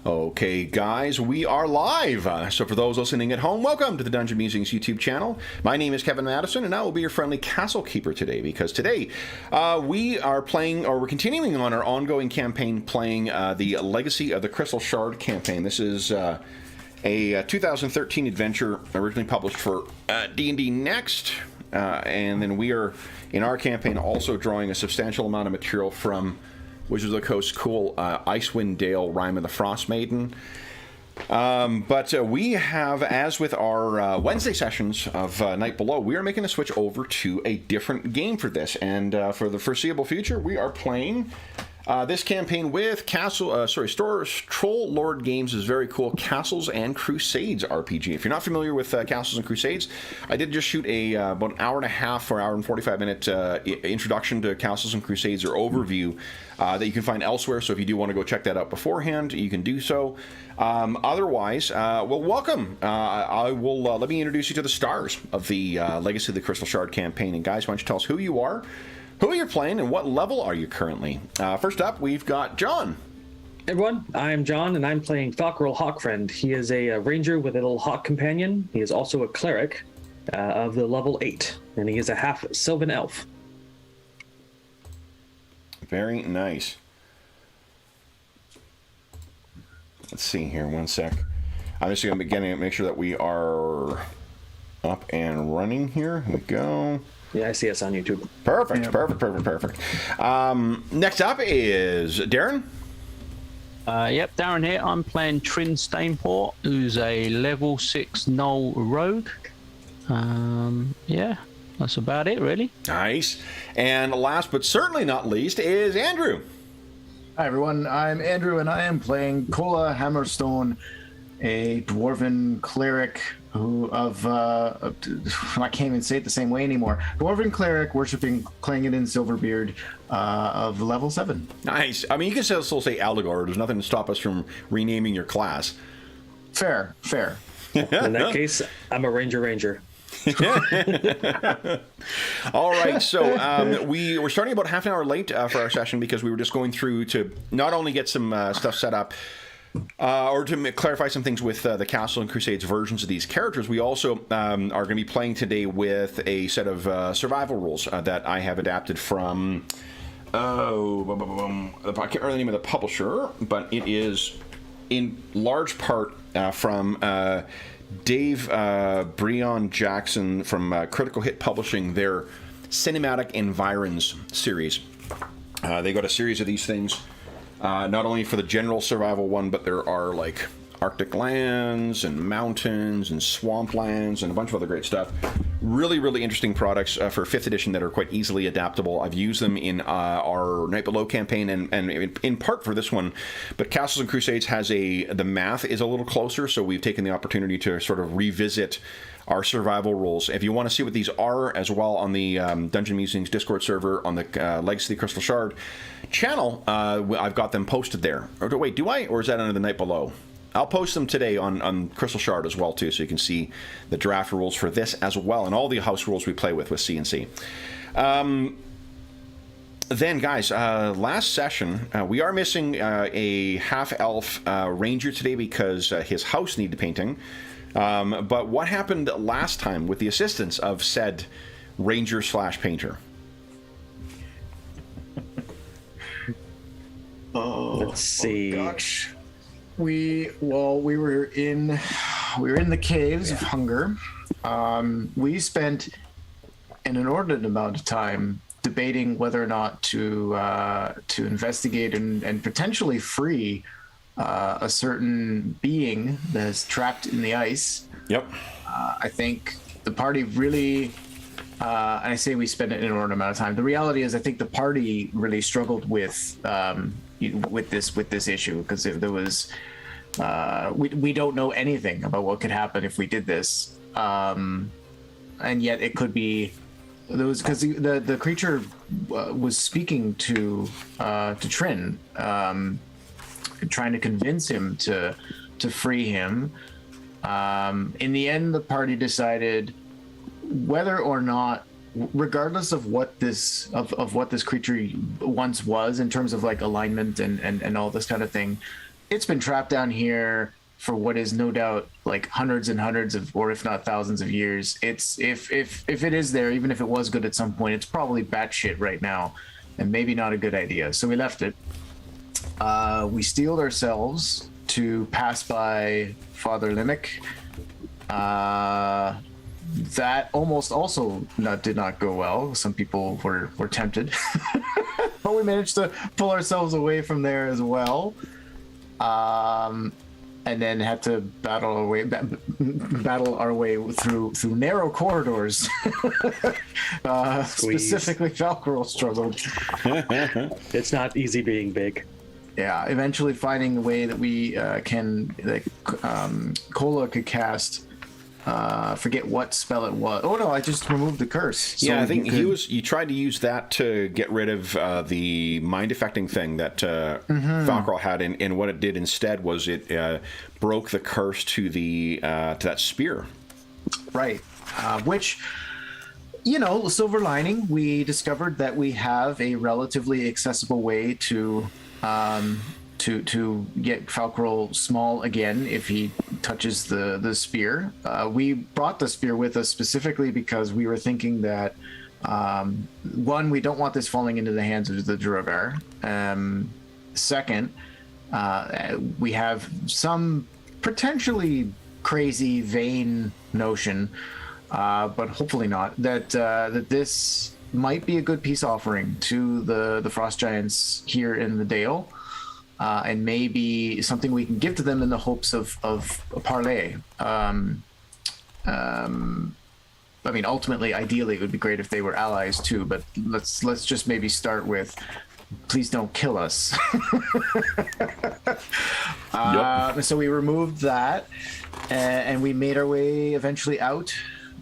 Okay, guys, we are live. So for those listening at home, welcome to the Dungeon Musings YouTube channel. My name is Kevin Madison, and I will be your friendly castle keeper today, because today we are playing, or we're continuing on our ongoing campaign, playing the Legacy of the Crystal Shard campaign. This is a 2013 adventure originally published for AD&D Next, and then we are, in our campaign, also drawing a substantial amount of material from Wizards of the Coast's cool Icewind Dale Rime of the Frost Maiden. But we have, as with our Wednesday sessions of Night Below, we are making a switch over to a different game for this. And for the foreseeable future, we are playing this campaign with Troll Lord Games' very cool Castles and Crusades RPG. If you're not familiar with Castles and Crusades, I did just shoot about an hour and a half or hour and 45-minute introduction to Castles and Crusades, or overview, that you can find elsewhere. So if you do want to go check that out beforehand, you can do so. Otherwise, well, welcome. I will let me introduce you to the stars of the Legacy of the Crystal Shard campaign. And guys, why don't you tell us who you are, who you're playing, and what level are you currently? First up, we've got John. Hey everyone, I'm John, and I'm playing Falcarel Hawkfriend. He is a ranger with a little hawk companion. He is also a cleric of the level 8, and he is a half Sylvan elf. Very nice. Let's see here, one sec. I'm just going to make sure that we are up and running here. Here we go. Yeah, I see us on YouTube. Perfect, perfect. Next up is Darren. Yep, Darren here. I'm playing Trin Stainport, who's a level 6 Gnoll rogue. Yeah, that's about it, really. Nice. And last but certainly not least is Andrew. Hi everyone, I'm Andrew, and I am playing Kola Hammerstone, a dwarven cleric I can't even say it the same way anymore. Dwarven cleric worshipping Clangeddin Silverbeard of level 7. Nice. I mean, you can still say Allegor. There's nothing to stop us from renaming your class. Fair. In that case, I'm a ranger. All right, so we're starting about half an hour late for our session, because we were just going through to not only get some stuff set up, or to clarify some things with the Castle and Crusades versions of these characters. We also are going to be playing today with a set of survival rules that I have adapted from, I can't remember the name of the publisher, but it is in large part from Dave Breon Jackson from Critical Hit Publishing, their Cinematic Environs series. They got a series of these things. Not only for the general survival one, but there are like Arctic lands and mountains and swamplands and a bunch of other great stuff. Really, really interesting products for 5th edition that are quite easily adaptable. I've used them in our Night Below campaign and in part for this one. But Castles and Crusades has the math is a little closer, so we've taken the opportunity to sort of revisit our survival rules. If you want to see what these are as well, on the Dungeon Musings Discord server on the Legacy of the Crystal Shard channel, I've got them posted there. Or wait, do I? Or is that under the Night Below? I'll post them today on Crystal Shard as well, too, so you can see the draft rules for this as well, and all the house rules we play with C&C. Then, guys, last session, we are missing a half-elf ranger today because his house needed painting. But what happened last time with the assistance of said ranger/painter? Let's see. Gosh. We were in the caves of hunger. We spent an inordinate amount of time debating whether or not to investigate and potentially free a certain being that is trapped in the ice. Yep. I think the party really, and I say we spent an inordinate amount of time. The reality is, I think the party really struggled with this issue, because there was we don't know anything about what could happen if we did this, and yet it could be there was, because the creature was speaking to Trin, trying to convince him to free him. In the end, the party decided whether or not, regardless of what this creature once was in terms of like alignment and all this kind of thing, it's been trapped down here for what is no doubt like hundreds and hundreds of, or if not thousands of years. It's if it is there, even if it was good at some point, it's probably batshit right now, and maybe not a good idea. So we left it. We steeled ourselves to pass by Father Limic. That almost also did not go well. Some people were tempted, but we managed to pull ourselves away from there as well. And then had to battle our way through narrow corridors. Specifically, Falcarol struggled. It's not easy being big. Yeah, eventually finding a way that we Kola could cast. Forget what spell it was. Oh no, I just removed the curse. So yeah, I think you tried to use that to get rid of the mind affecting thing that Falcarol had, and what it did instead was it broke the curse to that spear. Right. Which, silver lining, we discovered that we have a relatively accessible way to get Falcarol small again if he touches the spear. We brought the spear with us specifically because we were thinking that one, we don't want this falling into the hands of the Duergar. Second, we have some potentially crazy, vain notion, but hopefully not, that this might be a good peace offering to the Frost Giants here in the Dale. And maybe something we can give to them in the hopes of a parlay. I mean, ultimately, ideally, it would be great if they were allies too. But let's just maybe start with, please don't kill us. So we removed that, and we made our way eventually out.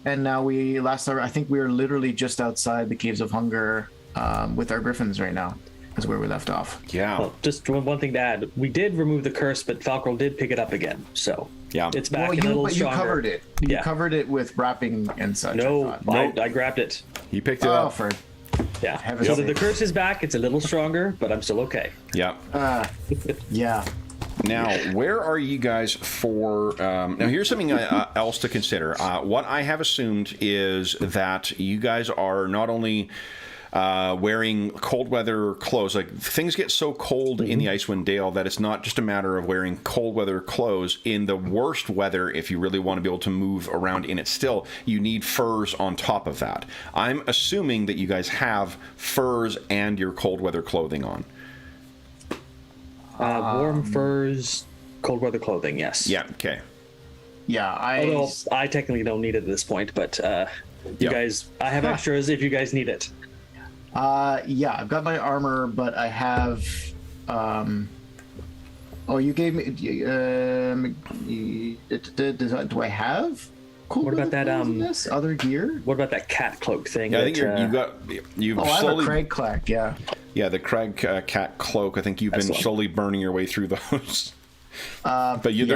And now I think we were literally just outside the Caves of Hunger with our griffins right now. Is where we left off. Yeah. Well, just one thing to add. We did remove the curse, but Falcarol did pick it up again. So yeah, it's back and a little stronger. You covered it. You covered it with wrapping and such. No, I grabbed it. You picked it up. Yeah. So the curse is back. It's a little stronger, but I'm still okay. Yeah. Yeah. Now, where are you guys for... now, here's something else to consider. What I have assumed is that you guys are not only... wearing cold weather clothes. Like, things get so cold in the Icewind Dale that it's not just a matter of wearing cold weather clothes. In the worst weather, if you really want to be able to move around in it still, you need furs on top of that. I'm assuming that you guys have furs and your cold weather clothing on. Warm furs, cold weather clothing, yes. Yeah, okay. Yeah, Although I technically don't need it at this point, but you guys, I have extras if you guys need it. Yeah, I've got my armor, but I have. You gave me. Do I have? What about that? Other gear. What about that cat cloak thing? Yeah, I think you've I have a Craig Clack. Yeah. Yeah, the Craig cat cloak. I think you've been slowly burning your way through those. But you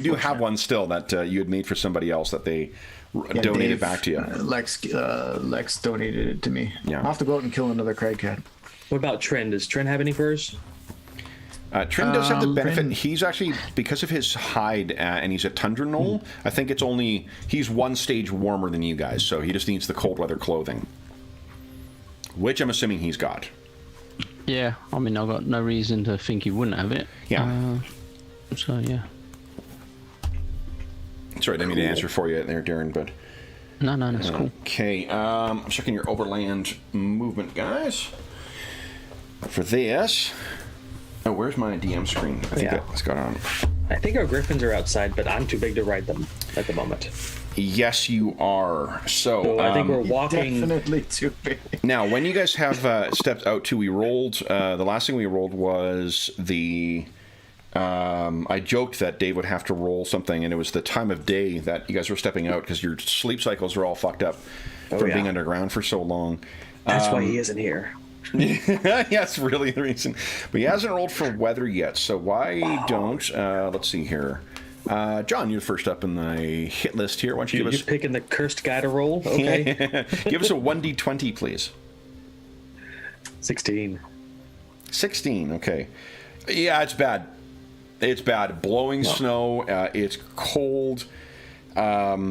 do have one still that you had made for somebody else that they donated back to you. Lex donated it to me. Yeah. I'll have to go out and kill another Craig cat. What about Trin? Does Trin have any furs? Trin does have the benefit. He's actually, because of his hide, and he's a tundra knoll, I think he's one stage warmer than you guys, so he just needs the cold weather clothing, which I'm assuming he's got. Yeah, I mean, I've got no reason to think he wouldn't have it. Yeah. So, yeah. Sorry, I didn't mean to answer for you there, Darren, but... No, that's cool. Okay, I'm checking your overland movement, guys. For this... Oh, where's my DM screen? I think it's got on. I think our griffins are outside, but I'm too big to ride them at the moment. Yes, you are. So I think we're walking... Definitely too big. Now, when you guys have stepped out too, we rolled... the last thing we rolled was the... I joked that Dave would have to roll something, and it was the time of day that you guys were stepping out because your sleep cycles were all fucked up from being underground for so long. That's why he isn't here. Yeah, that's really the reason. But he hasn't rolled for weather yet, so why don't... let's see here. John, you're first up in the hit list here. Why don't you give us... You're picking the cursed guy to roll? Okay. Give us a 1d20, please. 16. 16, okay. Yeah, it's bad. It's bad. Blowing snow. It's cold. Yeah,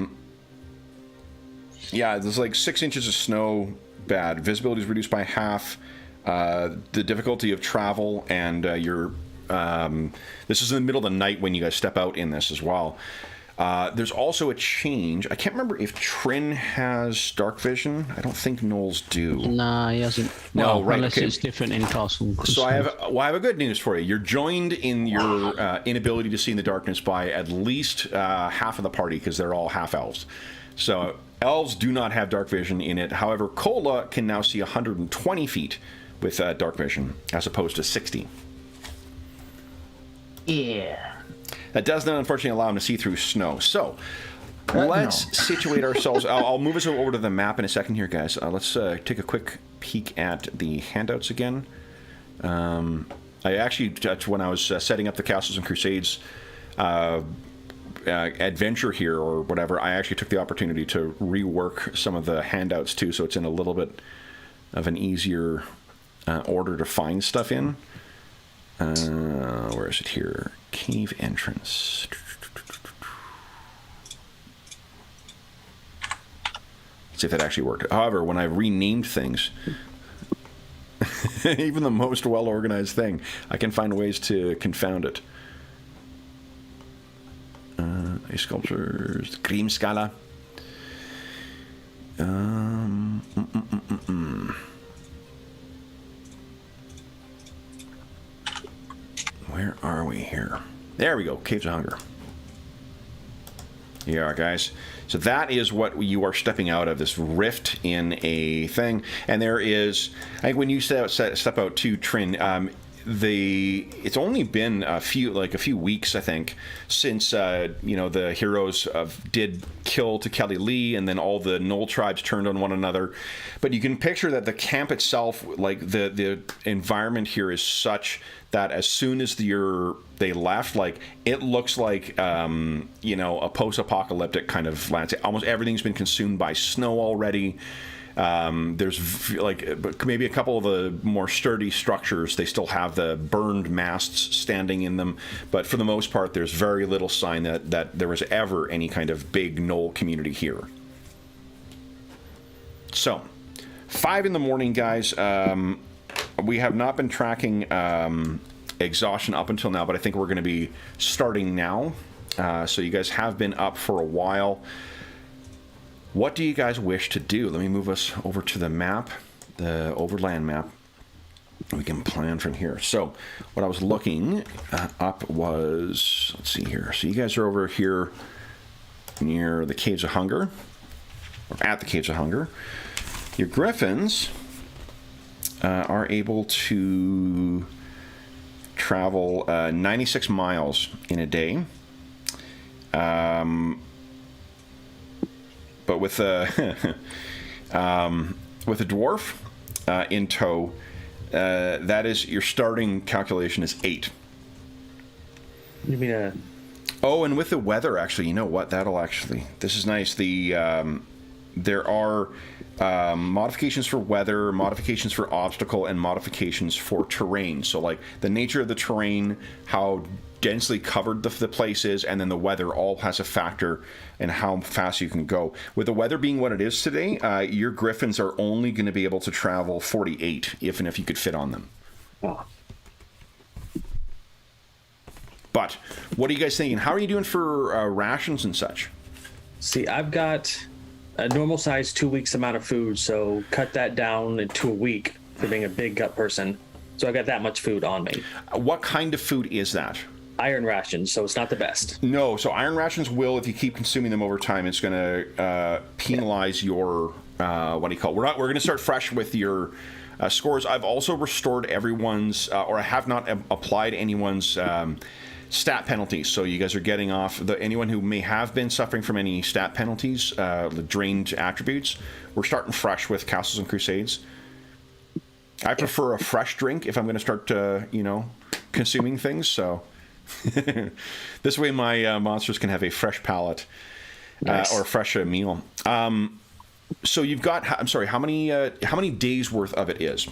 there's like 6 inches of snow. Bad. Visibility is reduced by half. The difficulty of travel and this is in the middle of the night when you guys step out in this as well. There's also a change. I can't remember if Trin has dark vision. I don't think Knowles do. Nah, he hasn't. No, Well, right, unless okay. it's different in Castle Crusades. So I have a good news for you. You're joined in your inability to see in the darkness by at least half of the party, because they're all half elves. So elves do not have dark vision in it. However, Kola can now see 120 feet with dark vision, as opposed to 60. Yeah. That does not, unfortunately, allow him to see through snow. So let's situate ourselves. I'll move us over to the map in a second here, guys. Let's take a quick peek at the handouts again. I actually, when I was setting up the Castles and Crusades adventure here or whatever, I actually took the opportunity to rework some of the handouts too, so it's in a little bit of an easier order to find stuff in. Where is it here? Cave entrance. Let's see if that actually worked. However, when I renamed things, even the most well-organized thing, I can find ways to confound it. Ice sculptures, Grimskala. Where are we here? There we go, Caves of Hunger. Here you are, guys. So that is what you are stepping out of, this rift in a thing. And there is, I think when you step out to Trin, it's only been a few weeks, I think, since the heroes did kill to Kelly Lee, and then all the Knoll tribes turned on one another. But you can picture that the camp itself, like the environment here, is such that as soon as they left, like it looks like a post-apocalyptic kind of landscape. Almost everything's been consumed by snow already. There's maybe a couple of the more sturdy structures, they still have the burned masts standing in them, but for the most part there's very little sign that there was ever any kind of big Knoll community here. So 5 in the morning, guys. We have not been tracking exhaustion up until now, but I think we're going to be starting now. So you guys have been up for a while. What do you guys wish to do? Let me move us over to the map, the overland map. We can plan from here. So what I was looking up was, let's see here. So you guys are over here near the Caves of Hunger, or at the Caves of Hunger. Your griffins are able to travel 96 miles in a day. But with a dwarf in tow, that is, your starting calculation is 8. You mean Oh, and with the weather, actually, you know what? This is nice. There are modifications for weather, modifications for obstacle, and modifications for terrain. So, like, the nature of the terrain, how densely covered the place is, and then the weather all has a factor in how fast you can go. With the weather being what it is today, your griffins are only going to be able to travel 48, if you could fit on them. Oh. But what are you guys thinking? How are you doing for rations and such? See, I've got a normal size 2 weeks amount of food, so cut that down into a week for being a big gut person. So I got that much food on me. What kind of food is that? Iron rations, so it's not the best. No, so iron rations will, if you keep consuming them over time, it's going to penalize your, what do you call it? We're going to start fresh with your scores. I've also restored everyone's, or I have not applied anyone's stat penalties. So you guys are getting off, anyone who may have been suffering from any stat penalties, the drained attributes. We're starting fresh with Castles and Crusades. I prefer a fresh drink if I'm going to start, consuming things, so... This way my monsters can have a fresh palate. Nice. Or a fresh meal. So you've got, I'm sorry, how many days worth of it is?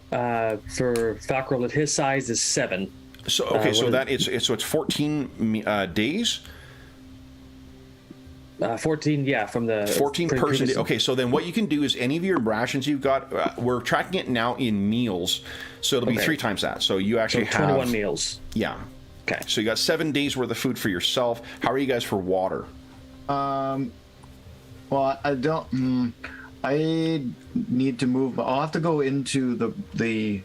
For Falkroll at his size is 7. So okay, so what that it's 14 days. 14, yeah, from the 14 from person. previous- Okay, so then what you can do is any of your rations you've got, we're tracking it now in meals, so it'll be Okay. 3 times that. So you So actually 21 have meals. Yeah. Okay. So you got 7 days worth of food for yourself. How are you guys for water? Well, I don't. I need to move. I'll have to go into the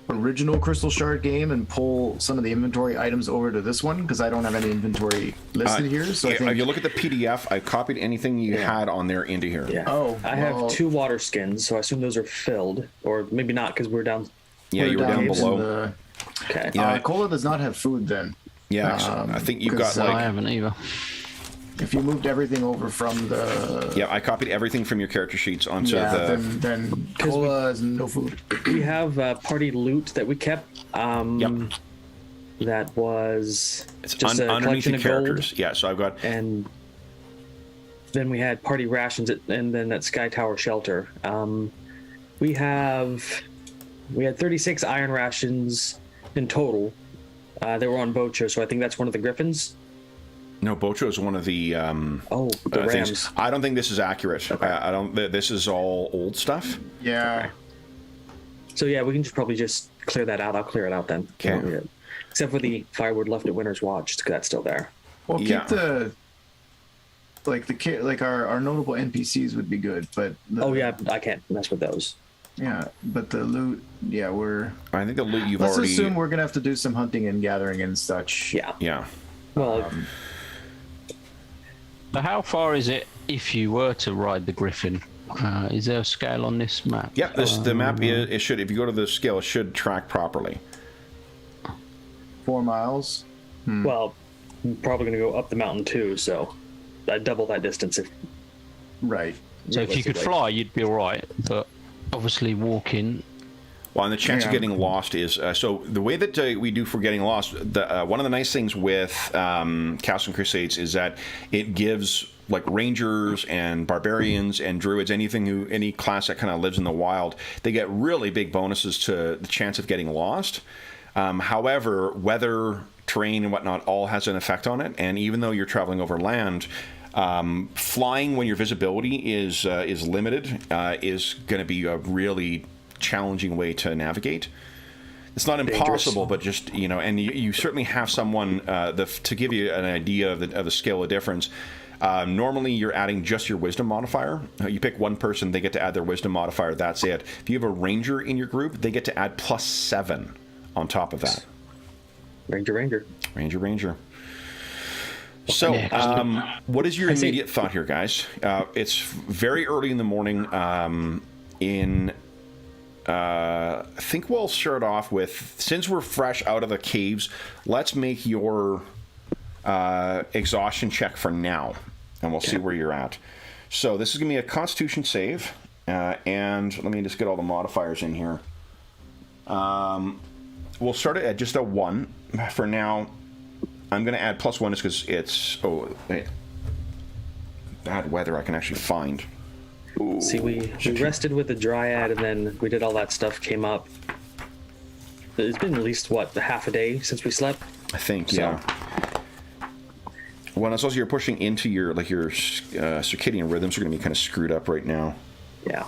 original Crystal Shard game and pull some of the inventory items over to this one because I don't have any inventory listed here. So I If think you look at the PDF, I copied anything you had on there into here. Yeah. Oh, I well- have 2 water skins, so I assume those are filled, or maybe not because we're down. Yeah, you were down in below. the- Okay. Yeah. Cola does not have food then. Yeah, so I think you've got 'cause, I like. haven't either. If you moved everything over from the Yeah, I copied everything from your character sheets onto yeah, the. then cola has no food. We have party loot that we kept. Yep. That was It's just a underneath collection the of characters. gold, Yeah, so I've got. and then we had party rations, and then that Sky Tower shelter. We had 36 iron rations in total. They were on Bocho, so I think that's one of the Griffins. No, Bocho is one of the. Oh, the Rams. Things. I don't think this is accurate. I don't. This is all old stuff. Yeah. So yeah, we can probably just clear that out. I'll clear it out then. Okay. Yeah. Except for the firewood left at Winter's Watch, that's still there. Well, keep Yeah. like our notable NPCs would be good, but Oh yeah, I can't mess with those. yeah, but the loot, yeah, I think the loot you've let's already. assume we're gonna have to do some hunting and gathering and such. Yeah. Yeah. Well, So how far is it if you were to ride the Griffin? Is there a scale on this map? Yeah, the map it should, if you go to the scale, it should track properly. 4 miles. well, I'm probably gonna go up the mountain too, so I'd double that distance if. Right. So if you could realistically. fly, you'd be all right. But obviously walking, Well, and the chance of Yeah. getting lost is so the way that we do for getting lost. One of the nice things with Castles Crusades is that it gives like rangers and barbarians and druids, any class that kind of lives in the wild, they get really big bonuses to the chance of getting lost. However, weather, terrain, and whatnot all has an effect on it. And even though you're traveling over land, flying when your visibility is limited is going to be a really challenging way to navigate. It's not impossible, but just and you certainly have someone to give you an idea of the scale of difference. Normally, you're adding just your wisdom modifier. You pick one person, they get to add their wisdom modifier. That's it. If you have a ranger in your group, they get to add +7 on top of that. Ranger. Ranger. So, what is your immediate thought here, guys? It's very early in the morning. I think we'll start off with, since we're fresh out of the caves, let's make your exhaustion check for now, and we'll see where you're at. So this is going to be a Constitution save, and let me just get all the modifiers in here. We'll start it at just a 1 for now. I'm going to add +1 just because it's bad weather I can actually find. Ooh. See, we rested with the Dryad, and then we did all that stuff. Came up. It's been at least half a day since we slept. I think, yeah. Well, it's also you're pushing into your circadian rhythms are going to be kind of screwed up right now. Yeah.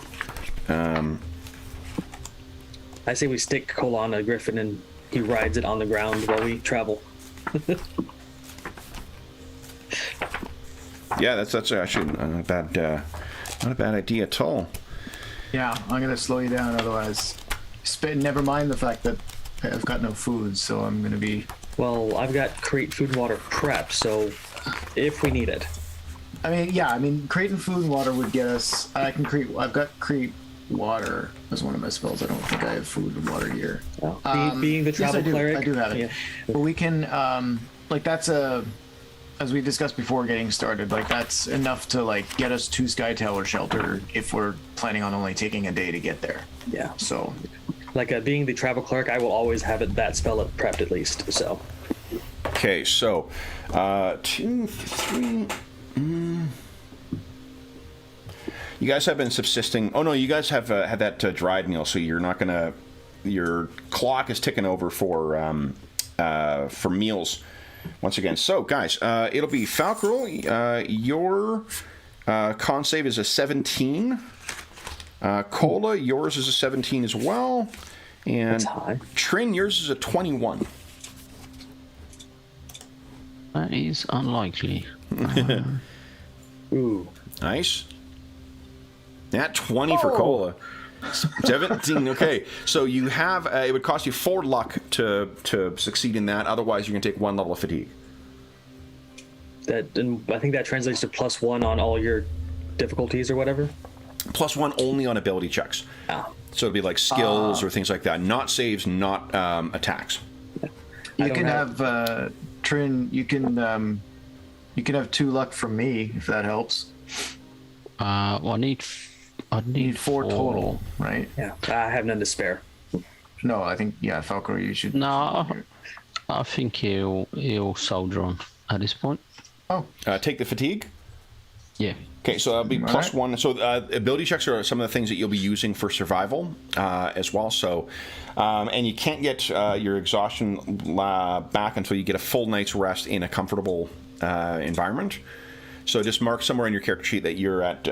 I say we stick Cole on a Griffin and he rides it on the ground while we travel. Yeah, that's actually not a bad idea at all. Yeah, I'm gonna slow you down, otherwise. Never mind the fact that I've got no food, so I'm gonna be. Well, I've got crate food and water prep, so if we need it. I mean, crate and food and water would get us. I've got crate water as one of my spells. I don't think I have food and water here. Well, being the travel yes, cleric, I do have it. Yeah. But we can, that's as we discussed before getting started, that's enough to get us to Sky Tower Shelter if we're planning on only taking a day to get there. Yeah. So, Being the travel cleric, I will always have that spell prepped at least. So. Okay, so 2, 3. You guys have been subsisting. Oh no, you guys have had that dried meal, so you're not gonna. Your clock is ticking over for for meals once again. So, guys, it'll be Falcarol. Your con save is a 17. Cola, yours is a 17 as well. And That's high. Trin, yours is a 21. That is unlikely. Ooh. Nice. That 20 for Cola. 17. Okay, so you have it would cost you 4 luck to succeed in that. Otherwise, you're gonna take 1 level of fatigue. And I think that translates to +1 on all your difficulties or whatever. +1 only on ability checks. Oh. So it'd be like skills or things like that. Not saves, not attacks. You can have Trin. You can have 2 luck from me if that helps. Well, I need You need 4 total, right? Yeah, I have none to spare. No, I think Falco, you should. No, I think he'll soldier on at this point. Oh, Take the fatigue. Yeah. Okay, so that'll be +1. right. So ability checks are some of the things that you'll be using for survival as well. So, and you can't get your exhaustion back until you get a full night's rest in a comfortable environment. So just mark somewhere on your character sheet that you're at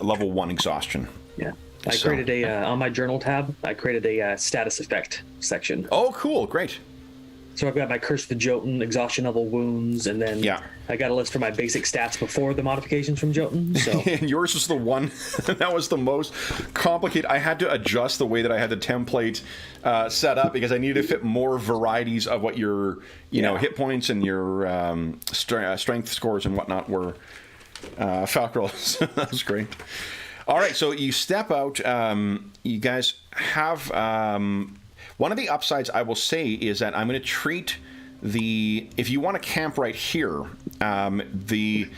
level 1 exhaustion. Yeah. I created on my journal tab, I created a status effect section. Oh, cool. Great. So I've got my Curse of the Jotun, exhaustion level wounds, and then I got a list for my basic stats before the modifications from Jotun. So And yours was the one that was the most complicated. I had to adjust the way that I had the template set up because I needed to fit more varieties of what your hit points and your strength scores and whatnot were. Falcarol, that was great. All right, so you step out. You guys have one of the upsides I will say is that I'm going to treat if you want to camp right here, the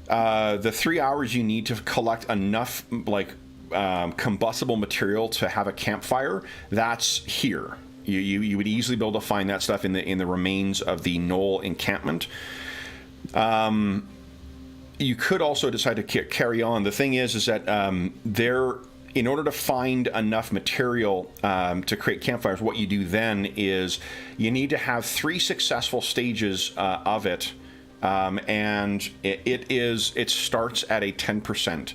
3 hours you need to collect enough combustible material to have a campfire, that's here. You would easily be able to find that stuff in the remains of the Knoll encampment. You could also decide to carry on. The thing is that in order to find enough material to create campfires, what you do then is you need to have 3 successful stages of it, and it starts at a 10%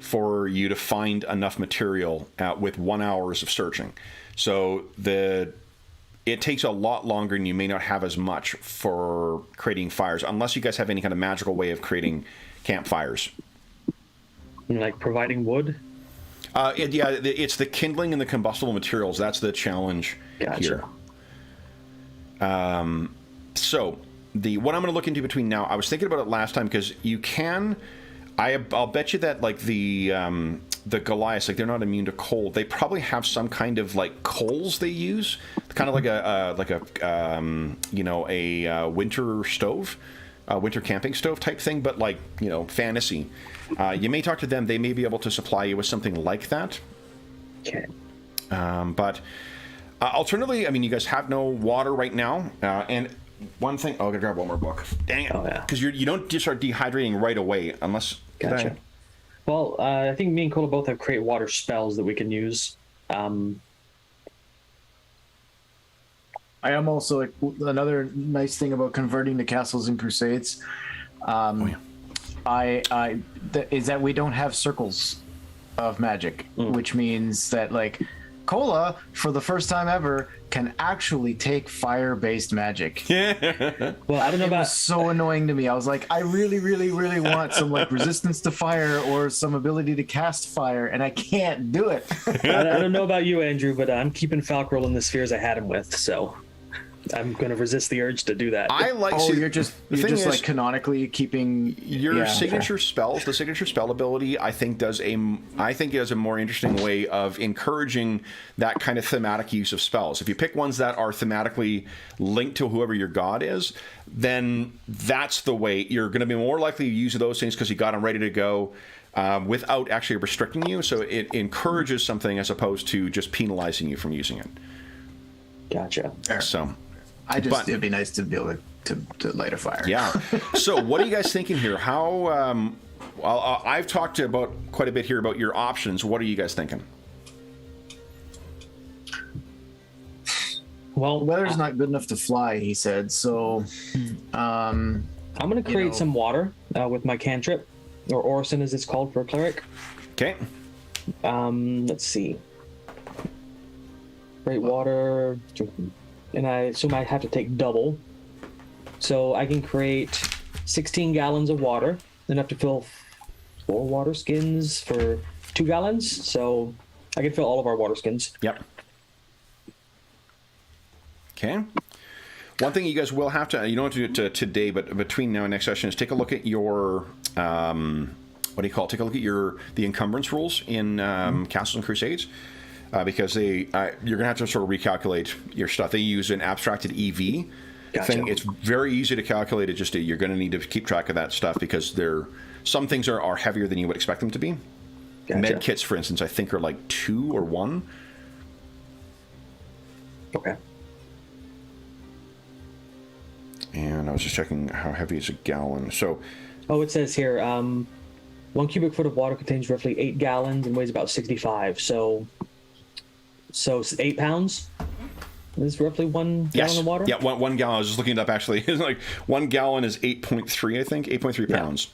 for you to find enough material with 1 hour of searching. So it takes a lot longer, and you may not have as much for creating fires, unless you guys have any kind of magical way of creating campfires. like providing wood. It's the kindling and the combustible materials. That's the challenge here. So what I'm going to look into between now, I was thinking about it last time because you can. I'll bet you that like the Goliaths, like they're not immune to cold. They probably have some kind of like coals they use, kind of like a winter stove. Winter camping stove type thing, but like, fantasy. You may talk to them. They may be able to supply you with something like that. Okay. But alternatively, I mean, you guys have no water right now. And one thing, I gotta grab one more book. Dang it. Oh, yeah. Because you don't just start dehydrating right away unless. Gotcha. Well, I think me and Cola both have create water spells that we can use. I am also another nice thing about converting to Castles and Crusades. Is that we don't have circles of magic, which means that like Cola, for the first time ever, can actually take fire-based magic. Well, I don't know It about. was so annoying to me. I was like, I really, really, really want some like resistance to fire or some ability to cast fire, and I can't do it. I don't know about you, Andrew, but I'm keeping Falcarol in the spheres I had him with, so I'm going to resist the urge to do that. I like. You're just like canonically keeping your signature spells. The signature spell ability, I think, is a more interesting way of encouraging that kind of thematic use of spells. If you pick ones that are thematically linked to whoever your god is, then that's the way you're going to be more likely to use those things because you got them ready to go. Without actually restricting you, so it encourages something as opposed to just penalizing you from using it. Gotcha. So, it'd be nice to be able to light a fire. Yeah. So, what are you guys thinking here? How? I've talked about quite a bit here about your options. What are you guys thinking? Well, The weather's not good enough to fly, he said. So, I'm going to create some water with my cantrip, or orison as it's called for a cleric. Okay. Let's see. Create water, and I assume I have to take double. So I can create 16 gallons of water, enough to fill 4 water skins for 2 gallons. So I can fill all of our water skins. Yep. Okay. One thing you guys will have to, you don't have to do it today, but between now and next session, is take a look at your, what do you call it? Take a look at the encumbrance rules in Castles and Crusades, because you're going to have to sort of recalculate your stuff. They use an abstracted EV thing. It's very easy to calculate it. You're going to need to keep track of that stuff because some things are heavier than you would expect them to be. Gotcha. Med kits, for instance, I think are like 2 or 1. Okay. And I was just checking how heavy is a gallon. So, it says here, 1 cubic foot of water contains roughly 8 gallons and weighs about 65. So 8 pounds is roughly 1 gallon of water? Yeah, one gallon. I was just looking it up actually. It's like 1 gallon is 8.3, I think. 8.3 pounds.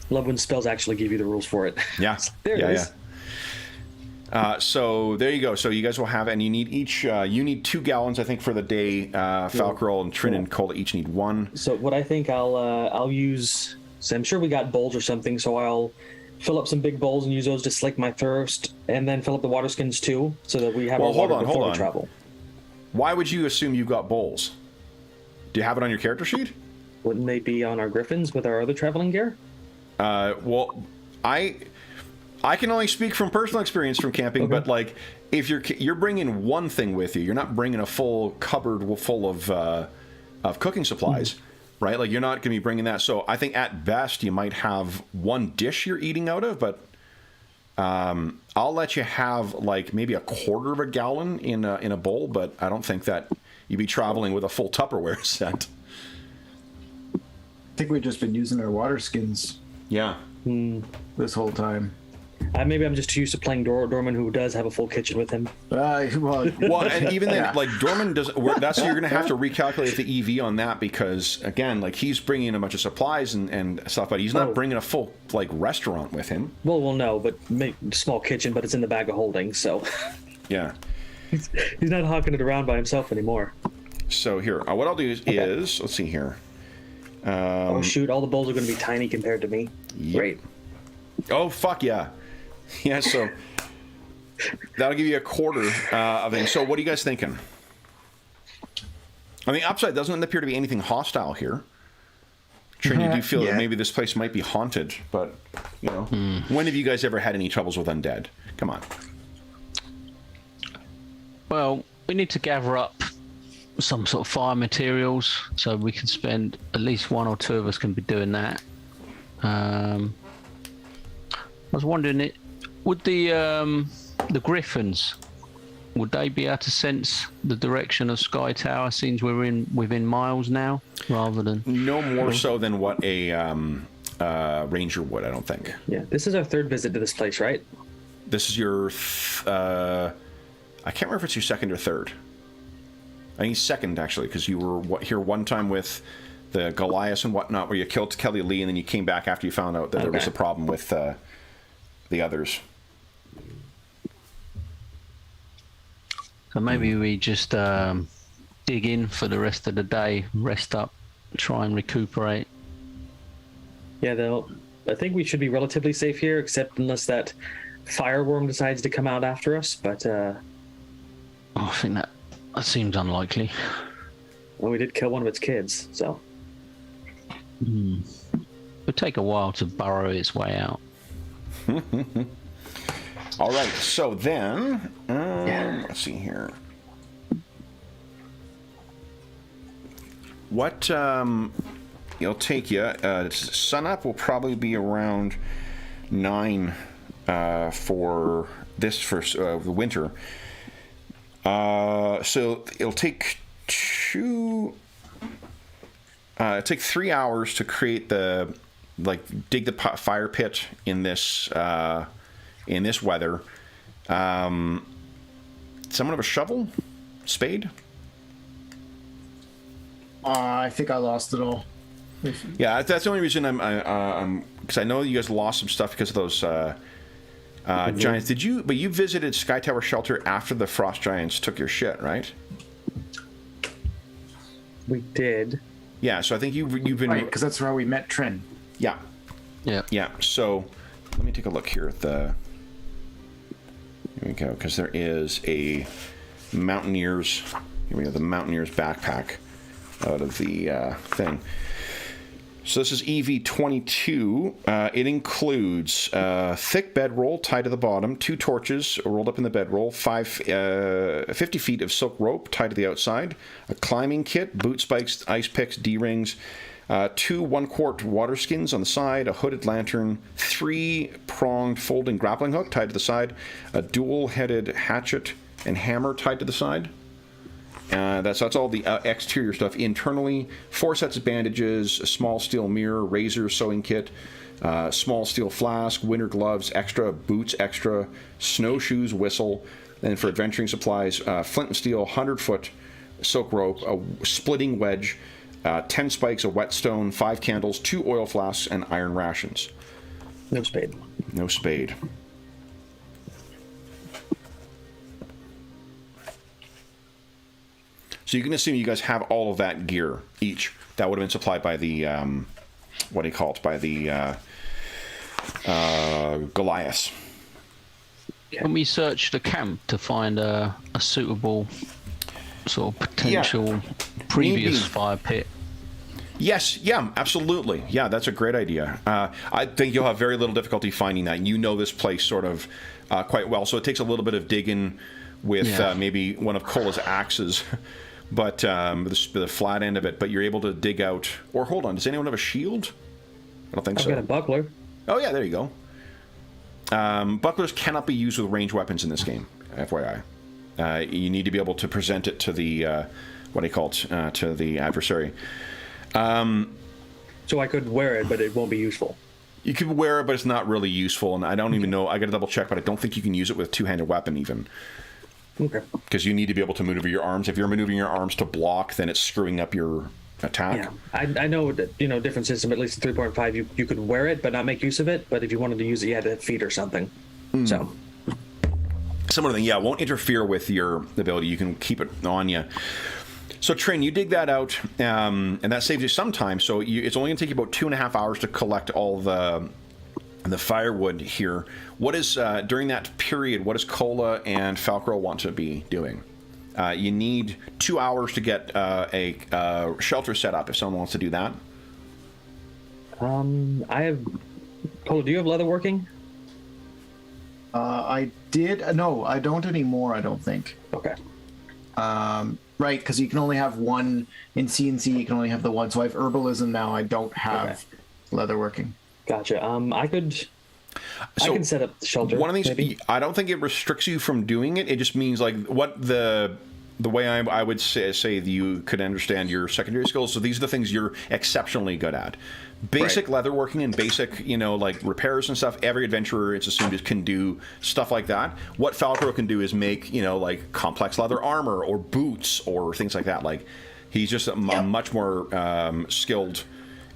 Love when spells actually give you the rules for it. Yeah. There it is. Yeah. So there you go. So you guys will have, and you need each, you need 2 gallons, I think, for the day. Falcarol and Trin and Cola each need 1. So what I think I'll use, so I'm sure we got bowls or something, so I'll fill up some big bowls and use those to slake my thirst, and then fill up the water skins too, so that we have our water before we travel. Why would you assume you've got bowls? Do you have it on your character sheet? Wouldn't they be on our griffins with our other traveling gear? Well, I can only speak from personal experience from camping, but like if you're bringing one thing with you, you're not bringing a full cupboard full of cooking supplies, right? Like you're not going to be bringing that. So I think at best you might have 1 dish you're eating out of, but I'll let you have like maybe a quarter of a gallon in a bowl, but I don't think that you'd be traveling with a full Tupperware set. I think we've just been using our water skins. Yeah. This whole time. Maybe I'm just too used to playing Dorman, who does have a full kitchen with him. Well, and even then, like Dorman does. That's you're going to have to recalculate the EV on that because again, like he's bringing a bunch of supplies and stuff, but he's not bringing a full like restaurant with him. Well, no, but small kitchen, but it's in the bag of holding, so yeah, he's not hawking it around by himself anymore. So here, what I'll do is let's see here. Oh shoot! All the bowls are going to be tiny compared to me. Yep. Great. Oh fuck yeah. Yeah, so that'll give you a quarter of it. So what are you guys thinking? On the upside, doesn't appear to be anything hostile here. Trin, you do feel that maybe this place might be haunted, but, you know, when have you guys ever had any troubles with undead? Come on. Well, we need to gather up some sort of fire materials, so we can spend, at least 1 or 2 of us can be doing that. I was wondering, would the griffins, would they be able to sense the direction of Sky Tower since we're within miles now, rather than... No more so than what a ranger would, I don't think. Yeah, this is our 3rd visit to this place, right? This is your... I can't remember if it's your 2nd or 3rd. I think 2nd, actually, because you were here one time with the Goliath and whatnot, where you killed Kelly Lee, and then you came back after you found out that there was a problem with the others. So maybe we just dig in for the rest of the day, rest up, try and recuperate. Yeah, I think we should be relatively safe here, except unless that fireworm decides to come out after us, but... I think that seems unlikely. Well, we did kill one of its kids, so... It would take a while to burrow its way out. All right, so then, let's see here. What it'll take you, sunup will probably be around 9 for the winter. So it'll take 3 hours to create dig the fire pit in this weather. Someone have a shovel? spade? I think I lost it all. Yeah, that's the only reason I'm because I know you guys lost some stuff because of those giants. Did you? But you visited Sky Tower Shelter after the frost giants took your shit, right? We did. Yeah, so I think you've been Right, because that's where we met Trin. Yeah. Yeah. Yeah. So let me take a look here at the. Here we go, because there is a Mountaineers. Here we have the Mountaineers backpack out of the thing. So this is EV22. It includes thick bedroll tied to the bottom, 2 torches rolled up in the bedroll, 50 feet of silk rope tied to the outside, a climbing kit, boot spikes, ice picks, D-rings, 2 1-quart water skins on the side, a hooded lantern, 3 pronged folding grappling hook tied to the side, a dual-headed hatchet and hammer tied to the side. That's all the exterior stuff. Internally, 4 sets of bandages, a small steel mirror, razor, sewing kit, small steel flask, winter gloves, extra, boots extra, snowshoes, whistle. And for adventuring supplies, flint and steel, 100-foot silk rope, a splitting wedge, 10 spikes, a whetstone, 5 candles, 2 oil flasks, and iron rations. No spade. No spade. So you can assume you guys have all of that gear each. That would have been supplied by the, what do you call it? By the Goliath. Can we search the camp to find a suitable sort of potential previous fire pit? Yes, yeah, absolutely. Yeah, that's a great idea. I think you'll have very little difficulty finding that. You know this place sort of quite well, so it takes a little bit of digging with maybe one of Cola's axes. But the flat end of it, but you're able to dig out. Or hold on, does anyone have a shield? I don't think so. I've got a buckler. Oh yeah, there you go. Bucklers cannot be used with ranged weapons in this game, FYI. You need to be able to present it to the what do you call it? To the adversary. So I could wear it, but it won't be useful. You could wear it, but it's not really useful, and I don't even know. I got to double check, but I don't think you can use it with a two-handed weapon even. Okay. Because you need to be able to maneuver your arms. If you're maneuvering your arms to block, then it's screwing up your attack. Yeah, I know that, different system, at least in 3.5, you could wear it but not make use of it, but if you wanted to use it, you had to have feet or something. So. Similar thing, yeah, it won't interfere with your ability. You can keep it on you. So, Trin, you dig that out, and that saves you some time. So it's only going to take you about 2.5 hours to collect all the firewood here. What is, during that period, what does Cola and Falcro want to be doing? You need 2 hours to get a shelter set up if someone wants to do that. I have... Cola, do you have leatherworking? I did. No, I don't anymore, I don't think. Okay. Right, because you can only have one in CNC. You can only have the one. So I have herbalism now. I don't have leatherworking. Gotcha. I can set up the shelter. One of these, maybe. I don't think it restricts you from doing it. It just means like what the way I would say that you could understand your secondary skills. So these are the things you're exceptionally good at. Basic leatherworking and basic, like repairs and stuff. Every adventurer, it's assumed, can do stuff like that. What Falcro can do is make, like complex leather armor or boots or things like that. Like he's just a much more skilled.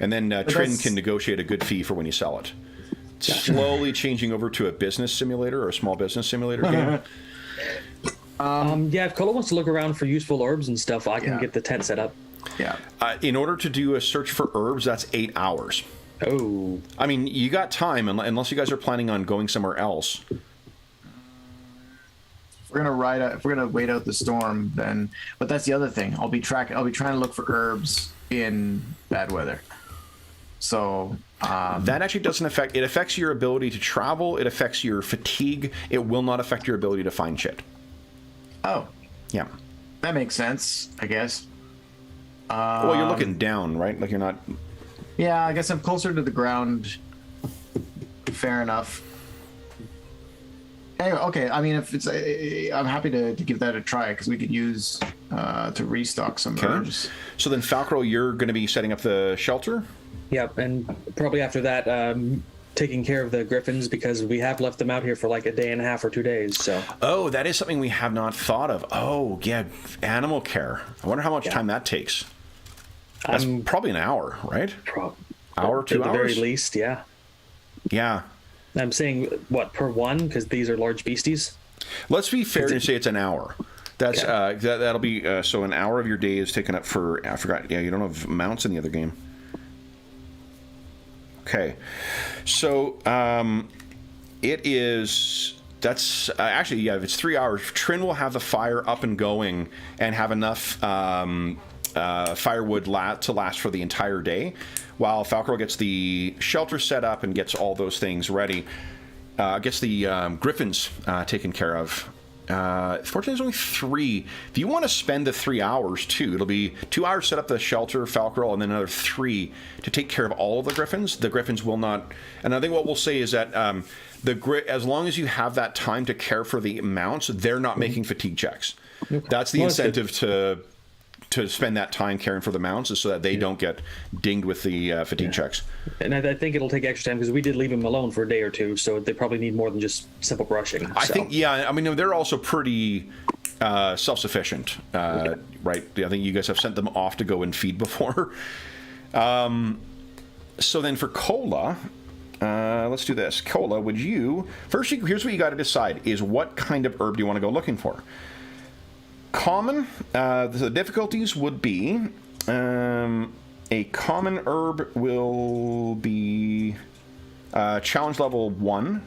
And then Trin can negotiate a good fee for when you sell it. Slowly changing over to a business simulator or a small business simulator game. If Cola wants to look around for useful herbs and stuff, I can get the tent set up. Yeah. In order to do a search for herbs, that's 8 hours. Oh. I mean, you got time unless you guys are planning on going somewhere else. If we're gonna wait out the storm, then. But that's the other thing. I'll be trying to look for herbs in bad weather. So. That actually doesn't affect. It affects your ability to travel. It affects your fatigue. It will not affect your ability to find shit. Oh. Yeah. That makes sense, I guess. Well, you're looking down, right? Like you're not. Yeah, I guess I'm closer to the ground. Fair enough. Anyway, okay. I mean, if it's, I'm happy to give that a try because we could use to restock some herbs. So then, Falcro, you're going to be setting up the shelter. Yep, and probably after that, taking care of the griffins because we have left them out here for like a day and a half or 2 days. So. Oh, that is something we have not thought of. Oh, yeah, animal care. I wonder how much time that takes. That's probably an hour, right? Hour, 2 hours? At the very least, yeah. Yeah. I'm saying, what, per one? Because these are large beasties? Let's be fair and say it's an hour. That's that'll be so an hour of your day is taken up for. I forgot. Yeah, you don't have mounts in the other game. Okay, so it is. That's actually if it's 3 hours. Trin will have the fire up and going and have enough firewood to last for the entire day, while Falcor gets the shelter set up and gets all those things ready. Gets the griffins taken care of. Fortunately, there's only 3. If you want to spend the 3 hours, too, it'll be 2 hours set up the shelter, Falcor, and then another 3 to take care of all of the griffins. The griffins will not... And I think what we'll say is that as long as you have that time to care for the mounts, they're not making fatigue checks. Okay. That's the incentive to spend that time caring for the mounts, is so that they don't get dinged with the fatigue checks. And I think it'll take extra time because we did leave them alone for a day or 2, so they probably need more than just simple brushing. I think, I mean, they're also pretty self-sufficient, right? I think you guys have sent them off to go and feed before. So then for Cola, let's do this. Cola, would you... First, here's what you got to decide, is what kind of herb do you want to go looking for? Common, the difficulties would be a common herb will be challenge level 1.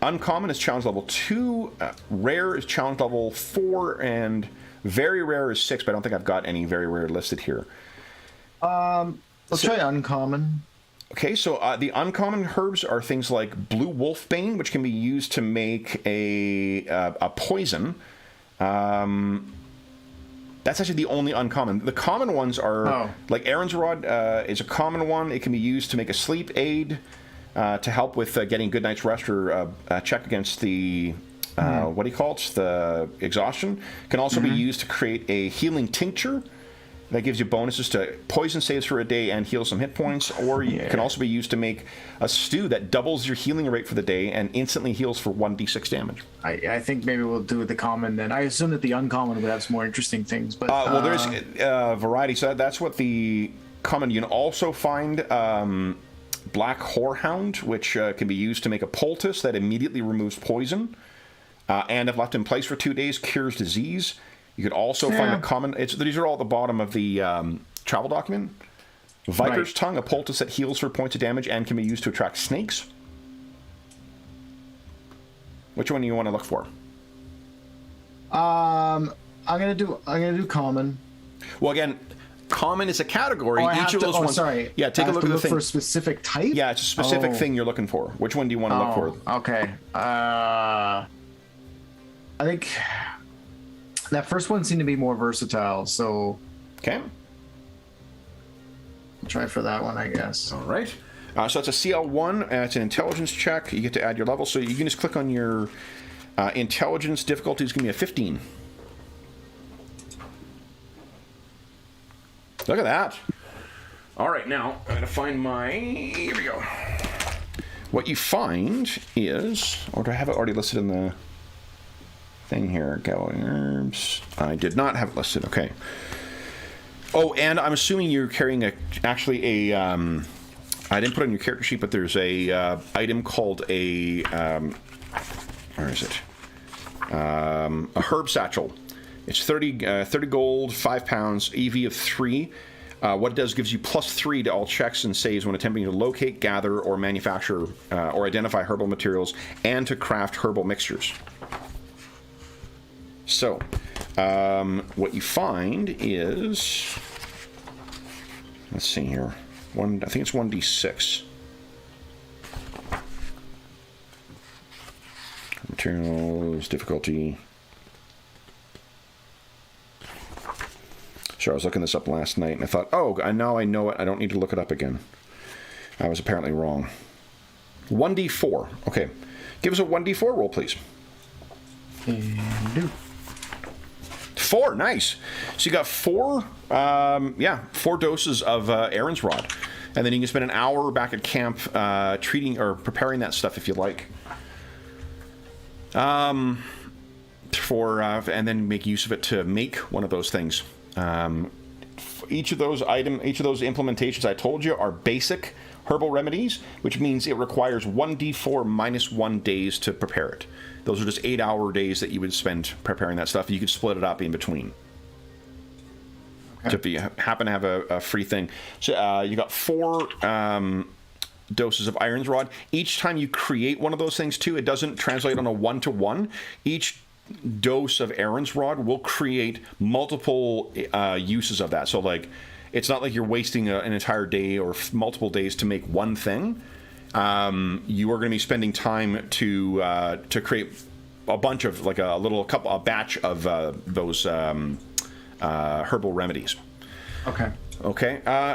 Uncommon is challenge level 2. Rare is challenge level 4, and very rare is 6. But I don't think I've got any very rare listed here. Let's try uncommon. Okay, so the uncommon herbs are things like blue wolfbane, which can be used to make a poison. That's actually the only uncommon. The common ones are like Aaron's Rod is a common one. It can be used to make a sleep aid, to help with getting good night's rest or check against the what do you call it? The exhaustion. Can also be used to create a healing tincture. That gives you bonuses to poison saves for a day and heal some hit points. Or you can also be used to make a stew that doubles your healing rate for the day and instantly heals for 1d6 damage. I think maybe we'll do the common then. I assume that the uncommon would have some more interesting things. But well, there's variety. So that's what the common... You can also find Black Whorehound, which can be used to make a poultice that immediately removes poison. And if left in place for 2 days, cures disease. You could also find a common... These are all at the bottom of the travel document. Viper's Tongue, a poultice that heals for points of damage and can be used to attract snakes. Which one do you want to look for? I'm gonna do common. Well, again, common is a category. Each of those ones. Sorry. Yeah, take a look at the thing. For a specific type. Yeah, it's a specific thing you're looking for. Which one do you want to look for? Okay. I think that first one seemed to be more versatile, so... Okay. I'll try for that one, I guess. All right. So it's a CL1. It's an intelligence check. You get to add your level. So you can just click on your intelligence. Difficulty is going to be a 15. Look at that. All right, now I'm going to find my... Here we go. What you find is... Or do I have it already listed in the... thing here? Gallery herbs. I did not have it listed. Okay. Oh, and I'm assuming you're carrying actually a I didn't put it on your character sheet, but there's a item called a where is it? A herb satchel. It's 30 gold, 5 pounds, EV of 3. What it does gives you +3 to all checks and saves when attempting to locate, gather, or manufacture or identify herbal materials and to craft herbal mixtures. So, what you find is, let's see here, I think it's 1d6. Materials, difficulty. Sure, I was looking this up last night and I thought, oh, now I know it. I don't need to look it up again. I was apparently wrong. 1d4. Okay. Give us a 1d4 roll, please. And 4, nice. So you got 4 doses of Aaron's Rod. and then you can spend an hour back at camp treating or preparing that stuff if you like. And then make use of it to make one of those things. Each of those implementations I told you are basic herbal remedies, which means it requires 1d4 minus 1 days to prepare it. Those are just 8-hour days that you would spend preparing that stuff. You could split it up in between. Okay. So if you happen to have a free thing. So you got 4 doses of Iron's Rod. Each time you create one of those things too, it doesn't translate on a 1-to-1. Each dose of Aaron's Rod will create multiple uses of that. So like, it's not like you're wasting an entire day or multiple days to make one thing. You are going to be spending time to create a bunch of like a batch of those herbal remedies. Okay.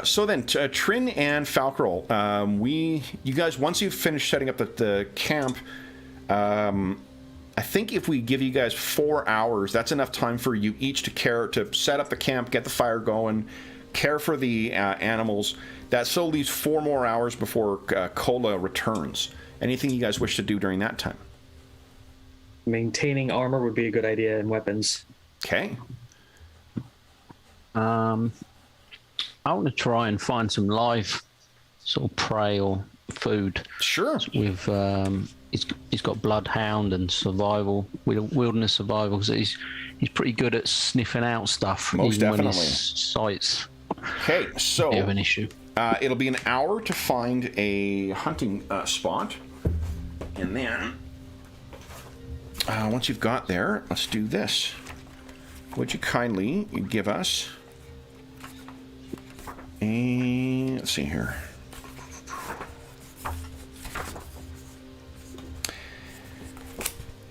So then, Trin and Falkrol, you guys, once you've finished setting up the camp, I think if we give you guys 4 hours, that's enough time for you each to set up the camp, get the fire going, care for the animals. That still leaves 4 more hours before Kola returns. Anything you guys wish to do during that time? Maintaining armor would be a good idea, and weapons. Okay. I want to try and find some live sort of prey or food. Sure. With he's got bloodhound and survival, wilderness survival. So he's pretty good at sniffing out stuff. Most even definitely. When his sight's Okay, so have an issue. It'll be an hour to find a hunting spot, and then once you've got there, let's do this. Would you kindly give us let's see here.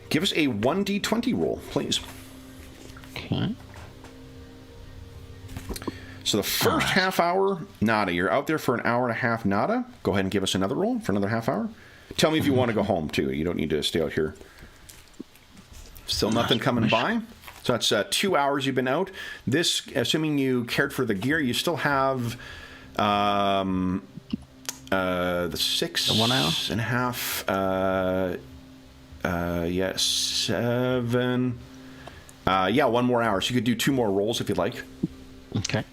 Give us a 1d20 roll, please. Okay. So the first half hour, nada. You're out there for an hour and a half, nada. Go ahead and give us another roll for another half hour. Tell me if you want to go home, too. You don't need to stay out here. Still nothing coming by. So that's 2 hours you've been out. This, assuming you cared for the gear, you still have the 6 1 hour? and a half. Yeah, 7. Yeah, 1 more hour. So you could do 2 more rolls if you'd like. Okay.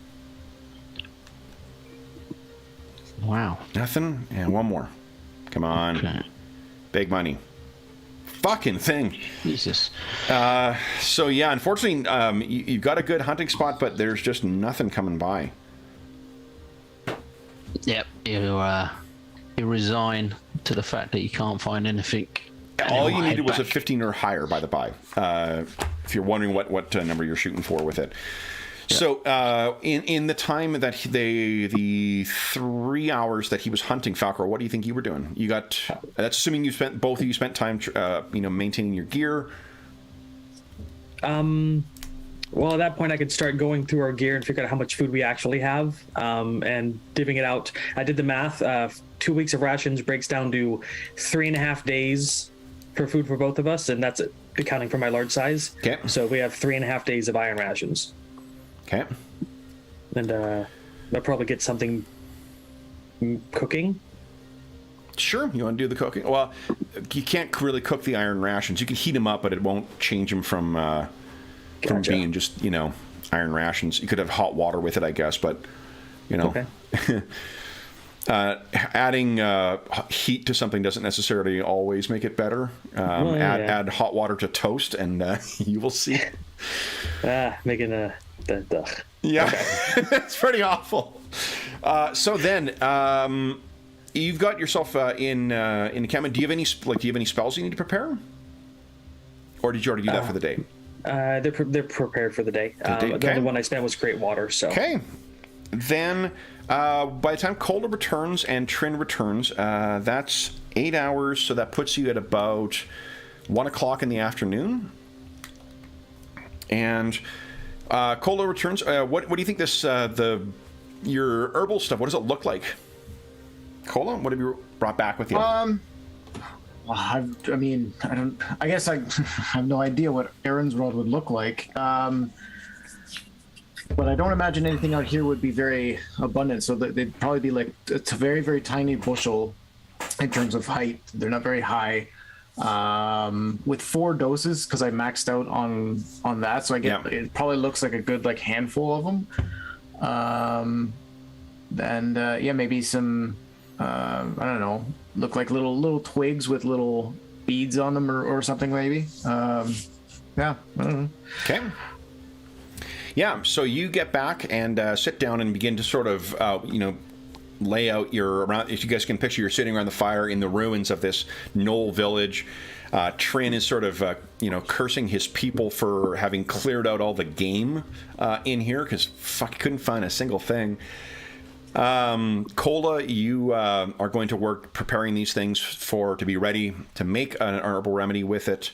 Wow. Nothing? And 1 more. Come on. Okay. Big money. Fucking thing. Jesus. So yeah, unfortunately, you've got a good hunting spot, but there's just nothing coming by. Yep. You resign to the fact that you can't find anything. All you Anyway, needed was a back. 15 or higher, by the by. If you're wondering what number you're shooting for with it. Yeah. So in the time that the 3 hours that he was hunting Falcor, what do you think you were doing? You got that's assuming both of you spent time maintaining your gear. Well, at that point, I could start going through our gear and figure out how much food we actually have, and divvying it out. I did the math. 2 weeks of rations breaks down to 3.5 days for food for both of us, and that's it, accounting for my large size. Okay. So we have 3.5 days of iron rations. Okay. And I'll probably get something cooking. Sure, you want to do the cooking? Well, you can't really cook the iron rations. You can heat them up, but it won't change them from Gotcha. being just iron rations. You could have hot water with it, I guess, but Okay. adding heat to something doesn't necessarily always make it better. Add hot water to toast, and you will see. Making the Yeah, okay. It's pretty awful. So then, you've got yourself in the camp. Do you have any spells you need to prepare, or did you already do that for the day? They're prepared for the day. Okay. The only one I spent was create water. So okay. Then, by the time Cola returns and Trin returns, that's 8 hours. So that puts you at about 1 o'clock in the afternoon. And Cola returns. What do you think this your herbal stuff? What does it look like? Cola, what have you brought back with you? Well, I guess I have no idea what Aaron's Rod would look like. But I don't imagine anything out here would be very abundant. So they'd probably be like it's a very, very tiny bushel in terms of height. They're not very high. With 4 doses, because I maxed out on that, so I get it probably looks like a good like handful of them. And maybe some I don't know, look like little twigs with little beads on them or something maybe. I don't know. Okay. Yeah, so you get back and sit down and begin to sort of, lay out if you guys can picture, you're sitting around the fire in the ruins of this knoll village. Trin is sort of, cursing his people for having cleared out all the game in here because couldn't find a single thing. Cola, you are going to work preparing these things to be ready to make an herbal remedy with it.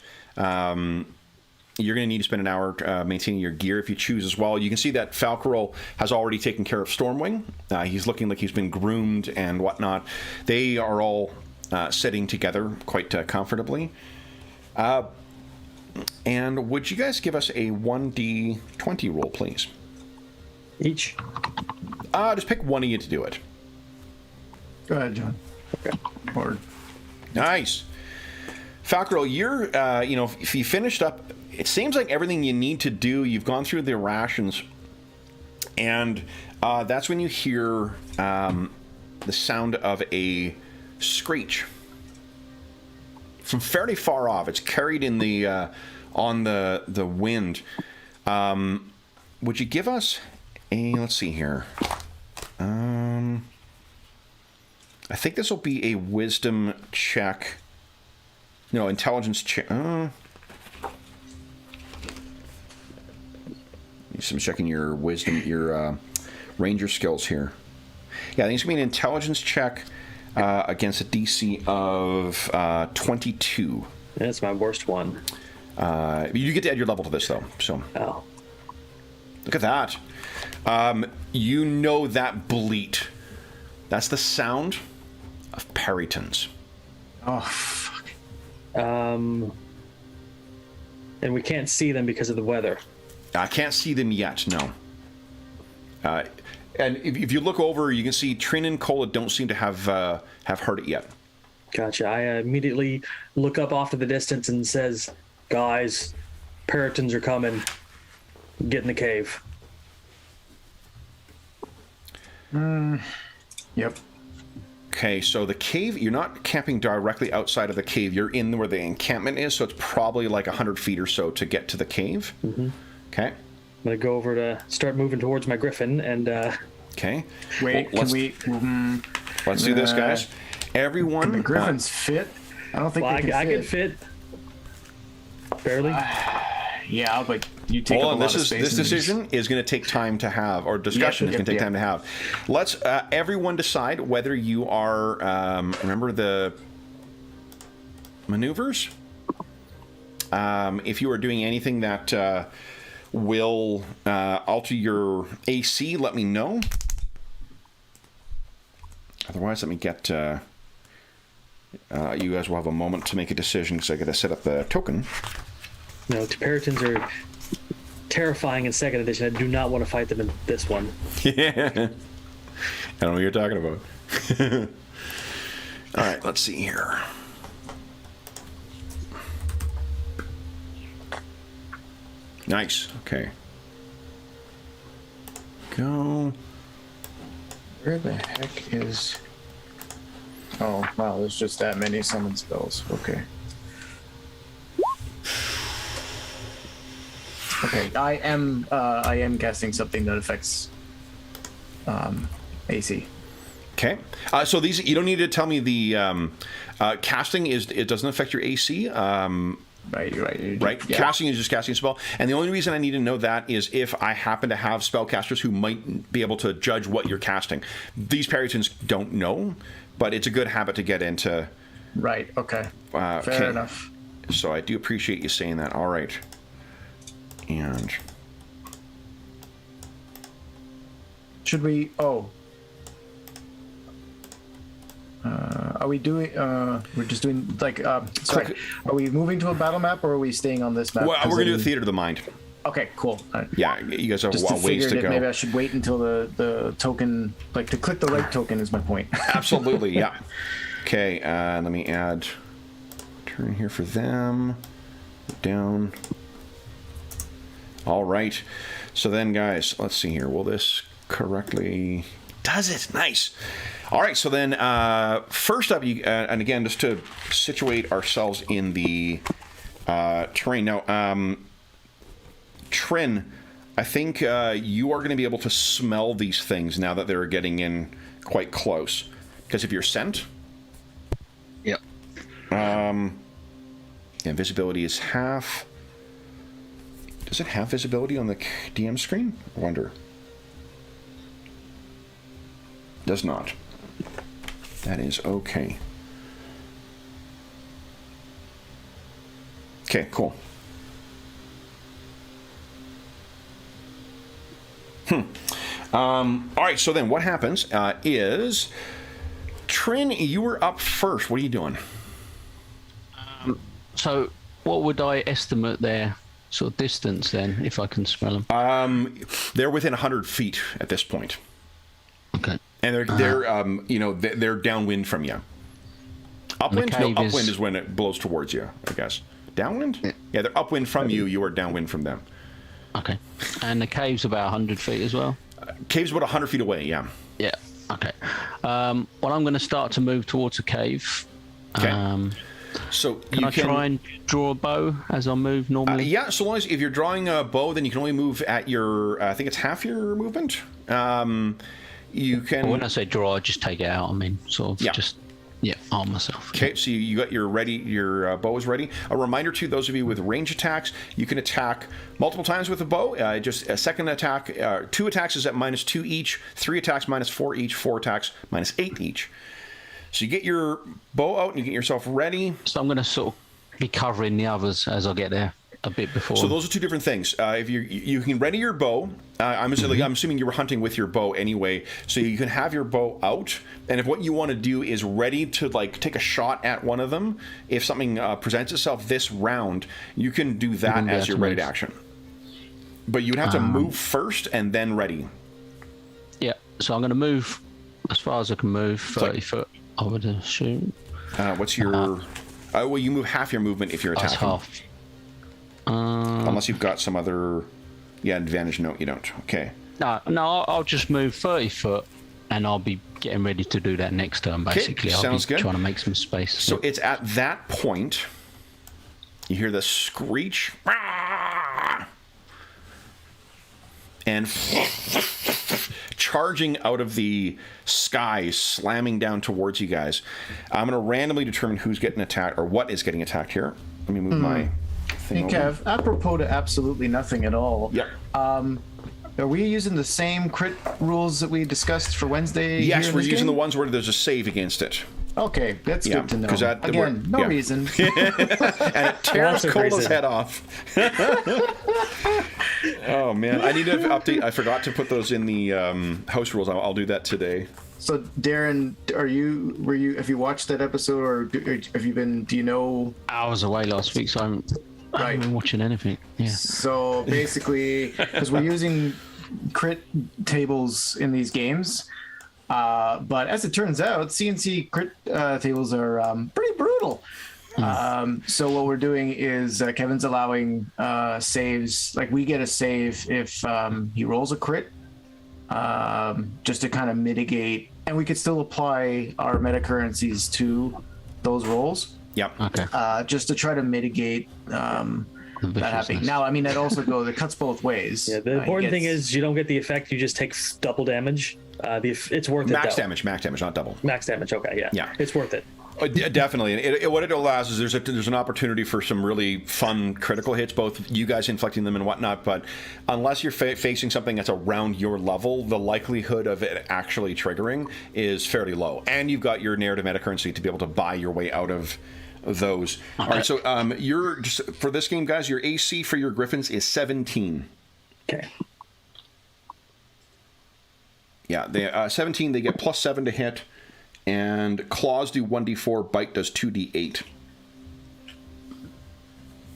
You're going to need to spend an hour maintaining your gear if you choose as well. You can see that Falcarol has already taken care of Stormwing. He's looking like he's been groomed and whatnot. They are all sitting together quite comfortably. And would you guys give us a 1d20 roll, please? Each? Just pick one of you to do it. Go ahead, John. Okay. Or Nice. Falcarol, you're, if you finished up, it seems like everything you need to do, you've gone through the rations, and that's when you hear the sound of a screech from fairly far off. It's carried in the on the wind. Would you give us let's see here. I think this will be a wisdom check. No, intelligence check. I'm checking your wisdom, your ranger skills here. Yeah, I think it's going to be an intelligence check against a DC of 22. That's my worst one. You get to add your level to this, though. So. Oh. Look at that. You know that bleat. That's the sound of Peritons. oh fuck. And we can't see them because of the weather. I can't see them yet, no. And if you look over, you can see Trin and Cola don't seem to have heard it yet. Gotcha. I immediately look up off to the distance and says, "Guys, Peritons are coming. Get in the cave." Yep. Okay, so the cave, you're not camping directly outside of the cave. You're in where the encampment is, so it's probably like 100 feet or so to get to the cave. Mm-hmm. Okay. I'm going to go over to start moving towards my griffin and... Okay. Wait, well, can we... Let's do this, guys. Everyone... Can the griffins fit? I don't think well, they can I fit. can fit. Barely. Yeah, but you take up a lot of space. This decision is going to take time to have, or discussion is going to take time to have. Let's everyone decide whether you are, remember the maneuvers? If you are doing anything that will alter your AC, let me know. Otherwise, let me get... you guys will have a moment to make a decision because I got to set up the token. No, Peritons are terrifying in second edition. I do not want to fight them in this one. Yeah. I don't know what you're talking about. All right, let's see here. Nice. Okay. Go. Where the heck is... Oh, wow, there's just that many summon spells. Okay. Okay, I am casting something that affects AC. Okay. So these, you don't need to tell me the casting it doesn't affect your AC. Right. Right. Yeah. Casting is just casting a spell, and the only reason I need to know that is if I happen to have spellcasters who might be able to judge what you're casting. These Peritons don't know, but it's a good habit to get into. Right. Okay. Fair enough. So I do appreciate you saying that. All right. And should we? Oh. Are we doing? We're just doing like. Sorry. Are we moving to a battle map or are we staying on this map? well, we're gonna do a theater of the mind. Okay, cool. Yeah, you guys have Just a ways to that go. maybe I should wait until the token, like to click the right token is my point. Absolutely, yeah. Okay, let me add turn here for them. Down. All right. So then, guys, let's see here. Will this correctly? Does it? Nice. All right. So then, first up, and again, just to situate ourselves in the terrain. Now, Trin, I think you are going to be able to smell these things now that they're getting in quite close. Because if you're scent. Yep. Yeah, visibility is half. Does it have visibility on the DM screen? I wonder. Does not. That is okay. Okay, cool. All right, so then what happens is... Trin, you were up first. What are you doing? So, what would I estimate their sort of distance then, if I can smell them? They're within 100 feet at this point. Okay. And they're downwind from you. Upwind? No, upwind is when it blows towards you, I guess. Downwind? Yeah, they're upwind from you. You are downwind from them. Okay. And the cave's about 100 feet as well? Cave's about 100 feet away, yeah. Yeah. Okay. Well, I'm going to start to move towards a cave. Okay. So can I try and draw a bow as I move normally? Yeah, so long as if you're drawing a bow, then you can only move at your, I think it's half your movement. You can... Well, when I say draw, I just take it out. I mean, sort of just... Yeah, arm myself. Okay, so you got your bow is ready. A reminder to those of you with range attacks, you can attack multiple times with a bow. Just a second attack, 2 attacks is at -2 each, 3 attacks -4 each, 4 attacks -8 each. So you get your bow out and you get yourself ready. So I'm going to sort of be covering the others as I get there a bit before. So those are 2 different things. If you can ready your bow. I'm assuming you were hunting with your bow anyway, so you can have your bow out. And if what you want to do is ready to like take a shot at one of them, if something presents itself this round, you can do that as your ready action. But you'd have to move first and then ready. Yeah. So I'm going to move as far as I can move, 30 foot. I would assume. What's your? Well, you move half your movement if you're attacking. That's half. Unless you've got some other, advantage. No, you don't. Okay. No, I'll just move 30 foot, and I'll be getting ready to do that next turn. Basically, I'll be trying to make some space. So it's at that point you hear the screech, and charging out of the sky, slamming down towards you guys. I'm going to randomly determine who's getting attacked or what is getting attacked here. Let me move my. Hey, Kev, apropos to absolutely nothing at all. Yeah. Are we using the same crit rules that we discussed for Wednesday? Yes, we're using the ones where there's a save against it. Okay, that's good to know. Again, no reason. And it tears Cola's head off. Oh man, I need to update. I forgot to put those in the house rules. I'll do that today. So, Darren, have you watched that episode, or have you been? Do you know? I was away last week, so I haven't been watching anything. Yeah. So basically, because we're using crit tables in these games, but as it turns out, CNC crit tables are pretty brutal. So what we're doing is Kevin's allowing saves. Like we get a save if he rolls a crit. Just to kind of mitigate, and we could still apply our meta currencies to those rolls. Yep. Okay. Just to try to mitigate that happening. Now, I mean, that also goes. It cuts both ways. Yeah. The important thing is you don't get the effect. You just take double damage. It's worth it. Max damage, not double. Max damage. Okay. Yeah. It's worth it. Definitely. And what it allows is there's an opportunity for some really fun critical hits, both you guys inflicting them and whatnot, but unless you're facing something that's around your level, the likelihood of it actually triggering is fairly low. And you've got your narrative meta currency to be able to buy your way out of those. Okay. All right, so you're just for this game, guys, your AC for your Griffins is 17. Okay. Yeah, they 17, they get +7 to hit. And claws do 1d4, bite does 2d8.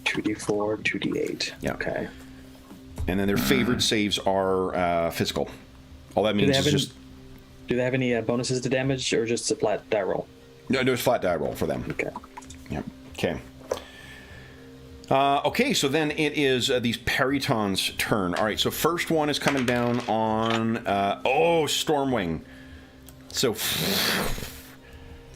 2d4, 2d8. Yeah. Okay. And then their favored saves are physical. All that means is just... Do they have any bonuses to damage, or just a flat die roll? No, it's flat die roll for them. Okay. Yep. Okay. Okay, so then it is these Periton's turn. All right, so first one is coming down on... Stormwing. So...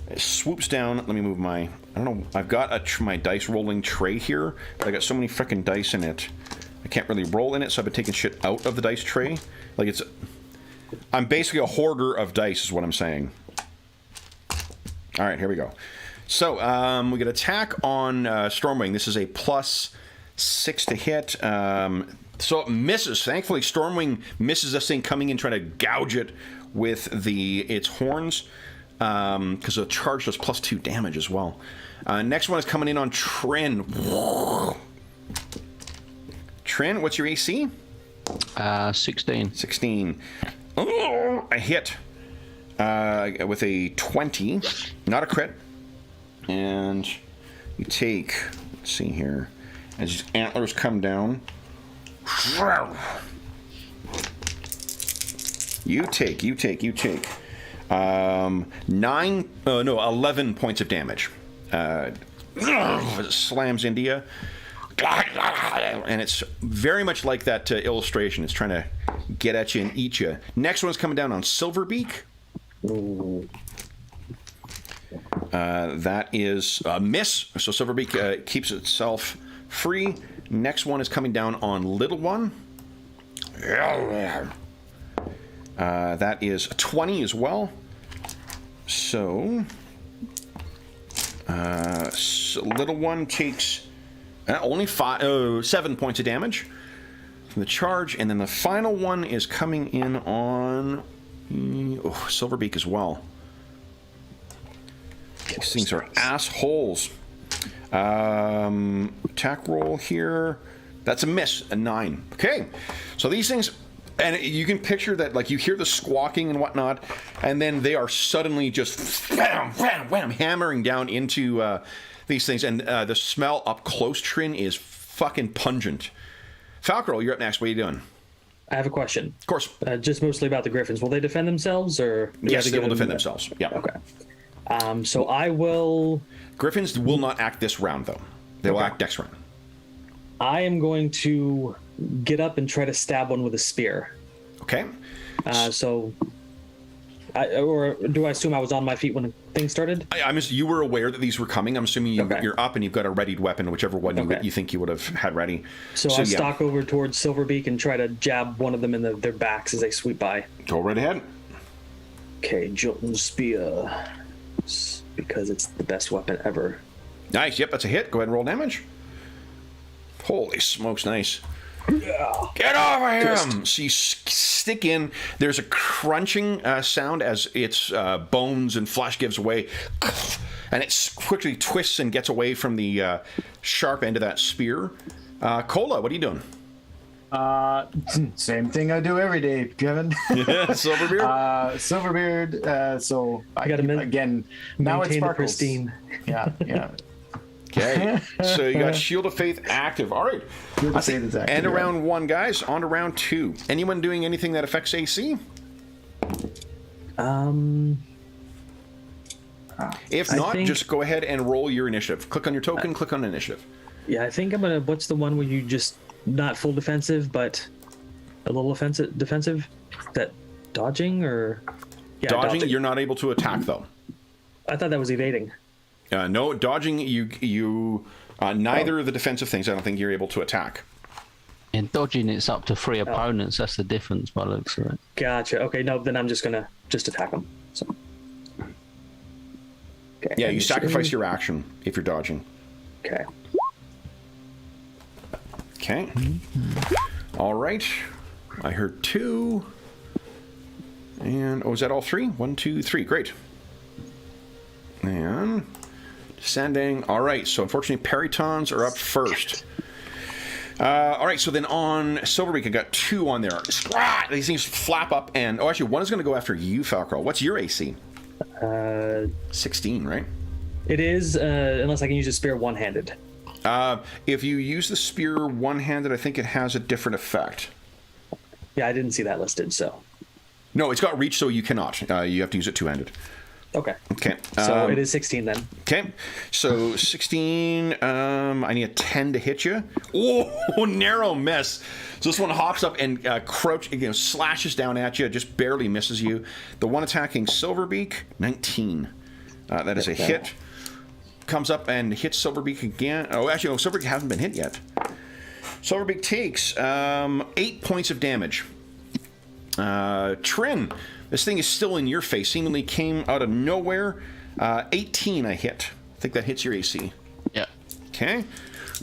It swoops down. Let me move my... I don't know. I've got my dice rolling tray here, but I got so many freaking dice in it. I can't really roll in it, so I've been taking shit out of the dice tray. Like, it's... I'm basically a hoarder of dice, is what I'm saying. All right, here we go. So, we get attack on Stormwing. This is a +6 to hit. So it misses. Thankfully, Stormwing misses this thing coming in, trying to gouge it with its horns. Because the charge does +2 damage as well. Next one is coming in on Trin. Trin, what's your AC? 16. 16. Oh, I hit with a 20. Not a crit. And you take, let's see here, as antlers come down. You take. 11 points of damage. It slams into you. And it's very much like that illustration. It's trying to get at you and eat you. Next one's coming down on Silverbeak. That is a miss. So Silverbeak keeps itself free. Next one is coming down on Little One. That is a 20 as well. So Little One takes only 7 points of damage from the charge, and then the final one is coming in on Silverbeak as well. These things are assholes. Attack roll here. That's a miss, a 9. Okay, so these things, and you can picture that, like, you hear the squawking and whatnot, and then they are suddenly just wham, wham, wham, hammering down into these things, and the smell up close, Trin, is fucking pungent. Falcarol, you're up next. What are you doing? I have a question. Of course. Just mostly about the Griffins. Will they defend themselves, or yes, they will defend themselves. Yeah. Okay. So I will. Griffins will not act this round, though. They will act next round. I am going to get up and try to stab one with a spear. Okay. Or do I assume I was on my feet when the thing started? You were aware that these were coming. I'm assuming you're up and you've got a readied weapon, whichever one you think you would have had ready. So I'll stalk over towards Silverbeak and try to jab one of them in their backs as they sweep by. Go right ahead. Okay, Jolton Spear. Because it's the best weapon ever. Nice. Yep, that's a hit. Go ahead and roll damage. Holy smokes, nice. Yeah. Get over him! So you stick in. There's a crunching sound as its bones and flesh gives away. And it quickly twists and gets away from the sharp end of that spear. Cola, what are you doing? Same thing I do every day, Kevin. Silverbeard? Silverbeard, so I got to again, now it's sparkles. Pristine. Yeah. Okay, so you got Shield of Faith active. All right. Shield of Faith is active. End of round 1, guys. On to round 2. Anyone doing anything that affects AC? If not, just go ahead and roll your initiative. Click on your token, click on initiative. Yeah, I think I'm going to... What's the one where you just... Not full defensive, but a little defensive? That dodging, or... Yeah, dodging, you're not able to attack, though. I thought that was evading. No, dodging, neither of the defensive things, I don't think you're able to attack. In dodging, it's up to 3 opponents. That's the difference by the looks of it. Gotcha. Okay, no, then I'm just going to attack them. So. Okay, yeah, you sacrifice your action if you're dodging. Okay. Okay. All right. I heard 2. And, is that all 3? 1, 2, 3. Great. And descending. All right. So, unfortunately, Peritons are up first. All right. So, then on Silverbeak, I got 2 on there. These things flap up. And, actually, one is going to go after you, Falcarol. What's your AC? 16, right? It is, unless I can use a spear one-handed. If you use the spear one-handed, I think it has a different effect. Yeah, I didn't see that listed, so. No, it's got reach, so you cannot. You have to use it two-handed. Okay. Okay. So it is 16 then. Okay. So 16. I need a 10 to hit you. Oh, narrow miss. So this one hops up and slashes down at you. Just barely misses you. The one attacking Silverbeak, 19. That is a hit. Comes up and hits Silverbeak again. Oh, actually, no, Silverbeak hasn't been hit yet. Silverbeak takes 8 points of damage. Trin, this thing is still in your face. Seemingly came out of nowhere. 18 I hit. I think that hits your AC. Yeah. Okay.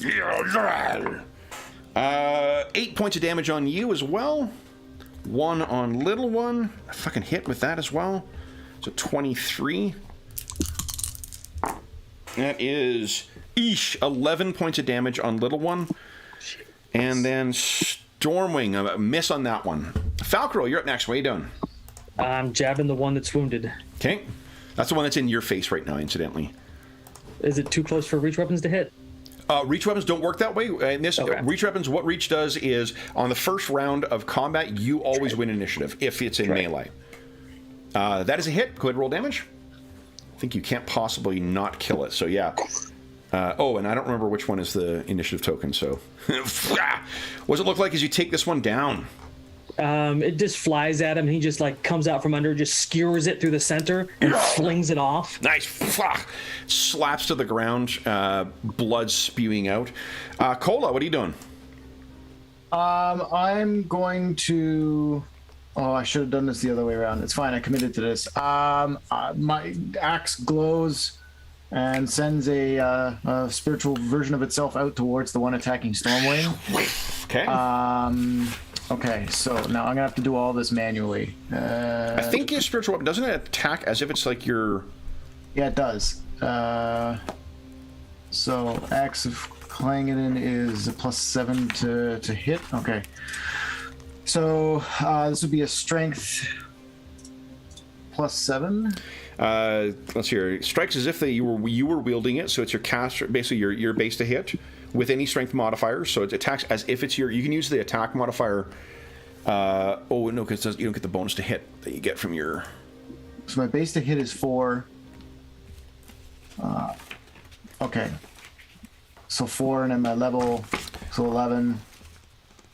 8 points of damage on you as well. 1 on little one. I fucking hit with that as well. So 23. That is 11 points of damage on little one. And then Stormwing, a miss on that one. Falcro, you're up next. What are you doing? I'm jabbing the one that's wounded. Okay. That's the one that's in your face right now, incidentally. Is it too close for reach weapons to hit? Reach weapons don't work that way. In this, Okay. Reach weapons, what reach does is on the first round of combat, you always win initiative if it's in melee. That is a hit. Go ahead and roll damage. I think you can't possibly not kill it. So yeah. And I don't remember which one is the initiative token. So, what does it look like as you take this one down? It just flies at him. He just like comes out from under, just skewers it through the center, and flings it off. Nice. Slaps to the ground, blood spewing out. Cola, what are you doing? I'm going to. Oh, I should have done this the other way around. It's fine. I committed to this. My axe glows and sends a spiritual version of itself out towards the one attacking Stormwing. Okay. Okay, so now I'm gonna have to do all this manually. I think your spiritual weapon doesn't it attack as if it's like your. Yeah, it does. So axe of Clangin is a +7 to hit. Okay. So this would be a strength +7. Let's see here. Strikes as if you were wielding it, so it's your cast, basically your base to hit with any strength modifiers. So it attacks as if it's your. You can use the attack modifier. Oh no, because you don't get the bonus to hit that you get from your. So my base to hit is 4. Okay. So 4, and then my level, so 11.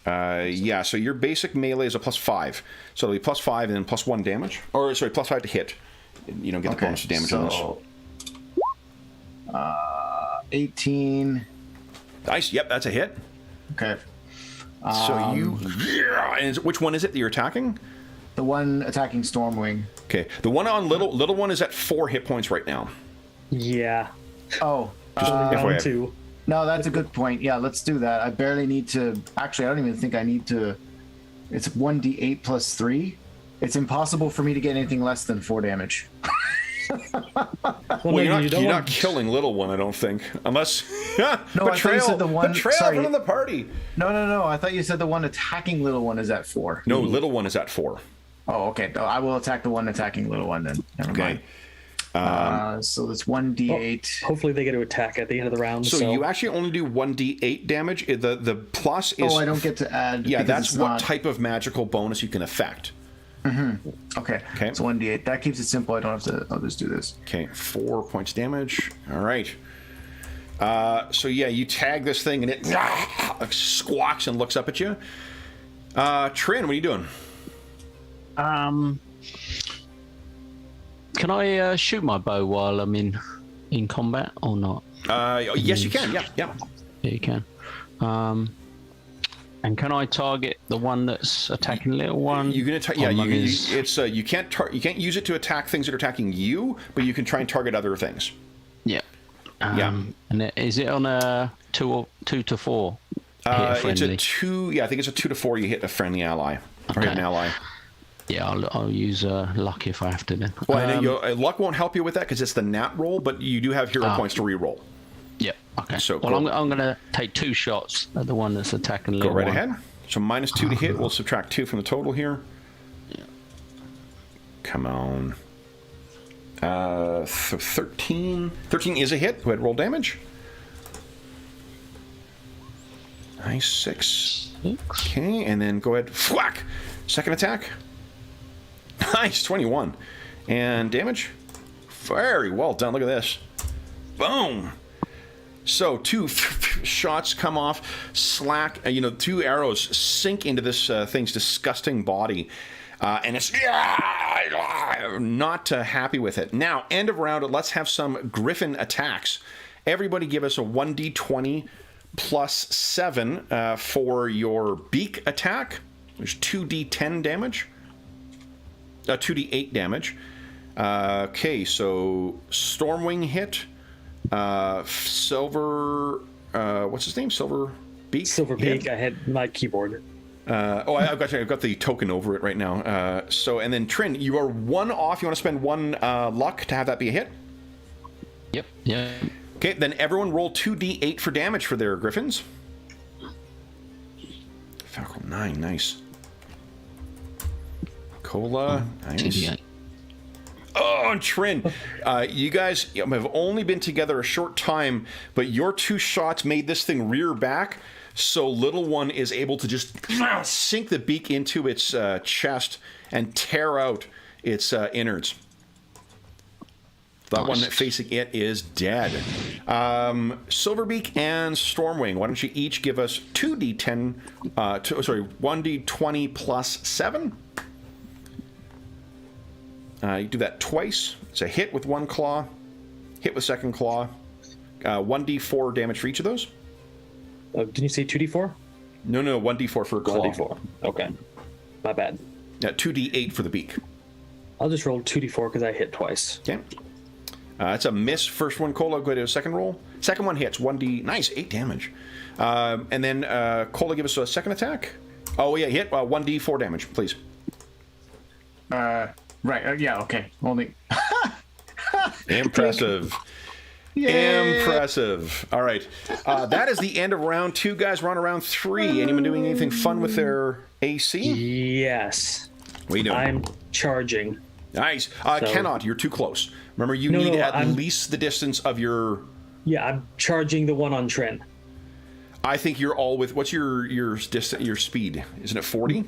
Yeah, so your basic melee is a +5. So it'll be +5 and then +1 damage. Or, sorry, +5 to hit. You don't get the bonus to damage on this. 18. Nice, yep, that's a hit. Okay. So you... And which one is it that you're attacking? The one attacking Stormwing. Okay, the one on little one is at 4 hit points right now. Yeah. Oh. Round 2. No, that's a good point. Yeah, let's do that. I barely need to... Actually, I don't even think I need to... It's 1d8 + 3. It's impossible for me to get anything less than 4 damage. Well, you're not killing little one, I don't think. Unless... No, I thought you said the one... Betrayal from the party. No. I thought you said the one attacking little one is at 4. No, little one is at 4. Oh, okay. I will attack the one attacking little one then. Never mind. So that's 1d8. Hopefully they get to attack at the end of the round. So you actually only do 1d8 damage. The plus is... Oh, I don't get to add... Yeah, that's what type of magical bonus you can affect. Mm-hmm. Okay. So 1d8. That keeps it simple. I don't have to... I'll just do this. Okay, 4 points damage. All right. So yeah, you tag this thing and it squawks and looks up at you. Trin, what are you doing? Can I shoot my bow while I'm in combat or not? Yes, you can. Yeah. Yeah, you can. And can I target the one that's attacking little one? You can attack. Yeah, you can't use it to attack things that are attacking you, but you can try and target other things. Yeah. Yeah. And is it on a 2 to 4? It's a 2. Yeah, I think it's a 2 to 4. You hit a friendly ally or hit an ally. Yeah, I'll use luck if I have to then. Well, I know luck won't help you with that because it's the nat roll, but you do have hero points to re-roll. Yeah. Okay. So I'm going to take 2 shots at the one that's attacking little one. Go right one. ahead. So -2 to hit. We'll subtract 2 from the total here. Yeah. Come on. 13. 13 is a hit. Go ahead, roll damage. Nice, 6. Okay, and then go ahead, whack. Second attack. Nice, 21. And damage. Very well done. Look at this. Boom. So 2 shots come off, slack. 2 arrows sink into this thing's disgusting body, and it's not happy with it. Now, end of round. Let's have some griffin attacks. Everybody, give us a 1d20 plus 7 for your beak attack. There's 2d10 damage. 2d8 damage. Okay, so Stormwing hit. Silver. What's his name? Silver Beak. Silver Beak. I had my keyboard. I've got the token over it right now. And then Trin, you are 1 off. You want to spend 1 luck to have that be a hit? Yep. Yeah. Okay, then everyone roll 2d8 for damage for their griffins. Falcon 9, nice. Cola, nice. 2d8. Oh, and Trin, you guys have only been together a short time, but your 2 shots made this thing rear back, so little one is able to just sink the beak into its chest and tear out its innards. That one facing it is dead. Silverbeak and Stormwing, why don't you each give us 2d10, 1d20 plus 7? You do that twice. It's a hit with 1 claw, hit with second claw. 1d4 damage for each of those. Didn't you say 2d4? No, 1d4 for a claw. 1d4. Okay. My bad. 2d8 for the beak. I'll just roll 2d4 because I hit twice. Okay. It's a miss. First one, Cola, go ahead to a second roll. Second one hits. 1d. Nice, 8 damage. And then Cola, give us a second attack. Oh, yeah, hit. 1d4 damage, please. Right. Yeah. Okay. Only. Impressive. Yay! Impressive. All right. That is the end of round 2, guys. We're on round 3. Anyone doing anything fun with their AC? Yes. What are you doing? I'm charging. Nice. Cannot. You're too close. Remember, you need at least the distance of your... Yeah, I'm charging the one on Trin. I think you're all with... What's your speed? Isn't it 40?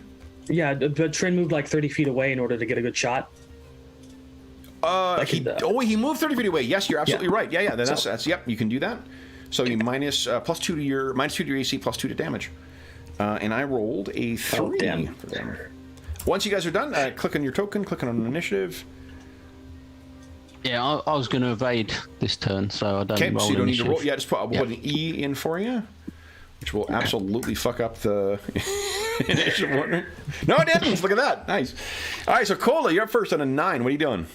Yeah, but Trin moved like 30 feet away in order to get a good shot. He moved 30 feet away. Yes, you're absolutely right. Yeah. That's yep. You can do that. So you minus 2 to your AC, plus 2 to damage. And I rolled a 3 for them. Once you guys are done, click on your token, click on initiative. Yeah, I was going to evade this turn, so I don't roll. Okay, so you don't need to initiative. roll. Yeah, just put an E in for you, which will absolutely fuck up the initiative order. No, it didn't. Look at that. Nice. All right, so Cola, you're up first on a 9. What are you doing?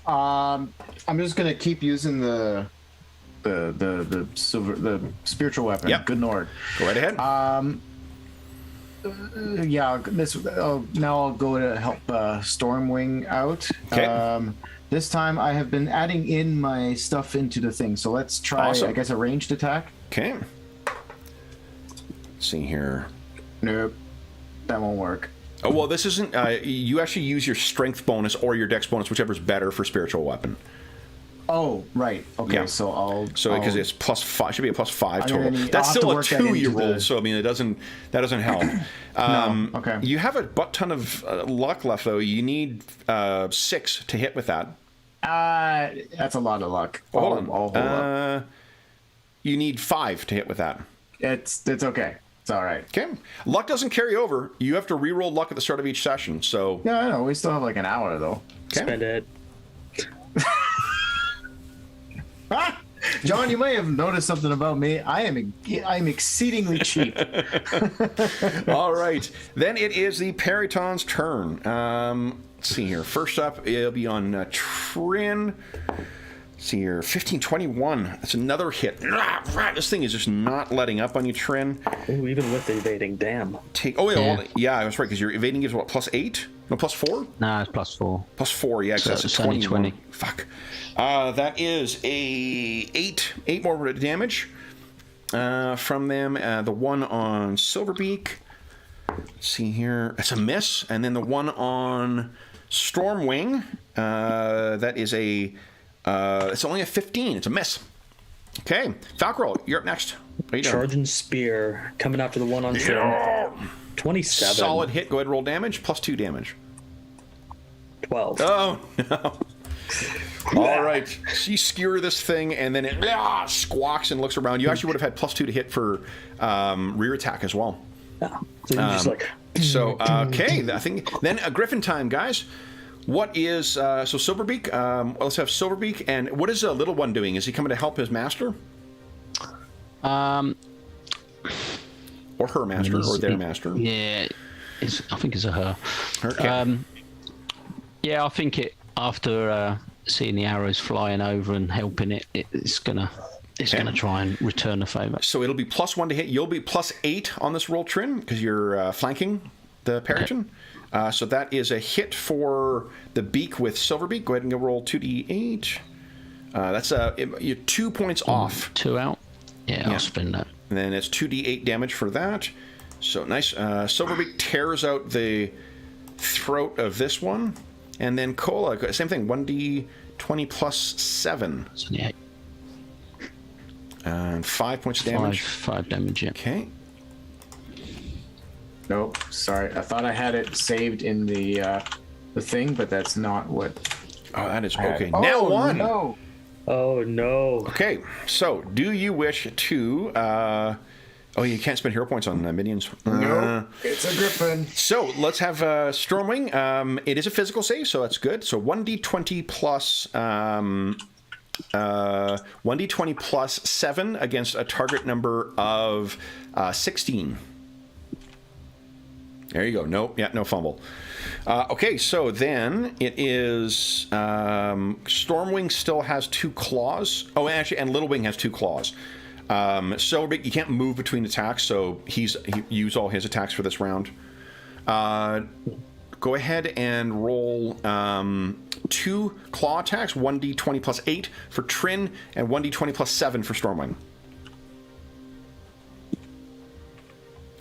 I'm just gonna keep using the spiritual weapon. Yep. Good Lord. Go right ahead. Yeah. Now I'll go to help Stormwing out. Okay. This time I have been adding in my stuff into the thing. So let's try, Awesome. I guess, a ranged attack. Okay. Let's see here. Nope. That won't work. Oh, well, this isn't... you actually use your strength bonus or your dex bonus, whichever's better for spiritual weapon. Oh, right. Okay, Yeah. so because it's plus 5, should be a plus 5 total. I'll That's have to still a work that 2 into you the- rolled, so I mean that doesn't help. No, okay. You have a butt ton of luck left though. You need 6 to hit with that. That's a lot of luck. Hold on. I'll hold up. You need 5 to hit with that. It's okay. It's all right. Okay. Luck doesn't carry over. You have to re-roll luck at the start of each session. So Yeah, I know. We still have like an hour though. okay. Spend it. John, you may have noticed something about me. I'm exceedingly cheap. All right. Then it is the Periton's turn. Let's see here. First up, it'll be on Trin. Let's see here. 1521. That's another hit. This thing is just not letting up on you, Trin. Ooh, even with the evading, damn. Yeah, I was right, because your evading gives what, plus 8? No, plus 4? Nah, it's plus 4. Plus 4, yeah, because So that's a it's only 21. 20. Fuck. That is a 8 more damage from them. The one on Silverbeak. Let's see here. That's a miss. And then the one on Stormwing. That is a... it's only a 15. It's a miss. Okay. Falcrol, you're up next. What are you doing? Charging spear coming after the one on trim. 27. Solid hit. Go ahead and roll damage. +2 damage. 12. Oh, no. All right. So you skewer this thing, and then it squawks and looks around. You actually would have had +2 to hit for rear attack as well. Yeah. So you're just like. So, okay. I think then Griffin time, guys. What is so Silverbeak? Let's have Silverbeak. And what is a little one doing? Is he coming to help his master? Or her master, or their master? Yeah, I think it's a her. Okay. Yeah, I think after seeing the arrows flying over and helping it's gonna try and return the favor. So it'll be +1 to hit. You'll be +8 on this roll, Trin, because you're flanking the Periton. So that is a hit for the beak with Silverbeak. Go ahead and go roll 2d8. That's you're 2 points off. 2 out. Yeah, I'll spend that. And then it's 2d8 damage for that. So nice. Silverbeak tears out the throat of this one. And then Cola, same thing, 1d20 plus 7. So, yeah, And 5 points of damage. 5 damage, yeah. Okay. Nope. Sorry, I thought I had it saved in the thing, but that's not what. Oh, that is okay. Oh, Now 1. No. Oh, no. Okay, so do you wish to... oh, you can't spend hero points on minions. No, it's a griffin. So let's have Stormwing. It is a physical save, so that's good. So 1d20 plus 1d20 plus 7 against a target number of 16. There you go. No fumble. Okay, so then it is Stormwing still has 2 claws. Oh, actually, and Little Wing has 2 claws. Silverbeak, you can't move between attacks, so he used all his attacks for this round. Go ahead and roll 2 claw attacks, 1d20 plus 8 for Trin, and 1d20 plus 7 for Stormwing.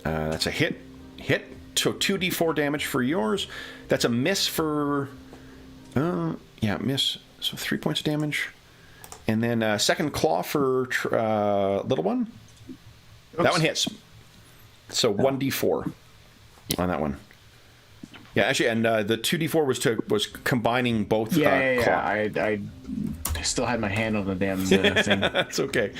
That's a hit. So 2d4 damage for yours. That's a miss for... miss. So 3 points of damage. And then second claw for little one. Oops. That one hits. So 1d4 on that one. Yeah, actually, and the 2d4 was combining both. Claw. I still had my hand on the damn thing. That's okay.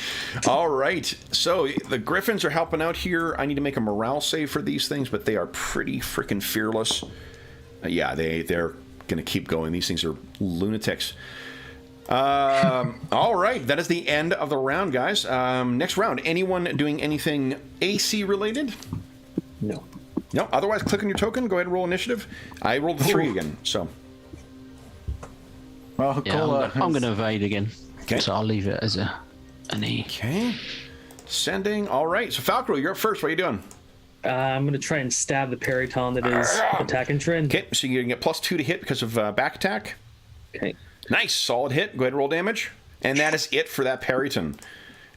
All right. So the Griffins are helping out here. I need to make a morale save for these things, but they are pretty freaking fearless. They're going to keep going. These things are lunatics. All right. That is the end of the round, guys. Next round. Anyone doing anything AC related? No. No. Otherwise, click on your token. Go ahead and roll initiative. I rolled a 3 again, so. Well, yeah, I'm going to evade again. Okay. So I'll leave it as an E. Okay. Sending. All right. So Falcro, you're up first. What are you doing? I'm going to try and stab the Periton that is attacking Trin. Okay. So you're going to get +2 to hit because of back attack. Okay. Nice. Solid hit. Go ahead and roll damage. And that is it for that Periton.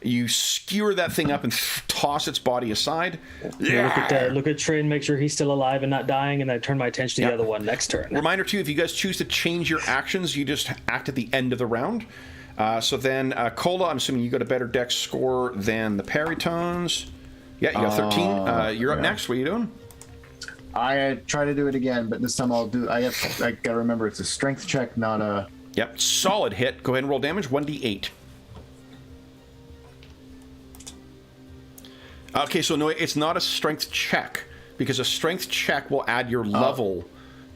You skewer that thing up and toss its body aside. Yeah. Look at Trin, make sure he's still alive and not dying, and I turn my attention to the other one next turn. Reminder, too, if you guys choose to change your actions, you just act at the end of the round. So then, Cola, I'm assuming you got a better dex score than the Peritons. Yeah, you got 13. You're up next. What are you doing? I try to do it again, but this time I got to remember it's a strength check, not a... Yep, solid hit. Go ahead and roll damage, 1d8. Okay, so no, it's not a strength check, because a strength check will add your level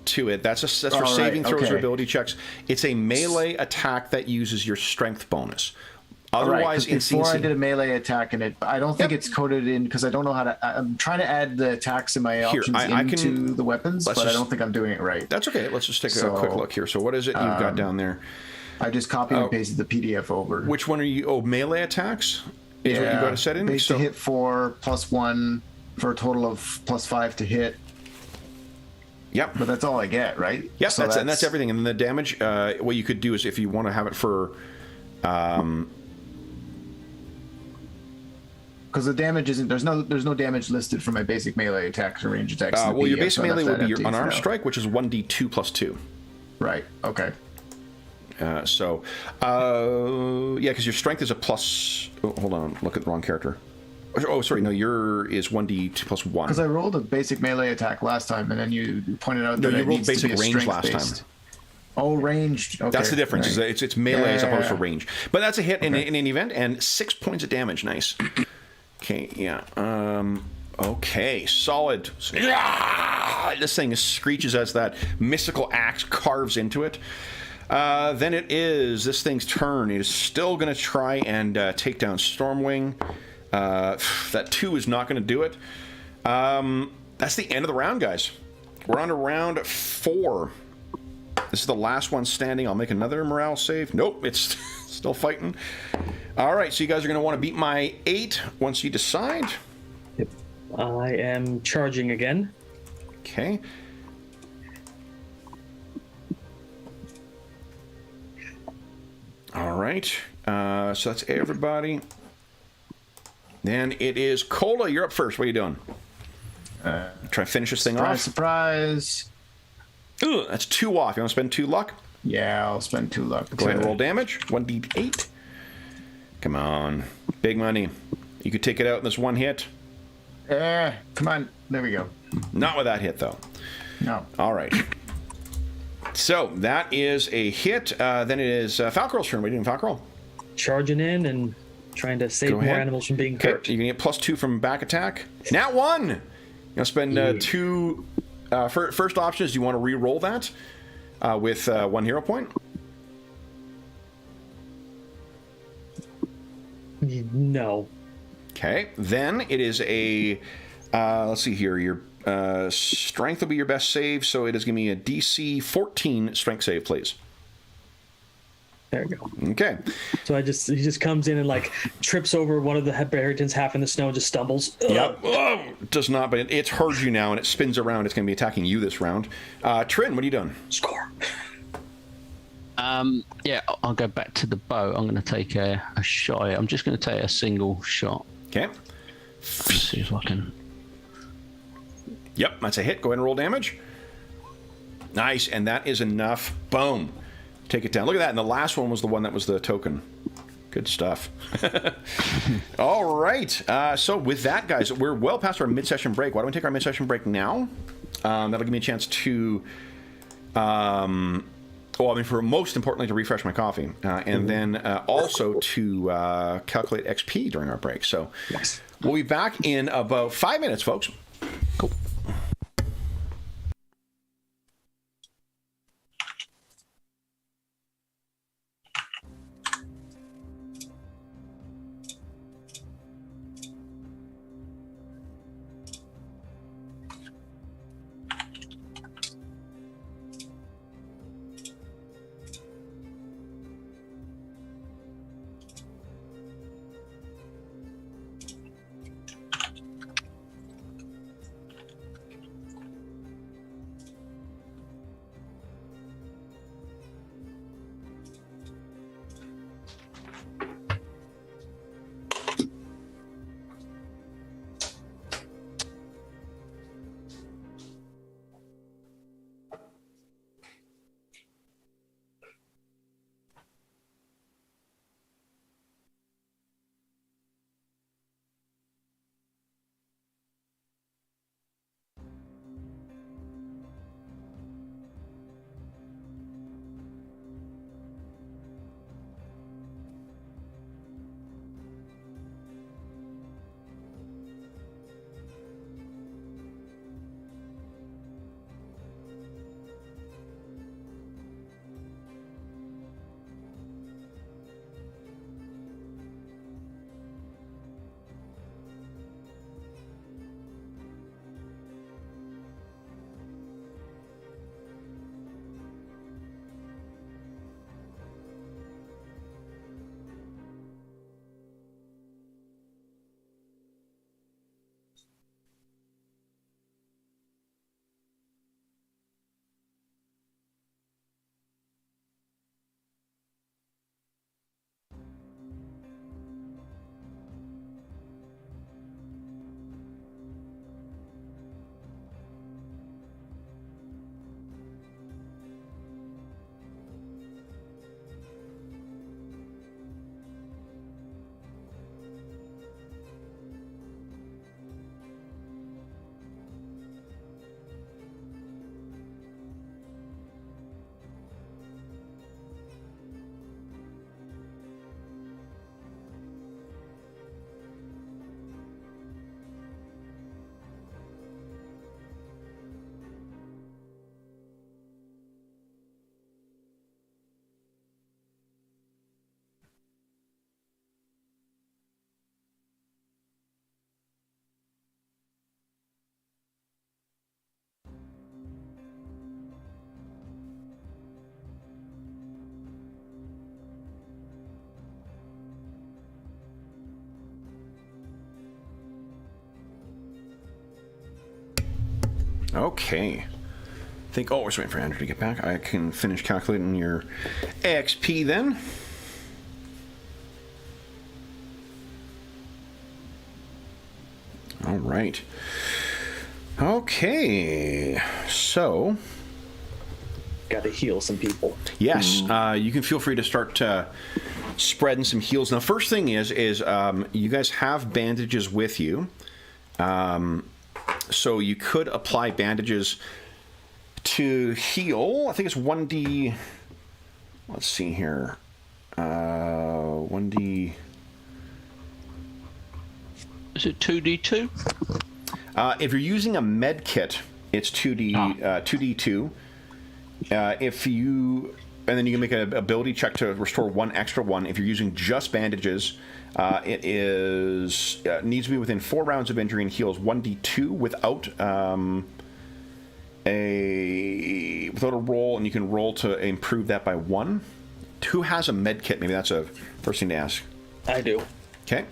to it. That's for saving throws or ability checks. It's a melee attack that uses your strength bonus. Otherwise, before I did a melee attack in it, I don't think it's coded in because I don't know how to. I'm trying to add the attacks in my options into the weapons, but I don't think I'm doing it right. That's okay. Let's just take a quick look here. So what is it you've got down there? I just copied and pasted the PDF over. Which one are you? Oh, melee attacks is what you got to set in. Base to hit 4 +1 for a total of +5 to hit. Yep. But that's all I get, right? Yes, so that's everything. And the damage, what you could do is if you want to have it for... because the damage isn't... There's no damage listed for my basic melee attacks or range attacks. Well, your basic melee would be your unarmed strike, which is 1d2 +2. Right, okay. Yeah, because your strength is a plus... Oh, hold on, look at the wrong character. Oh, sorry, no, your is 1d2 plus 1. Because I rolled a basic melee attack last time, and then you pointed out No, that you it rolled needs to basic be a range last strength-based. time. Oh, ranged. Okay, That's the difference. right. Is it's melee as opposed to Yeah. range. But that's a hit in any event, and 6 points of damage. Nice. Okay, yeah. Okay, solid. This thing screeches as that mystical axe carves into it. Then it is this thing's turn. It is still going to try and take down Stormwing. That 2 is not going to do it. That's the end of the round, guys. We're on to round 4. This is the last one standing. I'll make another morale save. Nope, it's still fighting. All right, so you guys are going to want to beat my 8 once you decide. Yep. I am charging again. Okay. All right. So that's everybody. Then it is Cola. You're up first. What are you doing? Try and finish this thing Surprise, off. surprise. Ooh, that's 2 off. You want to spend 2 luck? Yeah, I'll spend 2 luck. Go ahead and roll damage. 1d8. Come on. Big money. You could take it out in this one hit. Come on. There we go. Not with that hit, though. No. All right. So that is a hit. Then it is Falcarol's turn. What are you doing, Falcarol? Charging in and trying to save Go more ahead. animals from being Okay, hurt. you can get +2 from back attack. Nat 1! You're going to spend 2... first option is you want to re-roll that with 1 hero point. No. Okay. Then it is a... let's see here. Your strength will be your best save, so it is going to be a DC 14 strength save, please. There we go. Okay. So he just comes in and like trips over one of the Peritons half in the snow and just stumbles. Yep. Oh, does not, but it's heard you now, and it spins around. It's going to be attacking you this round. Trin, what are you doing? Score. Yeah, I'll go back to the bow. I'm going to take a shot. I'm just going to take a single shot. Okay. See if I can. Yep, that's a hit. Go ahead and roll damage. Nice, and that is enough. Boom. Take it down. Look at that, and the last one was the one that was the token. Good stuff. All right. So with that, guys, we're well past our mid-session break. Why don't we take our mid-session break now? That'll give me a chance to... for most importantly, to refresh my coffee. And then also to calculate XP during our break. So Yes. we'll be back in about 5 minutes, folks. Cool. Okay. Oh, we're just waiting for Andrew to get back. I can finish calculating your XP then. All right. Okay. So. Got to heal some people. Yes, you can feel free to start spreading some heals. Now, first thing is you guys have bandages with you, so you could apply bandages to heal. I think it's 1d. Let's see here. 1d. Is it 2d2? If you're using a med kit, it's 2d2. If you, and then you can make an ability check to restore one extra one. If you're using just bandages, it needs to be within 4 rounds of injury and heals 1d2 without a roll, and you can roll to improve that by 1. Who has a med kit? Maybe that's a first thing to ask. I do. Okay.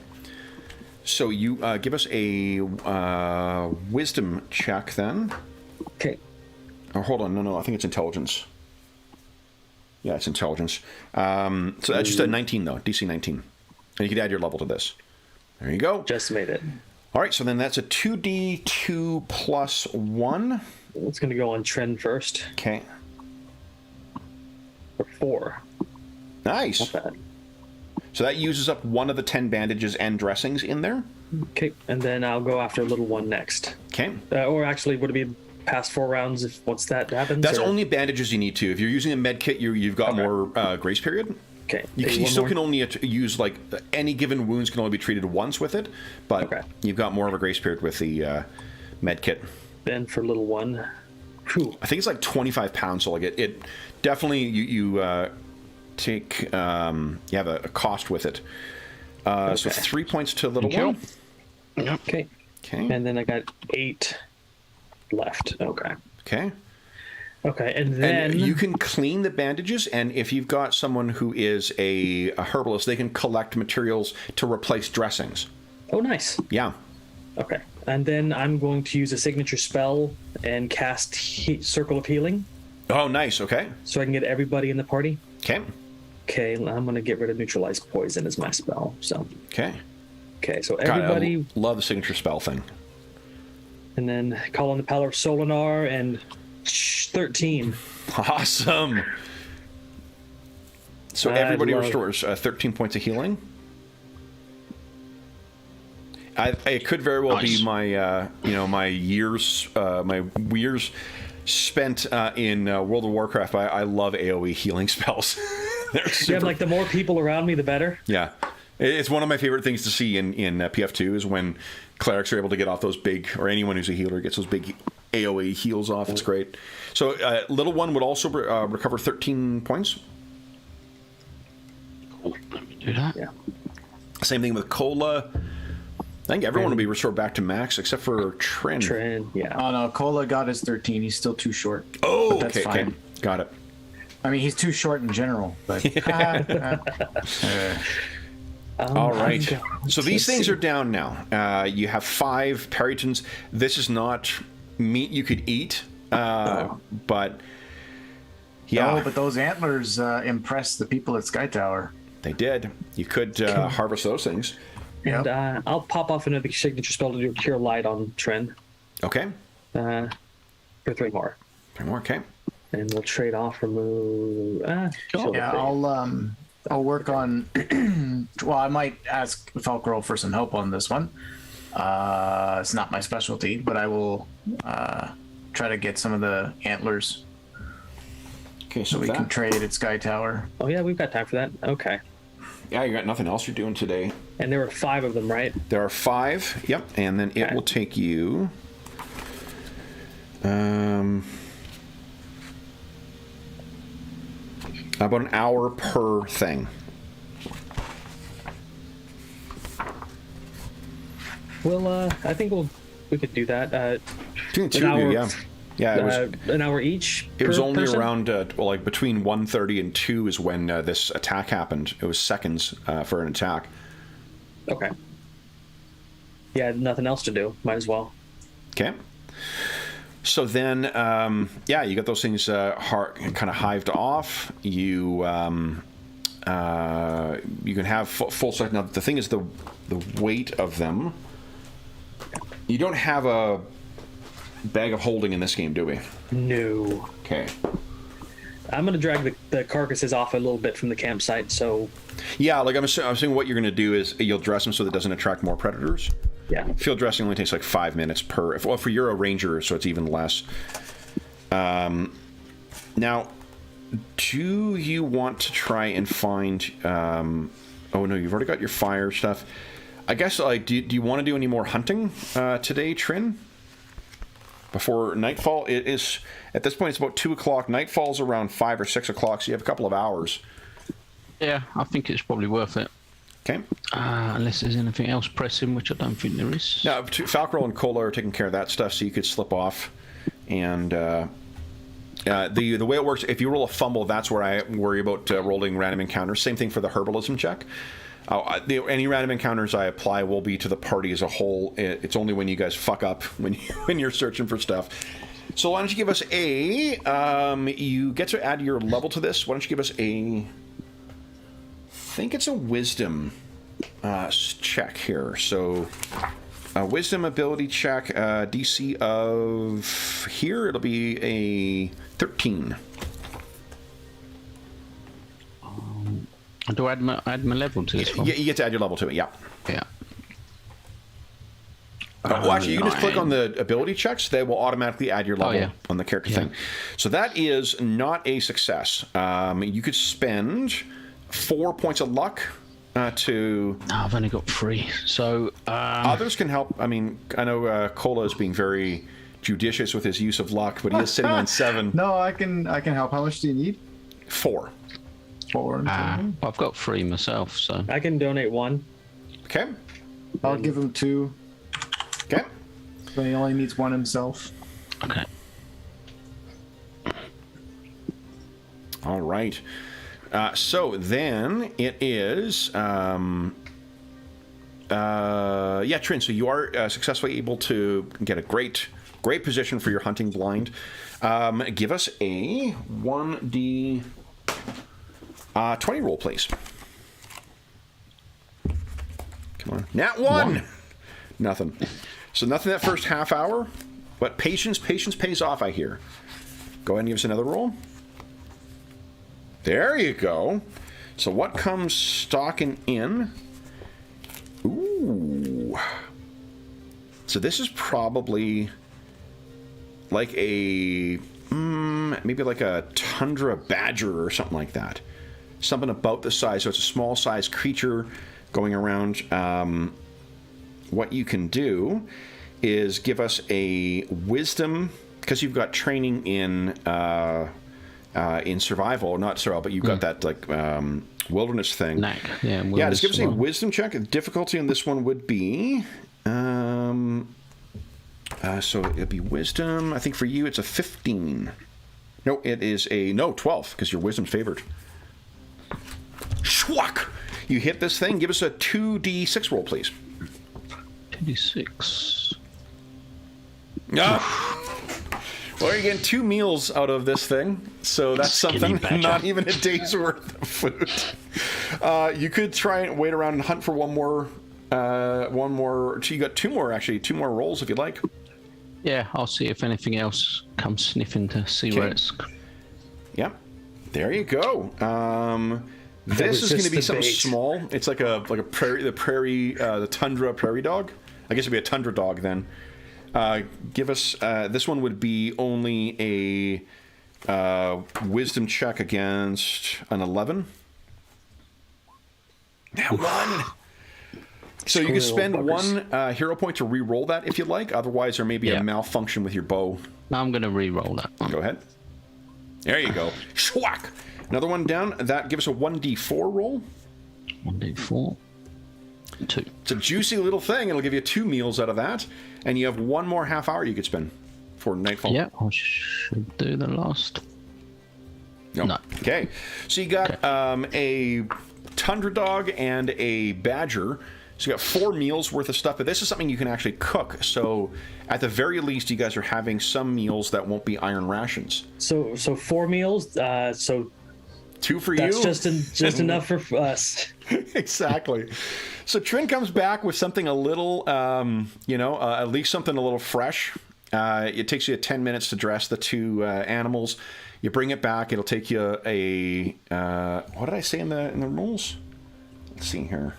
So you give us a wisdom check then. Okay. Oh, hold on. No. I think it's intelligence. Yeah, it's intelligence. So that's just a 19, though. DC 19. And you can add your level to this. There you go. Just made it. All right, so then that's a 2d2 plus 1. It's going to go on trend first. Okay. For 4. Nice. Not bad. So that uses up one of the 10 bandages and dressings in there. Okay, and then I'll go after little one next. Okay. Or actually, would it be past 4 rounds if once that happens? That's or? only bandages you need to. If you're using a med kit, you've got more grace period. Okay. You still can only use, like, any given wounds can only be treated once with it, but you've got more of a grace period with the med kit. Then for little one, whew. I think it's like 25 pounds, so like it definitely you take you have a cost with it. So 3 points to little one. Okay. Okay. And then I got 8 left. Okay. Okay. And then and you can clean the bandages, and if you've got someone who is a herbalist, they can collect materials to replace dressings. Oh, nice. Yeah. Okay. And then I'm going to use a signature spell and cast Circle of Healing. Oh, nice. Okay. So I can get everybody in the party. Okay. Okay, I'm going to get rid of Neutralize Poison as my spell. So. Okay. Okay, so everybody. God, I love the signature spell thing. And then call on the power of Solinar and 13. Awesome. So everybody restores 13 points of healing. It could very well be my, my years spent in World of Warcraft. I love AOE healing spells. They're super. Yeah, like the more people around me, the better. Yeah, it's one of my favorite things to see in PF2 is when clerics are able to get off those big, or anyone who's a healer gets those big AOE heals off. It's great. So little one would also recover 13 points. Cool. Let me do that. Yeah. Same thing with Cola. I think everyone will be restored back to max except for Trin. Trin, yeah. Oh no, Cola got his 13. He's still too short. Oh, but that's okay, fine. okay. Got it. I mean, he's too short in general, but. All right. So these things are down now. You have 5 Peritons. This is not meat you could eat, but yeah. Oh, but those antlers impressed the people at Sky Tower. They did. You could harvest those things. And I'll pop off another signature spell to do Cure Light on Trin. Okay. For 3 more. 3 more, okay. And we'll trade off, remove. Yeah, I'll work on. Well, I might ask Falkroll for some help on this one. It's not my specialty, but I will try to get some of the antlers. Okay, so we can trade at Sky Tower. Oh yeah, we've got time for that. Okay. Yeah, you got nothing else you're doing today. And there were 5 of them, right? There are 5. Yep, and then it will take you. About an hour per thing. Well, I think we could do that. Between 2 of you, yeah. Yeah, it was an hour each. It was only person? around like between 1:30 and 2 is when this attack happened. It was seconds for an attack. Okay. Yeah, nothing else to do. Might as well. Okay. So then, yeah, you got those things kind of hived off. You can have full size. Now the thing is the weight of them. You don't have a bag of holding in this game, do we? No. Okay. I'm going to drag the carcasses off a little bit from the campsite, so... Yeah, like I'm saying what you're going to do is you'll dress them so that it doesn't attract more predators. Yeah. Field dressing only takes like 5 minutes per... Well, for you're a ranger, so it's even less. Now, do you want to try and find... oh, no, you've already got your fire stuff. I guess, like, do you want to do any more hunting today, Trin? Before nightfall? It is... At this point, it's about 2 o'clock. Nightfall's around 5 or 6 o'clock, so you have a couple of hours. Yeah, I think it's probably worth it. Okay. Unless there's anything else pressing, which I don't think there is. Now, Falcarol and Cola are taking care of that stuff, so you could slip off. And the way it works, if you roll a fumble, that's where I worry about rolling random encounters. Same thing for the herbalism check. Any random encounters I apply will be to the party as a whole. It's only when you guys fuck up when you're searching for stuff. So why don't you give us a... you get to add your level to this. Why don't you give us a... I think it's a wisdom check here. So a wisdom ability check, DC of... Here, it'll be a 13. Do I add my level to this one? Yeah, you get to add your level to it, yeah. Yeah. Well, actually, you can just click on the ability checks. They will automatically add your level on the character thing. So that is not a success. You could spend 4 points of luck to... No, I've only got 3. So... Others can help. I mean, I know Cola is being very judicious with his use of luck, but he is sitting on 7. No, I can help. How much do you need? 4. 4. I've got 3 myself, so... I can donate 1. Okay. I'll give him 2. Okay. So he only needs 1 himself. Okay. All right. So then it is... yeah, Trin, so you are successfully able to get a great position for your hunting blind. Give us a 1d... 20 roll, please. Come on. Nat 1! Nothing. So nothing that first half hour, but patience pays off, I hear. Go ahead and give us another roll. There you go. So what comes stalking in? Ooh. So this is probably like a... maybe like a tundra badger or something like that. Something about the size. So it's a small size creature going around. What you can do is give us a wisdom, because you've got training in survival, not survival, but you've got that like wilderness thing. Knack. Yeah, just give us a wisdom check. The difficulty on this one would be so it'd be wisdom. I think for you it's a 15. No, it is a 12, because your wisdom's favored. Schwack! You hit this thing. Give us a 2d6 roll, please. 2d6. Well, you're getting 2 meals out of this thing, so that's something. Not even a day's worth of food. You could try and wait around and hunt for one more. You got 2 more, actually. 2 more rolls if you'd like. Yeah, I'll see if anything else comes sniffing to see where it's... Yeah, there you go. This is going to be something small. It's like a prairie, the tundra prairie dog. I guess it'd be a tundra dog then. Give us this one would be only a wisdom check against an 11. Now 1. So you can spend 1 hero point to re-roll that if you'd like. Otherwise, there may be a malfunction with your bow. No, I'm going to re-roll that one. Go ahead. There you go. Schwack! Another one down. That gives us a 1d4 roll. 1d4. 2. It's a juicy little thing. It'll give you 2 meals out of that. And you have 1 more half hour you could spend for nightfall. Yeah, I should do the last. No. Okay. So you got a tundra dog and a badger. So you got 4 meals worth of stuff, but this is something you can actually cook. So at the very least, you guys are having some meals that won't be iron rations. So 4 meals. So 2 for that's you. just enough for us. Exactly. So Trin comes back with something a little, at least something a little fresh. It takes you 10 minutes to dress the 2 animals. You bring it back. It'll take you what did I say in the rules? Let's see here.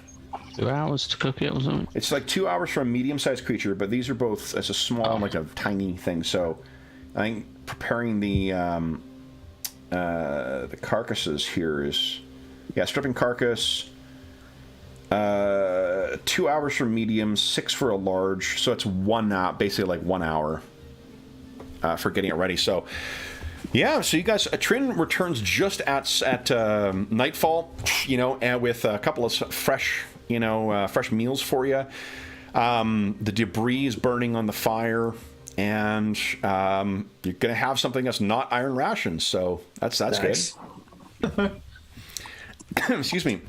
2 hours to cook it or something? It's like 2 hours for a medium-sized creature, but these are both as a small, like a tiny thing. So I think preparing the carcasses here is, stripping carcass. 2 hours for medium, 6 for a large. So it's basically like 1 hour for getting it ready. So yeah, so you guys, Trin returns just at nightfall, and with a couple of fresh meals for you. The debris is burning on the fire, and you're gonna have something that's not iron rations. So that's Nice. good. Excuse me.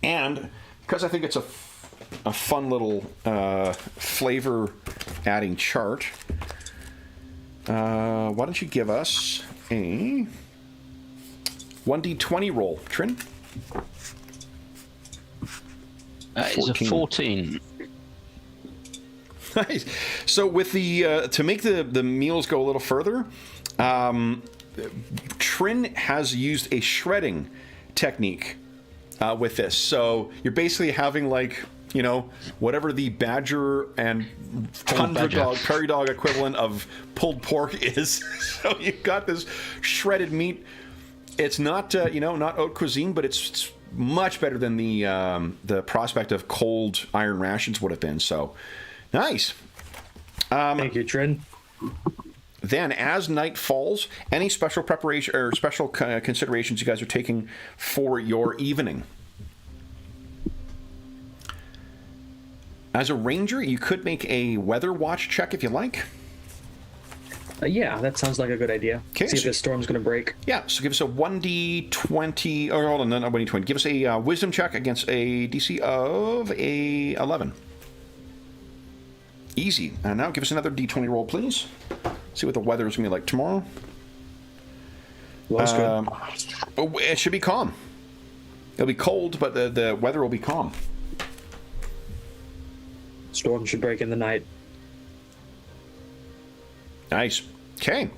And because I think it's a fun little flavor adding chart, why don't you give us a 1d20 roll, Trin? It's a 14. Nice. So with the to make the meals go a little further, Trin has used a shredding technique with this. So you're basically having whatever the badger and tundra dog, prairie dog equivalent of pulled pork is. So you've got this shredded meat. It's not not haute cuisine, but it's much better than the prospect of cold iron rations would have been. So nice. Thank you, Trin. Then, as night falls, any special preparation or special considerations you guys are taking for your evening? As a ranger, you could make a weather watch check if you like. Yeah, that sounds like a good idea. Okay, See if this storm's going to break. Yeah, so give us a 1d20, or hold on, not 1d20. Give us a wisdom check against a DC of a 11. Easy. And now give us another d20 roll, please. See what the weather is going to be like tomorrow. Well, that's good. It should be calm. It'll be cold, but the weather will be calm. Storm should break in the night. Nice. Okay.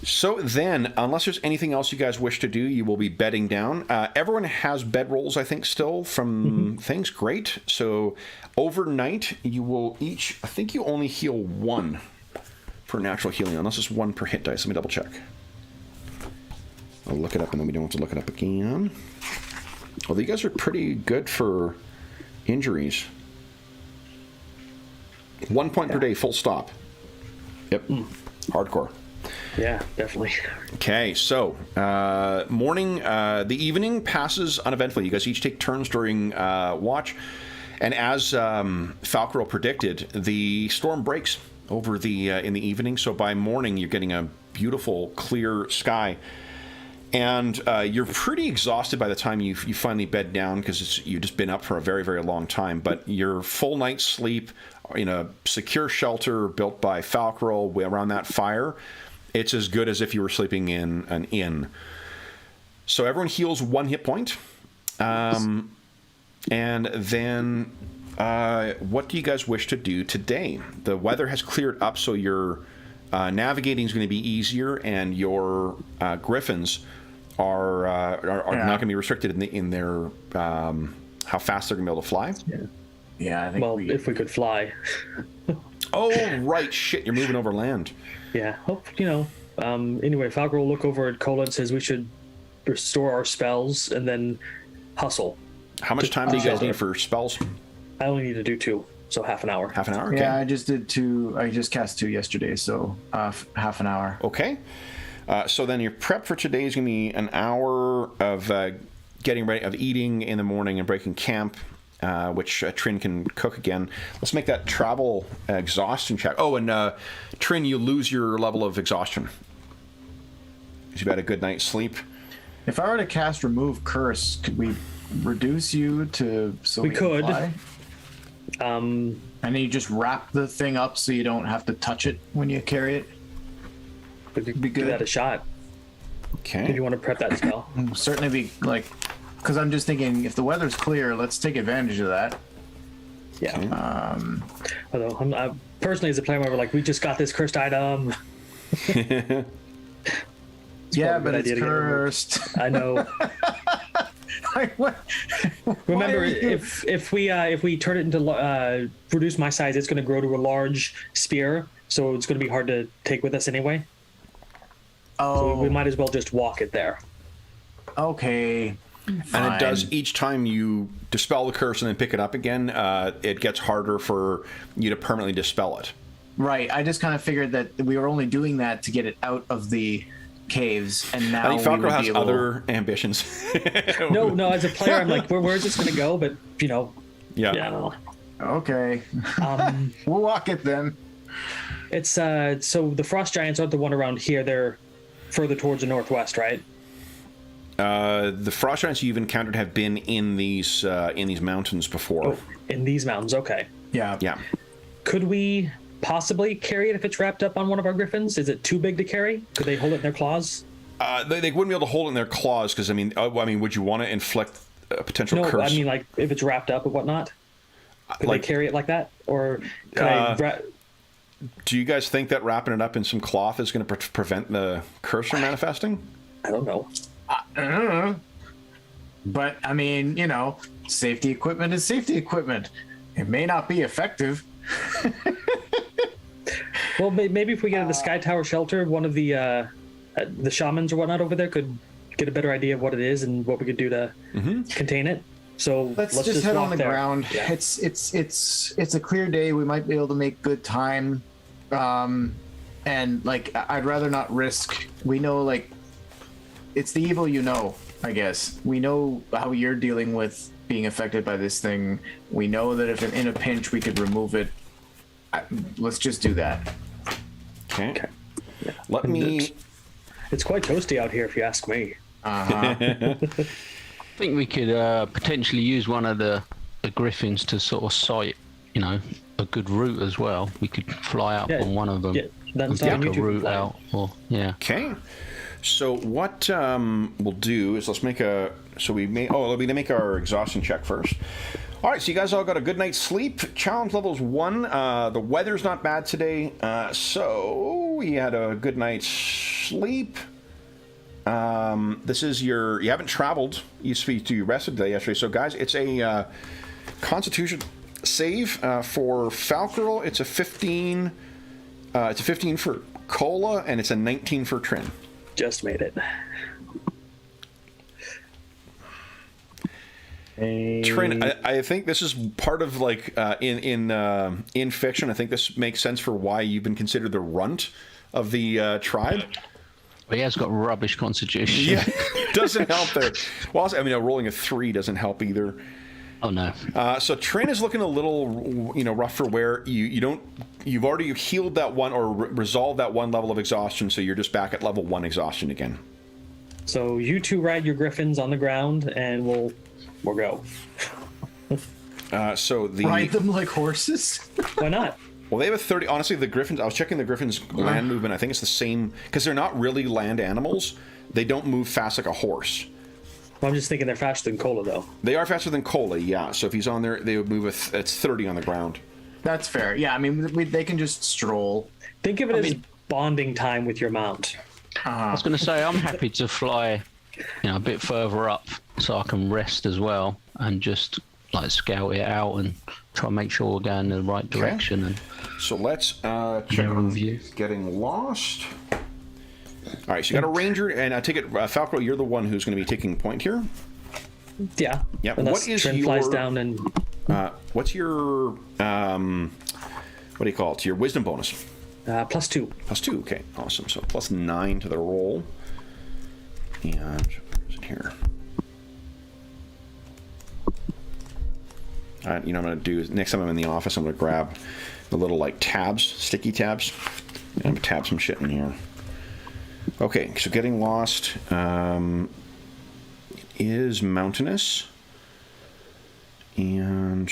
So then, unless there's anything else you guys wish to do, you will be bedding down. Everyone has bedrolls, I think, still from things. Great. So overnight, you will each, I think you only heal 1 per natural healing, unless it's 1 per hit dice. Let me double check. I'll look it up, and then we don't have to look it up again. Well, you guys are pretty good for injuries. 1 point per day, full stop. Yep. Hardcore. Yeah, definitely. Okay, so the evening passes uneventfully. You guys each take turns during watch, and as Falcarel predicted, the storm breaks over in the evening. So by morning, you're getting a beautiful, clear sky, and you're pretty exhausted by the time you finally bed down because you've just been up for a very, very long time. But your full night's sleep in a secure shelter built by Falcarel around that fire, it's as good as if you were sleeping in an inn. So everyone heals 1 hit point. And then what do you guys wish to do today? The weather has cleared up, so your navigating is going to be easier, and your griffins are not going to be restricted in their how fast they're going to be able to fly. Yeah, I think if we could fly. Oh, right. Shit, you're moving over land. Yeah. Anyway, Falcar will look over at Cola and says we should restore our spells and then hustle. How much time do you guys need for spells? I only need to do 2, so half an hour. Half an hour? Okay. Yeah, I just did 2. I just cast 2 yesterday, so half an hour. Okay. So then your prep for today is going to be an hour of getting ready, of eating in the morning and breaking camp, which Trin can cook again. Let's make that travel exhaustion check. Oh, and Trin, you lose your level of exhaustion. You've had a good night's sleep. If I were to cast Remove Curse, could we reduce you to so We can could. fly? And then you just wrap the thing up so you don't have to touch it when you carry it. But Be give good. that a shot. If Okay. you want to prep that spell. Certainly be like, because I'm just thinking if the weather's clear, let's take advantage of that. Yeah. Although I'm personally, as a player, we're like, we just got this cursed item. Yeah, probably a but good it's idea to get it removed. cursed. I know. Like, what? Remember, Why are you- if we turn it into reduce my size, it's going to grow to a large spear, so it's going to be hard to take with us anyway. So we Oh, might as well just walk it there. okay. And it does, Fine. each time you dispel the curse and then pick it up again, it gets harder for you to permanently dispel it. Right. I just kind of figured that we were only doing that to get it out of the caves, and now I think we Falco would has be able... other ambitions. No, as a player, I'm like, where's this going to go? But yeah, I don't know. Okay. We'll walk it then. It's so the frost giants aren't the one around here. They're further towards the northwest, right? The frost giants you've encountered have been in these mountains before. Oh, in these mountains. Okay. Yeah. Yeah. Could we possibly carry it if it's wrapped up on one of our griffins? Is it too big to carry? Could they hold it in their claws? They wouldn't be able to hold it in their claws because would you want to inflict a potential No, curse? I mean like if it's wrapped up or whatnot. Could like- they carry it like that, or could Do you guys think that wrapping it up in some cloth is going to prevent the curse from manifesting? I don't know. But I mean, safety equipment is safety equipment. It may not be effective. Well, maybe if we get to the Sky Tower shelter, one of the shamans or whatnot over there could get a better idea of what it is and what we could do to contain it. So Let's just head walk on the there. ground. Yeah. It's a clear day. We might be able to make good time. And like I'd rather not risk. We know like it's the evil I guess. We know how you're dealing with being affected by this thing. We know that if in a pinch we could remove it. Let's just do that. Okay. Let me. It's quite toasty out here, if you ask me. I think we could potentially use one of the griffins to sort of sight, a good route as well. We could fly up Yeah, on one of them yeah, that's and something take you a two can route fly. out. Or Okay. So what we'll do is let's make a. So we may. Oh, we make our exhaustion check first. All right. So you guys all got a good night's sleep. Challenge level's 1. The weather's not bad today. So we had a good night's sleep. This is you haven't traveled. You rested today yesterday. So guys, it's a Constitution save for Falcarel. It's a 15. It's a 15 for Cola, and it's a 19 for Trin. Just made it. Trin, I think this is part of like in fiction. I think this makes sense for why you've been considered the runt of the tribe. But he has got rubbish constitution. Yeah, doesn't help there. Well, also, rolling a 3 doesn't help either. Oh no. So Trin is looking a little, rough for wear. You've already healed that one or resolved that one level of exhaustion, so you're just back at level 1 exhaustion again. So you two ride your griffins on the ground, and we'll go. So the Ride them like horses. Why not? Well, they have a 30. Honestly, the Griffins, I was checking the Griffins' land movement. I think it's the same, because they're not really land animals. They don't move fast like a horse. Well, I'm just thinking they're faster than Cola, though. They are faster than Cola, yeah. So if he's on there, they would move it's 30 on the ground. That's fair. Yeah, I mean, they can just stroll. Think of it as bonding time with your mount. I was going to say I'm happy to fly, a bit further up so I can rest as well and just like scout it out and try and make sure we're going in the right direction. And So let's check on review. getting lost. All right, so you got a ranger, and I take it, Falco, you're the one who's going to be taking point here. Yeah. Yeah. Unless What is Trin flies your- down and What's your what do you call it? Your wisdom bonus. +2. +2. Okay, awesome. So +9 to the roll. And where is it here? What I'm going to do is next time I'm in the office, I'm going to grab the little like tabs, sticky tabs, and I'm going to tab some shit in here. Okay, so getting lost is mountainous, and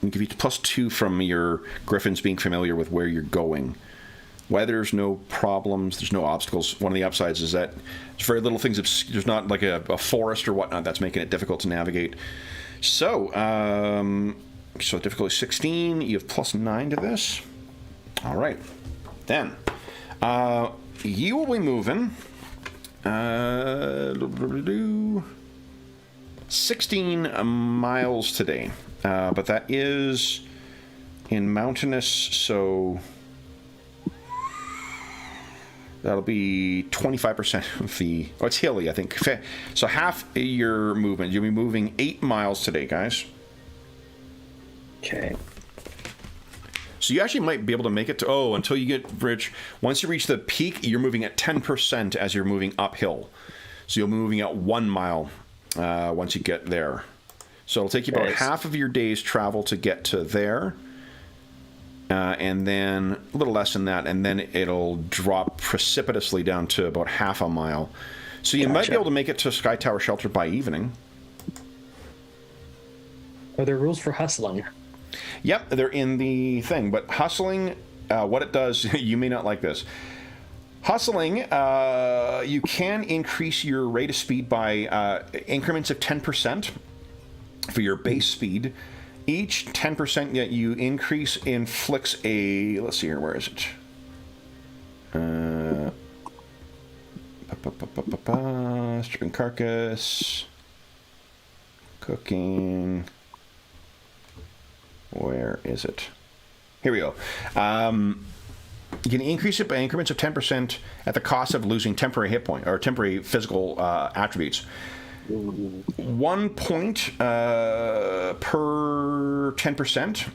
I'll give you +2 from your griffins being familiar with where you're going. Weather's no problems. There's no obstacles. One of the upsides is that there's very little things. There's not like a forest or whatnot that's making it difficult to navigate. So, so difficulty 16. You have +9 to this. All right. Then, you will be moving 16 miles today. But that is in mountainous, so that'll be 25% of the... Oh, it's hilly, I think. So half your movement. You'll be moving 8 miles today, guys. Okay. So you actually might be able to make it to... Oh, until you get rich. Once you reach the peak, you're moving at 10% as you're moving uphill. So you'll be moving at 1 mile once you get there. So it'll take you about half of your day's travel to get to there. And then a little less than that, and then it'll drop precipitously down to about half a mile. So you might be able to make it to Sky Tower Shelter by evening. Are there rules for hustling? Yep, they're in the thing. But hustling, what it does, you may not like this. Hustling, you can increase your rate of speed by increments of 10% for your base speed. Each 10% that you increase inflicts a... Let's see here, where is it? Stripping carcass. Cooking. Where is it? Here we go. You can increase it by increments of 10% at the cost of losing temporary hit point or temporary physical attributes. 1 point per 10%,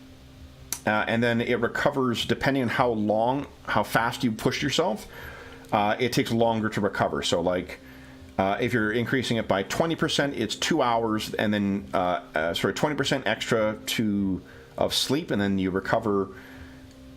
and then it recovers depending on how fast you push yourself. It takes longer to recover. So, like, if you're increasing it by 20%, it's 2 hours, and then 20% extra of sleep, and then you recover.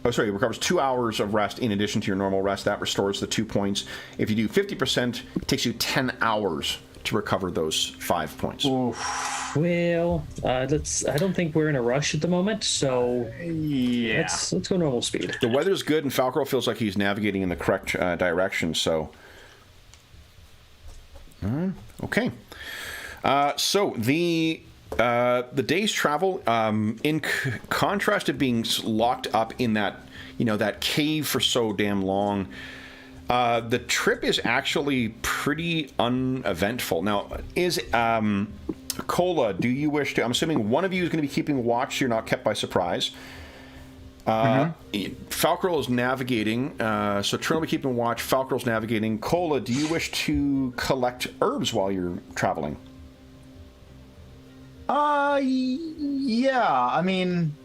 It recovers 2 hours of rest in addition to your normal rest. That restores the 2 points. If you do 50%, it takes you 10 hours to recover those 5 points. Oof. Well, I don't think we're in a rush at the moment, so let's go normal speed. The weather's good, and Falcro feels like he's navigating in the correct direction. So, okay. So the day's travel, in contrast to being locked up in that that cave for so damn long. The trip is actually pretty uneventful. Now, is Cola, do you wish to... I'm assuming one of you is going to be keeping watch so you're not kept by surprise. Falcrel is navigating, so Trin will be keeping watch. Falcrel's navigating. Cola, do you wish to collect herbs while you're traveling? Yeah. I mean,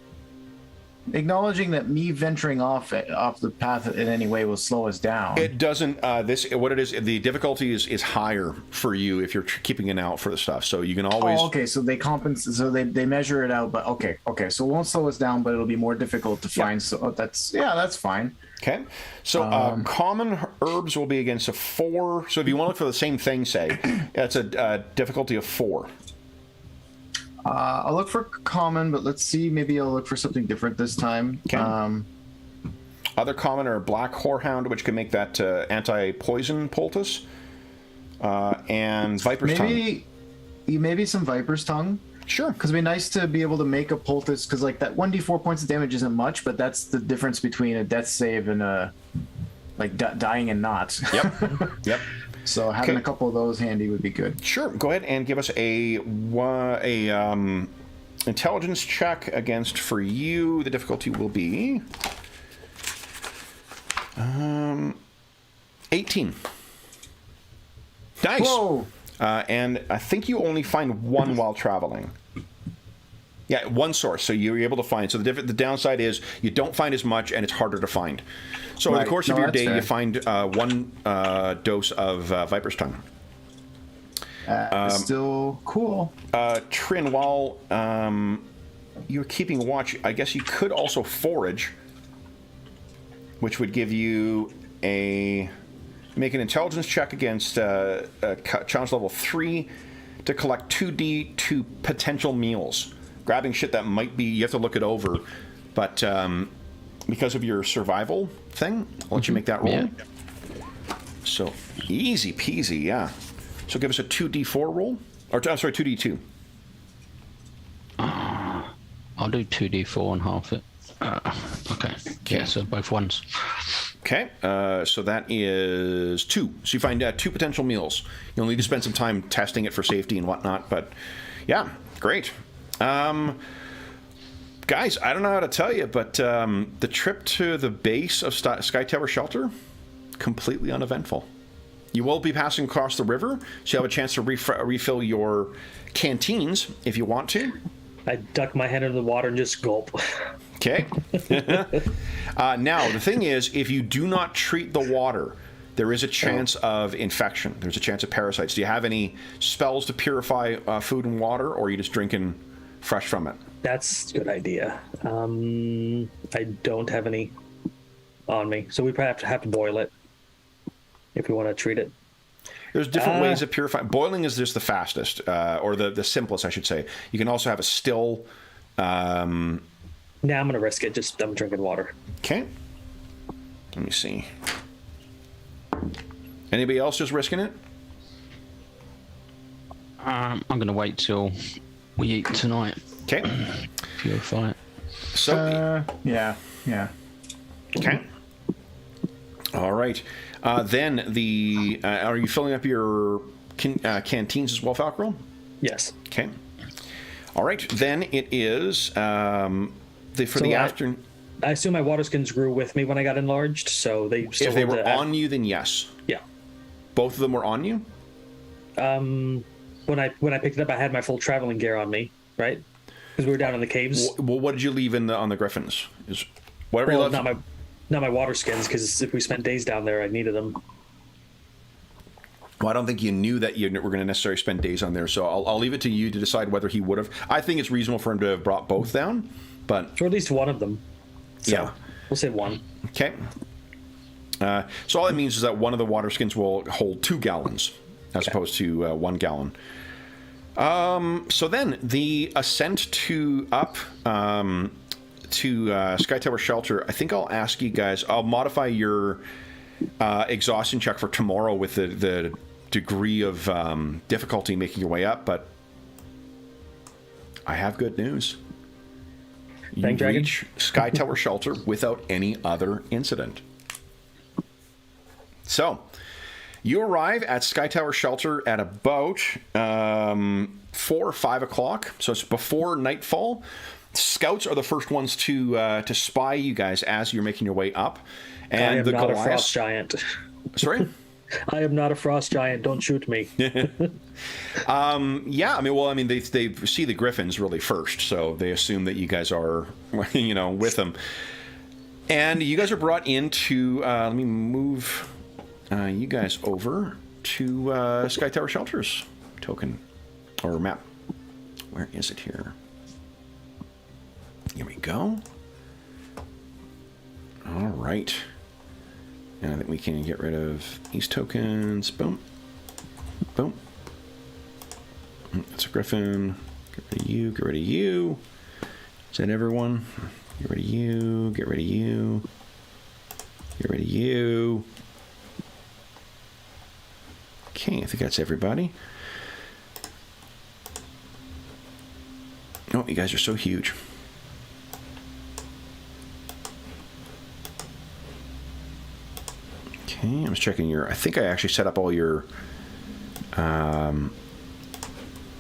acknowledging that me venturing off the path in any way will slow us down. It doesn't. What it is, the difficulty is higher for you if you're keeping an eye out for the stuff. So you can always. Oh, okay. So they compensate. So they measure it out. But okay. So it won't slow us down, but it'll be more difficult to find. So that's fine. Okay. So common herbs will be against a 4. So if you want to look for the same thing, say, that's a difficulty of 4. I'll look for common, but let's see. Maybe I'll look for something different this time. Okay. Other common are black whorehound, which can make that anti-poison poultice, and viper's tongue. Maybe some viper's tongue. Sure. Because it'd be nice to be able to make a poultice. Because like that 1d4 points of damage isn't much, but that's the difference between a death save and a dying and not. Yep. Yep. So having a couple of those handy would be good. Sure. Go ahead and give us a intelligence check against, for you, the difficulty will be 18. Nice. Whoa. And I think you only find one while traveling. Yeah, one source. So you're able to find. So the downside is you don't find as much, and it's harder to find. So in the course of your day, you find one dose of Viper's Tongue. Still cool. Trin, while you're keeping watch, I guess you could also forage, which would give you make an intelligence check against challenge level 3 to collect 2d to potential meals. grabbing shit that might be, you have to look it over, but because of your survival thing, I'll let you make that roll. Yeah. So easy peasy, yeah. So give us a 2d4 roll, or I'm sorry, 2d2. I'll do 2d4 and half it. Okay. Yeah, so both ones. Okay, so that is 2. So you find 2 potential meals. You'll need to spend some time testing it for safety and whatnot, but yeah, great. Guys, I don't know how to tell you, but the trip to the base of Sky Tower Shelter, completely uneventful. You will be passing across the river, so you have a chance to refill your canteens if you want to. I duck my head into the water and just gulp. Okay. Now, the thing is, if you do not treat the water, there is a chance of infection. There's a chance of parasites. Do you have any spells to purify food and water, or are you just drinking fresh from it? That's a good idea. I don't have any on me, so we probably have to boil it if we want to treat it. There's different ways of purifying. Boiling is just the fastest, or the simplest, I should say. You can also have a still. Now I'm going to risk it. I'm drinking water. Okay. Let me see. Anybody else just risking it? I'm going to wait till we eat tonight. Okay. Purify it. So. Yeah. Okay. All right. Then are you filling up your canteens as well, Falcarol? Yes. Okay. All right. Then it is the afternoon. I assume my water skins grew with me when I got enlarged, so they still. If they were on you, then yes. Yeah. Both of them were on you. When I picked it up, I had my full traveling gear on me, right? Because we were down in the caves. Well, what did you leave on the griffins? Is whatever you left. Not my water skins, because if we spent days down there, I needed them. Well, I don't think you knew that you were going to necessarily spend days on there, so I'll leave it to you to decide whether he would have. I think it's reasonable for him to have brought both down, but... Or at least one of them. So yeah. We'll say one. Okay. So all it means is that one of the water skins will hold 2 gallons, as opposed to 1 gallon. So then, the ascent to Sky Tower Shelter, I think I'll ask you guys, I'll modify your exhaustion check for tomorrow with the degree of difficulty making your way up, but I have good news. You reach Sky Tower Shelter without any other incident. So, you arrive at Sky Tower Shelter at about 4 or 5 o'clock, so it's before nightfall. Scouts are the first ones to spy you guys as you're making your way up. And I am the not Goliath... a frost giant. Sorry? I am not a frost giant. Don't shoot me. Yeah, they see the griffins really first, so they assume that you guys are, with them. And you guys are brought into. Let me move you guys over to Sky Tower Shelters token or map. Where is it here? Here we go. All right. And I think we can get rid of these tokens. Boom. Boom. That's a griffin. Get rid of you. Get rid of you. Is that everyone? Get rid of you. Get rid of you. Get rid of you. Okay, I think that's everybody. Oh, you guys are so huge. Okay, I'm just checking I think I actually set up all your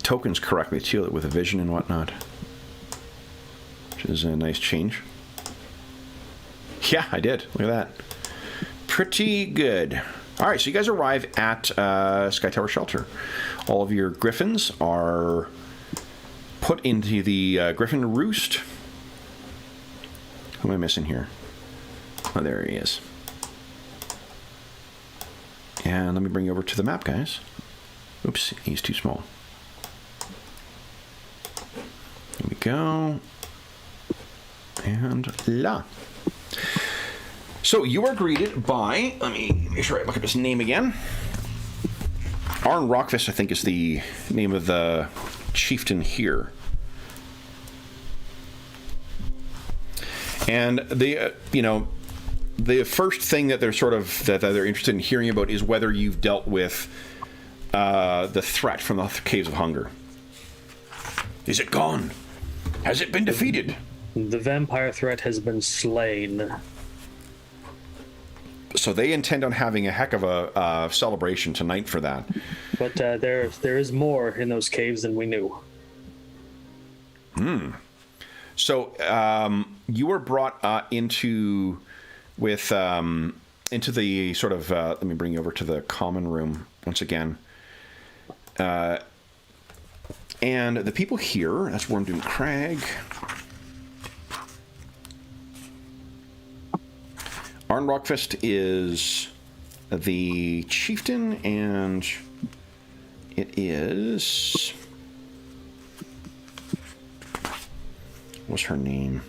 tokens correctly too, with a vision and whatnot, which is a nice change. Yeah, I did. Look at that. Pretty good. All right, so you guys arrive at Sky Tower Shelter. All of your griffins are put into the griffin roost. Who am I missing here? Oh, there he is. And let me bring you over to the map, guys. Oops, he's too small. Here we go. And la. So you are greeted by, let me make sure I look up his name again. Arn Rockfist, I think, is the name of the chieftain here. And they, the first thing that they're that they're interested in hearing about is whether you've dealt with the threat from the Caves of Hunger. Is it gone? Has it been defeated? The vampire threat has been slain. So they intend on having a heck of a celebration tonight for that. But there is more in those caves than we knew. So you were brought into the sort of let me bring you over to the common room once again. And the people here, that's Wormdoom Crag. Arn Rockfist is the chieftain, and it is... What's her name?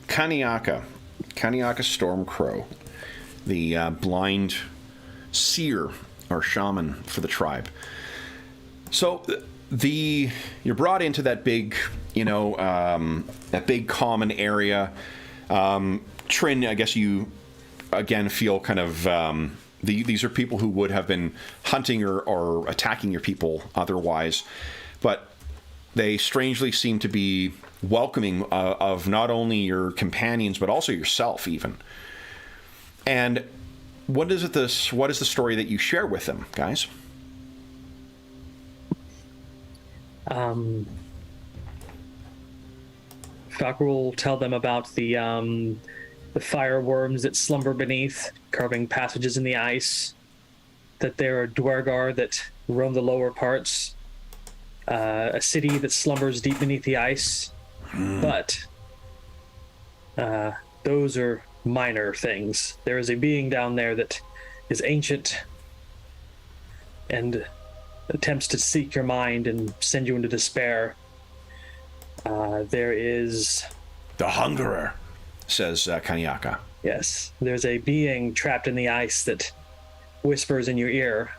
Kaniaka Stormcrow, the blind seer or shaman for the tribe. So you're brought into that big, that big common area. Trin, I guess you again feel kind of these are people who would have been hunting or attacking your people otherwise, but they strangely seem to be welcoming of not only your companions but also yourself even. And what is the story that you share with them, guys? Falk will tell them about the fireworms that slumber beneath, carving passages in the ice, that there are Dwargar that roam the lower parts, a city that slumbers deep beneath the ice. But those are minor things. There is a being down there that is ancient and attempts to seek your mind and send you into despair. There is... The Hungerer, says Kaniaka. Yes, there's a being trapped in the ice that whispers in your ear.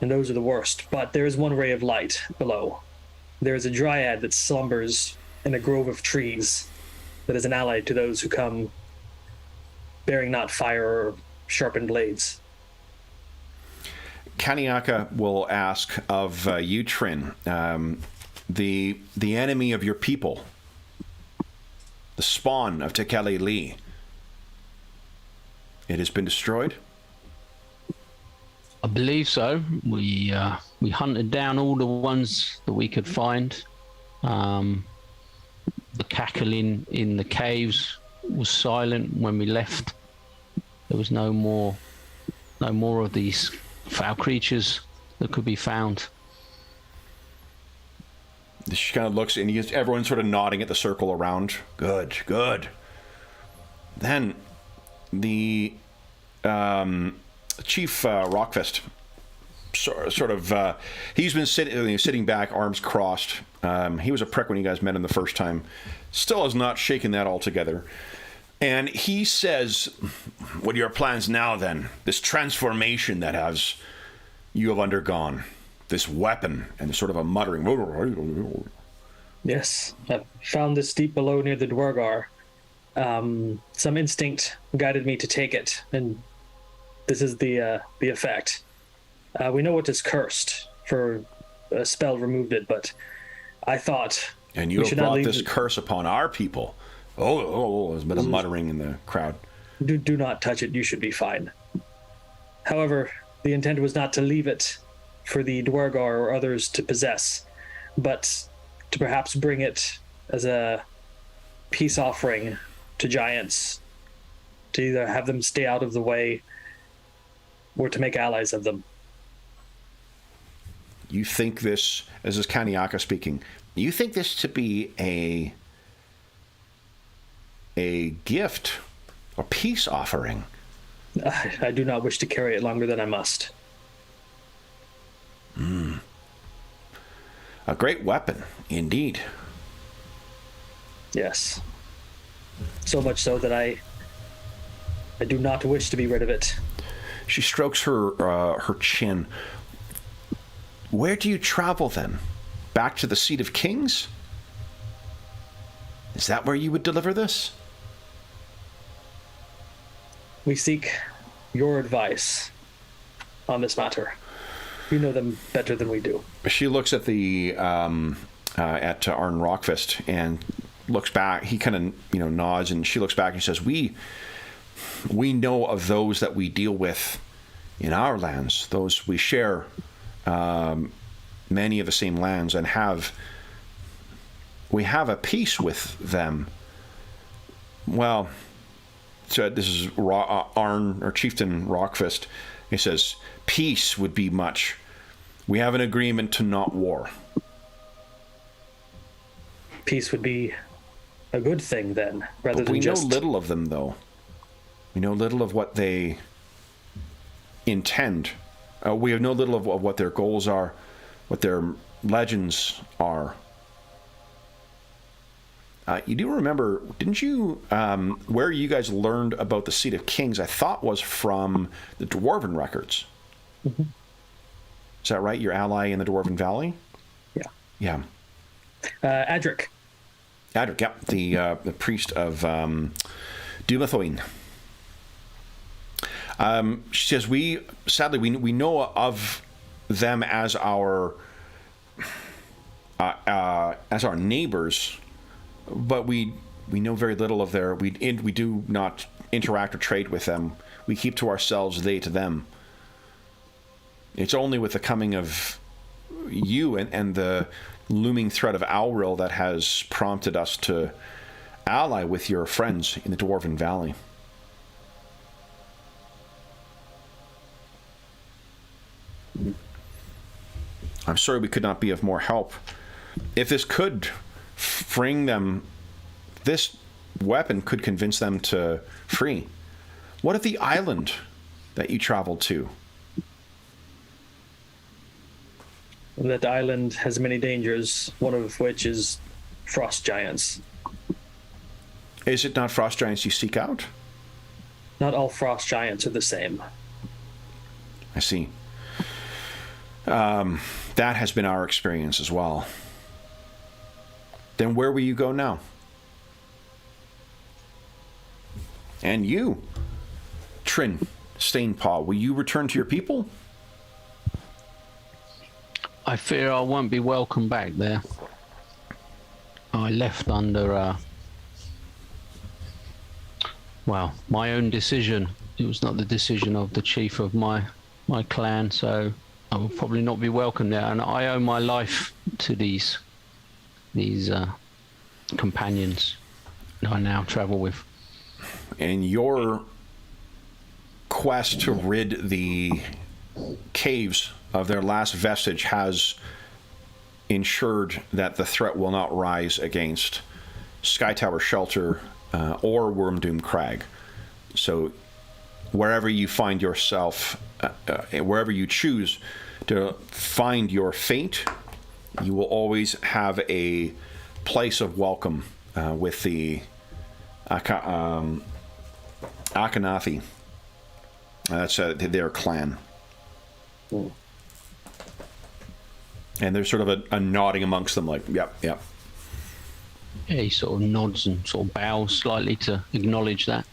And those are the worst. But there is one ray of light below. There is a dryad that slumbers in a grove of trees that is an ally to those who come bearing not fire or sharpened blades. Kaniaka will ask of you, Trin, the enemy of your people, the spawn of Tekeli Lee. It has been destroyed? I believe so. We hunted down all the ones that we could find. The cackling in the caves was silent when we left. There was no more of these foul creatures that could be found. She kind of looks, and everyone's sort of nodding at the circle around. Good. Then the Chief Rockfist, sort of, he's been sitting back, arms crossed. He was a prick when you guys met him the first time. Still has not shaken that altogether. And he says, what are your plans now, then? This transformation that you have undergone. This weapon, and sort of a muttering. Yes, I found this deep below near the Dwargar. Some instinct guided me to take it, and this is the effect. We know it is cursed, for a spell removed it, but I thought... And you have brought this curse upon our people. Oh, there's been a muttering in the crowd. Do not touch it, you should be fine. However, the intent was not to leave it for the Dwargar or others to possess, but to perhaps bring it as a peace offering to giants, to either have them stay out of the way or to make allies of them. You think this, as is Kaniaka speaking, you think this to be a gift, a peace offering? I do not wish to carry it longer than I must. A great weapon, indeed. Yes. So much so that I do not wish to be rid of it. She strokes her chin. Where do you travel then? Back to the Seat of Kings? Is that where you would deliver this? We seek your advice on this matter. You know them better than we do. She looks at the at Arn Rockfist and looks back. He kind of nods, and she looks back and says, "We know of those that we deal with in our lands. Those we share many of the same lands, and we have a peace with them." Well, so this is Arn or Chieftain Rockfist. He says, "Peace would be much. We have an agreement to not war." Peace would be a good thing then, rather than just... We know little of them, though. We know little of what they intend. We know little of what their goals are, what their legends are. You do remember, didn't you, where you guys learned about the Seat of Kings, I thought was from the Dwarven records. Mm-hmm. Is that right? Your ally in the Dwarven Valley? Yeah. Yeah. Adric. Adric, yeah. The priest of Dumathoin. She says, we know of them as our neighbors, but we know very little of their. We do not interact or trade with them. We keep to ourselves, they to them. It's only with the coming of you and the looming threat of Alril that has prompted us to ally with your friends in the Dwarven Valley. I'm sorry we could not be of more help. If this could bring them, this weapon could convince them to free. What of the island that you traveled to? That island has many dangers, one of which is frost giants. Is it not frost giants you seek out? Not all frost giants are the same. I see. That has been our experience as well. Then where will you go now? And you, Trin Stainpaw, will you return to your people? I fear I won't be welcome back there. I left under, my own decision. It was not the decision of the chief of my clan, so I will probably not be welcome there. And I owe my life to these companions that I now travel with. And your quest to rid the caves of their last vestige has ensured that the threat will not rise against Sky Tower Shelter or Wormdoom Crag. So wherever you find yourself, wherever you choose to find your fate, you will always have a place of welcome with the Akhenathi. That's their clan. Mm. And there's sort of a nodding amongst them, like, yep. Yeah, he sort of nods and sort of bows slightly to acknowledge that.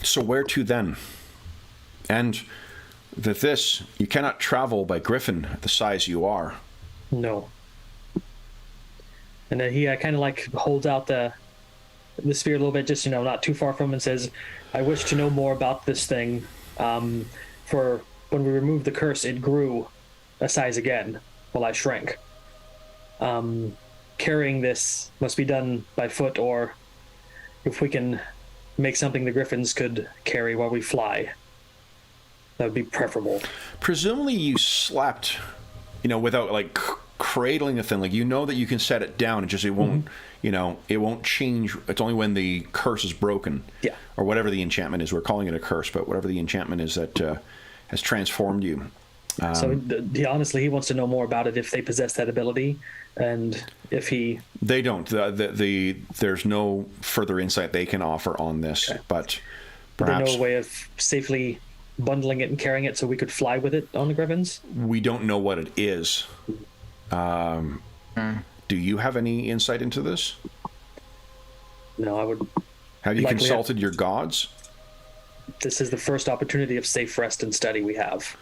So where to then? And that you cannot travel by griffin at the size you are. No. And then he kind of like holds out the sphere a little bit, just, not too far from him, and says, I wish to know more about this thing. For when we removed the curse, it grew a size again while I shrank. Carrying this must be done by foot, or if we can make something the griffins could carry while we fly, that would be preferable. Presumably you slept, without like cradling the thing. Like, that you can set it down. It won't, it won't change. It's only when the curse is broken. Yeah. Or whatever the enchantment is. We're calling it a curse, but whatever the enchantment is that has transformed you. So he wants to know more about it, if they possess that ability, and if he... They don't. There's no further insight they can offer on this, okay. But perhaps... They know a way of safely bundling it and carrying it so we could fly with it on the griffins? We don't know what it is. Do you have any insight into this? No, I would. Have you Likely consulted your gods? This is the first opportunity of safe rest and study we have.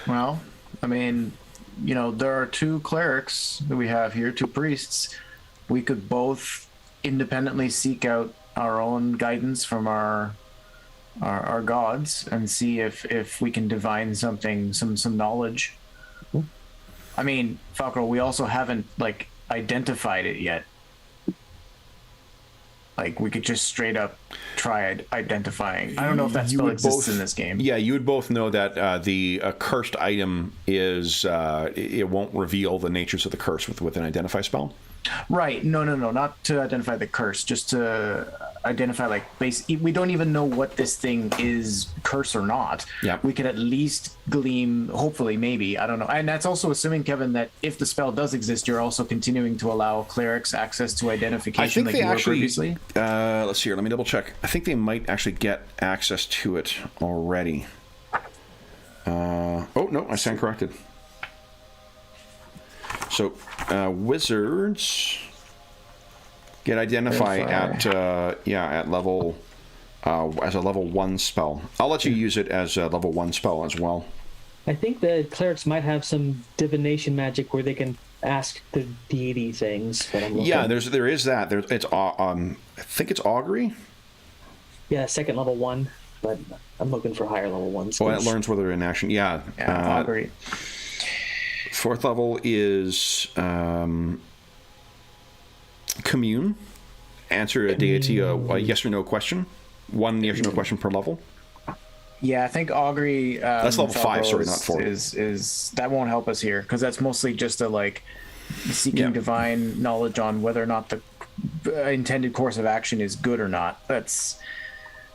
Well, I mean, you know, there are 2 clerics that we have here, 2 priests. We could both independently seek out our own guidance from our gods and see if we can divine something, some knowledge. I mean, Falco, we also haven't like identified it yet. Like, we could just straight up try identifying. I don't know if that spell exists in this game. Yeah, you would both know that the cursed item is it won't reveal the natures of the curse with an identify spell. Right. No, not to identify the curse, just to identify like we don't even know what this thing is, curse or not. Yeah. We could at least glean, hopefully, maybe, I don't know. And that's also assuming, Kevin, that if the spell does exist, you're also continuing to allow clerics access to identification. I think like they you were actually. Previously. Let's see here. Let me double check. I think they might actually get access to it already. Oh no, I stand corrected. So, wizards get identify at level as a level 1 spell. I'll let you use it as a level 1 spell as well. I think the clerics might have some divination magic where they can ask the deity things. But I'm Yeah, there is that. It's I think it's augury. Yeah, second level 1, but I'm looking for higher level ones. Oh, it learns whether in action. Yeah, Augury. 4th level is commune. Answer a deity a yes or no question. 1 yes or no question per level. Yeah, I think augury. That's level 5. Sorry, not 4. Is that won't help us here because that's mostly just a like seeking divine knowledge on whether or not the intended course of action is good or not. That's,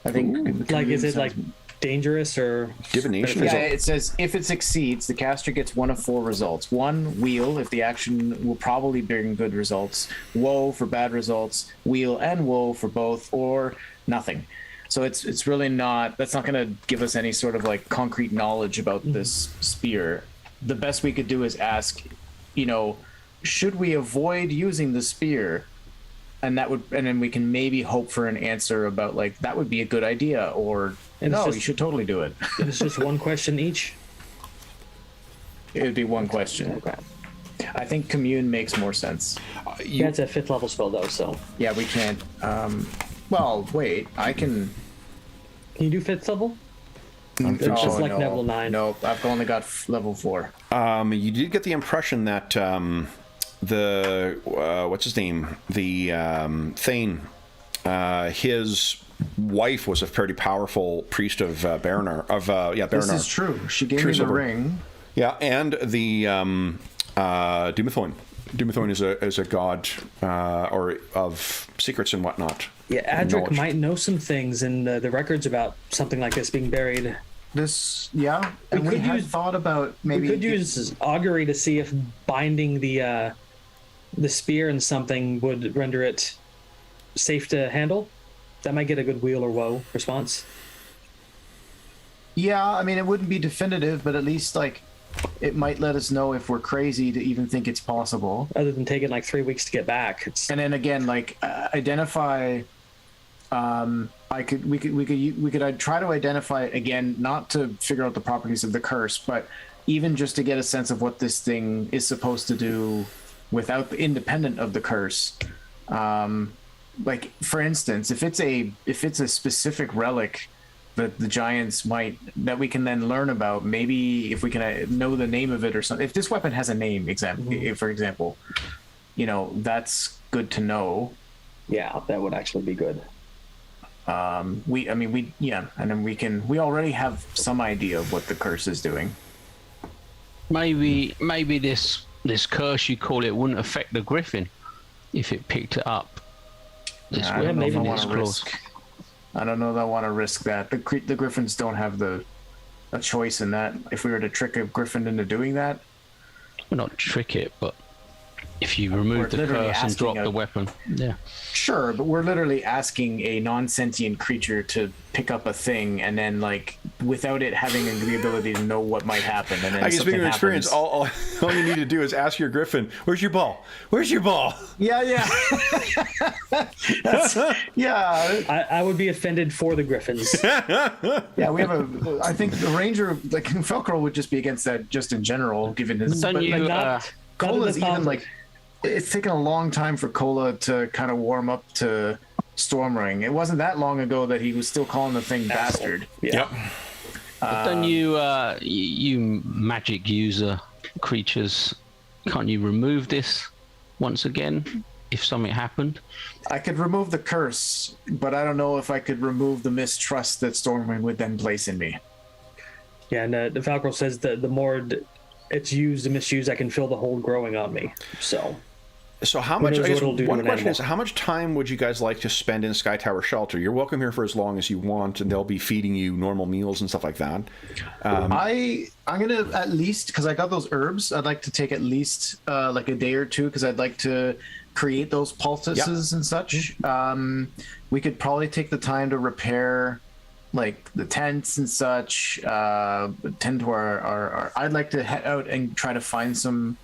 I think. Like, is it like dangerous or divination? Yeah, it says if it succeeds, the caster gets 1 of 4 results. 1 wheel if the action will probably bring good results. Woe for bad results. Wheel and woe for both, or nothing. So it's really not. That's not going to give us any sort of like concrete knowledge about this spear. The best we could do is ask, you know, should we avoid using the spear? And then we can maybe hope for an answer about like that would be a good idea, or no, you should totally do it. It's just 1 question each. It would be 1 question. Okay. I think commune makes more sense. That's a 5th level spell though, so. Yeah, we can't. Well, wait, I can. Can you do 5th level? It's just like level 9. No, I've only got level 4. You did get the impression that the what's his name, the Thane, his wife was a fairly powerful priest of Baranar. Baranar. This is true. She gave me the ring. Yeah, and the Dumathoin. Dumathoin is a god or of secrets and whatnot. Yeah, Adric might know some things in the records about something like this being buried. And we had thought about maybe we could use augury to see if binding the spear in something would render it safe to handle. That might get a good wheel or woe response. Yeah, I mean, it wouldn't be definitive, but at least like it might let us know if we're crazy to even think it's possible. Other than taking like 3 weeks to get back. And then again, like identify. We could try to identify it again, not to figure out the properties of the curse, but even just to get a sense of what this thing is supposed to do without independent of the curse. Like for instance, if it's a specific relic that the giants might, that we can then learn about, maybe if we can know the name of it or something. If this weapon has a name, for example, you know, that's good to know. Yeah, that would actually be good. And then we already have some idea of what the curse is doing. Maybe this curse, you call it, wouldn't affect the griffin if it picked it up. I don't know if I want to risk. I don't know that I want to risk that. The griffins don't have a choice in that. If we were to trick a griffin into doing that, Well, not trick it, but If you remove the literally curse and asking drop the weapon. Yeah. Sure, but we're literally asking a non-sentient creature to pick up a thing, and then like without it having the ability to know what might happen. And then I guess, speaking of experience, happens. all you need to do is ask your griffin, "Where's your ball? Where's your ball?" Yeah. Yeah. I would be offended for the griffins. Yeah, we have I think the ranger, like Felcro, would just be against that just in general, given his. Don't but, you? like, not Cola's in the even like, it's taken a long time for Cola to kind of warm up to Stormring. It wasn't that long ago that he was still calling the thing bastard. Yeah. Don't you? You magic user creatures, can't you remove this once again if something happened? I could remove the curse, but I don't know if I could remove the mistrust that Stormring would then place in me. Yeah, and the Falcro says that the more it's used and misused, I can feel the hold growing on me. So how much? knows I guess what it'll do to one an question animal. is, how much time would you guys like to spend in Sky Tower Shelter? You're welcome here for as long as you want, and they'll be feeding you normal meals and stuff like that. I'm gonna at least, because I got those herbs, I'd like to take at least like a day or two, because I'd like to create those poultices and such. We could probably take the time to repair like the tents and such, tend to our I'd like to head out and try to find some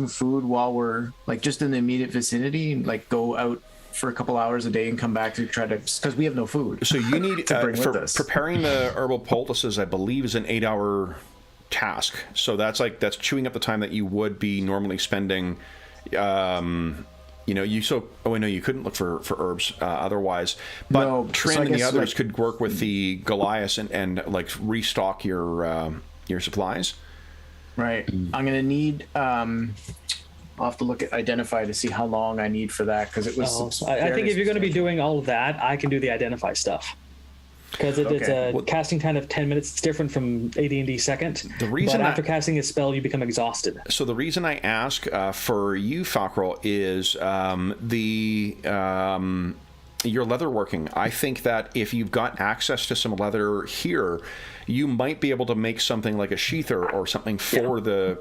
food while we're like just in the immediate vicinity, and like go out for a couple hours a day and come back to try to, because we have no food. So you need to bring for with us. preparing the herbal poultices, I believe, is an 8-hour task. So that's chewing up the time that you would be normally spending. You couldn't look for herbs otherwise. But No, Trin so I and the guess, others like- could work with the Goliath and like restock your supplies. Right. I'm gonna need. I'll have to identify to see how long I need for that, because it was. I think if you're going to be substantial. doing all of that, I can do the identify stuff. Because it's Okay. a casting time of 10 minutes. It's different from AD&D second. The reason but after casting a spell, you become exhausted. So the reason I ask for you, Falcro, is your leather working. I think that if you've got access to some leather here, you might be able to make something like a sheather or something for the.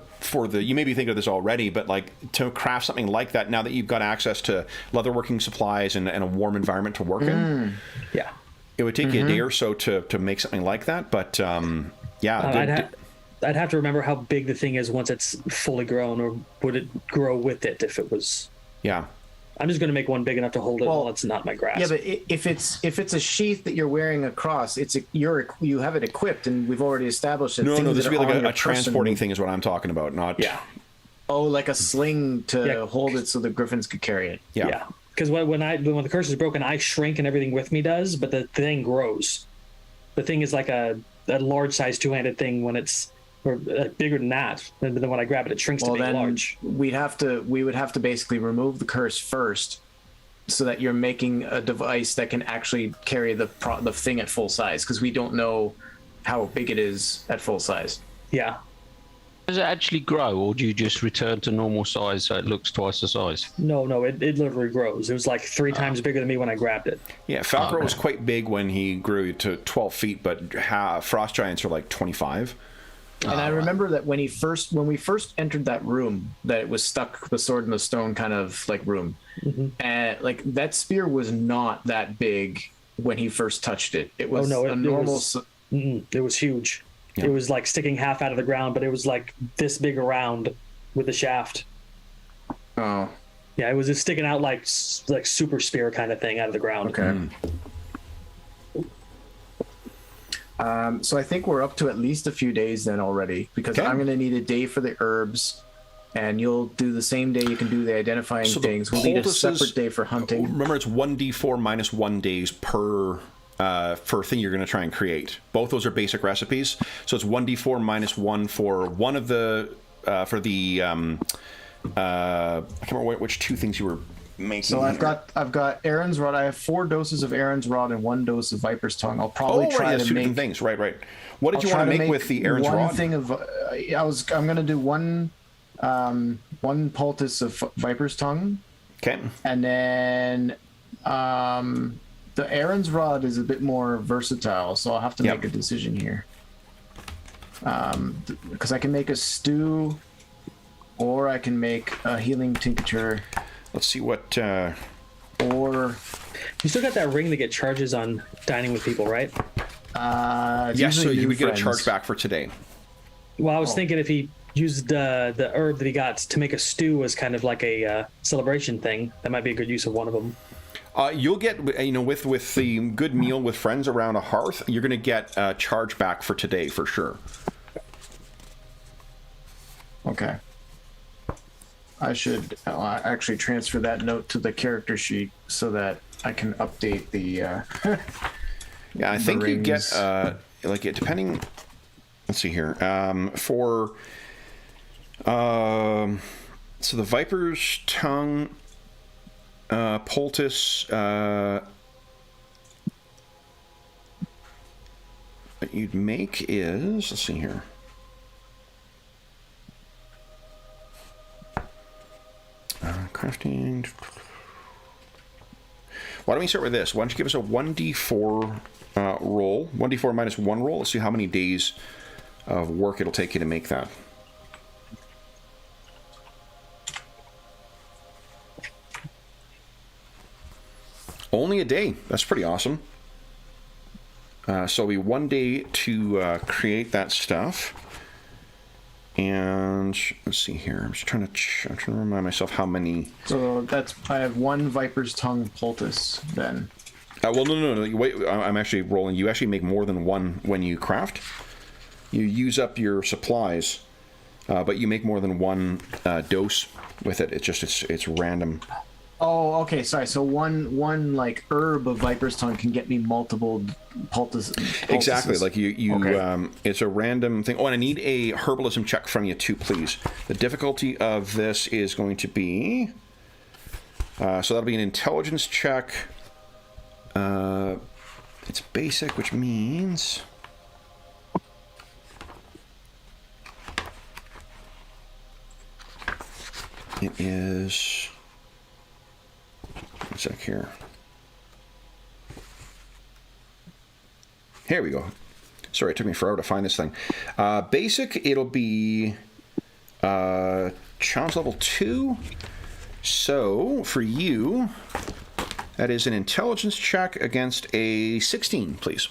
You maybe think of this already, but like to craft something like that now that you've got access to leatherworking supplies and a warm environment to work in. Yeah. It would take you a day or so to make something like that, but I'd have to remember how big the thing is once it's fully grown, or would it grow with it if it was... yeah. I'm just going to make one big enough to hold it while it's not my grasp. Yeah, but if it's a sheath that you're wearing across, you have it equipped, and we've already established that. No, things this that would be are like on a your person- transporting thing is what I'm talking about, not... Yeah. Oh, like a sling to Yeah. hold it so the griffins could carry it. Yeah. Because when the curse is broken, I shrink and everything with me does, but the thing grows. The thing is like a large size two-handed thing when it's bigger than that. But then when I grab it, it shrinks to be large. we would have to basically remove the curse first, so that you're making a device that can actually carry the thing at full size, because we don't know how big it is at full size. Yeah. Does it actually grow, or do you just return to normal size so it looks twice the size? No, it literally grows. It was like 3 times bigger than me when I grabbed it. Yeah, Falcro was quite big when he grew to 12 feet, but frost giants are like 25. And I remember that when we first entered that room, that it was stuck, the sword in the stone kind of like room, and like that spear was not that big when he first touched it. It was it was huge. Yeah. It was like sticking half out of the ground, but it was like this big around with the shaft. Oh, Yeah, it was just sticking out like super spear kind of thing out of the ground. okay. So I think we're up to at least a few days then already, because Okay. I'm going to need a day for the herbs, and you'll do the same day you can do the identifying So the things. We'll need a poultices- separate day for hunting. Remember, it's 1d4 minus 1 days per thing you're going to try and create. Both those are basic recipes. So it's 1d4 minus 1 for one of the I can't remember which 2 things you were making. So I've got Aaron's Rod. I have 4 doses of Aaron's Rod and 1 dose of Viper's Tongue. I'll probably try to 2 make different things. Right. What did I'll you try want to make with the Aaron's one Rod? thing of I'm going to do one poultice of Viper's Tongue, Okay. and then the Aaron's Rod is a bit more versatile, so I'll have to make a decision here. Because I can make a stew, or I can make a healing tincture, Let's see what. or You still got that ring that get charges on dining with people, right? it's Yes, so usually you new would get a friends. charge back for today. Well, I was thinking if he used the herb that he got to make a stew as kind of like a celebration thing, that might be a good use of one of them. You'll get, with the good meal with friends around a hearth, you're going to get a charge back for today for sure. Okay. I should actually transfer that note to the character sheet so that I can update the. Yeah, I think you get rings. depending. Let's see here. So the Viper's Tongue, poultice. What you'd make is, let's see here. Crafting. Why don't we start with this? Why don't you give us a 1d4 roll? 1d4 minus 1 roll. Let's see how many days of work it'll take you to make that. Only a day. That's pretty awesome. So it'll be 1 day to create that stuff. And let's see here. I'm trying to remind myself how many. So I have 1 Viper's Tongue poultice then. Well, no. You wait, I'm actually rolling. You actually make more than 1 when you craft. You use up your supplies, but you make more than 1 dose with it. It's random. Oh, okay. Sorry. So one like herb of Viper's Tongue can get me multiple poultices. Exactly. Like you Okay. it's a random thing. Oh, and I need a herbalism check from you too, please. The difficulty of this is going to be, so that'll be an intelligence check. It's basic, which means it is. One sec here. Here we go. Sorry, it took me forever to find this thing. Basic, it'll be challenge level 2. So for you, that is an intelligence check against a 16, please.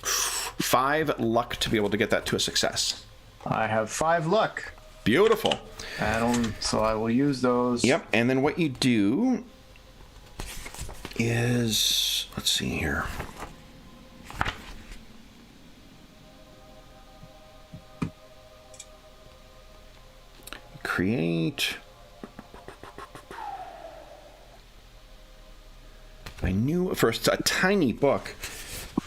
5 luck to be able to get that to a success. I have 5 luck. Beautiful. So I will use those. Yep, and then what you do is, let's see here. Create. I knew first a tiny book.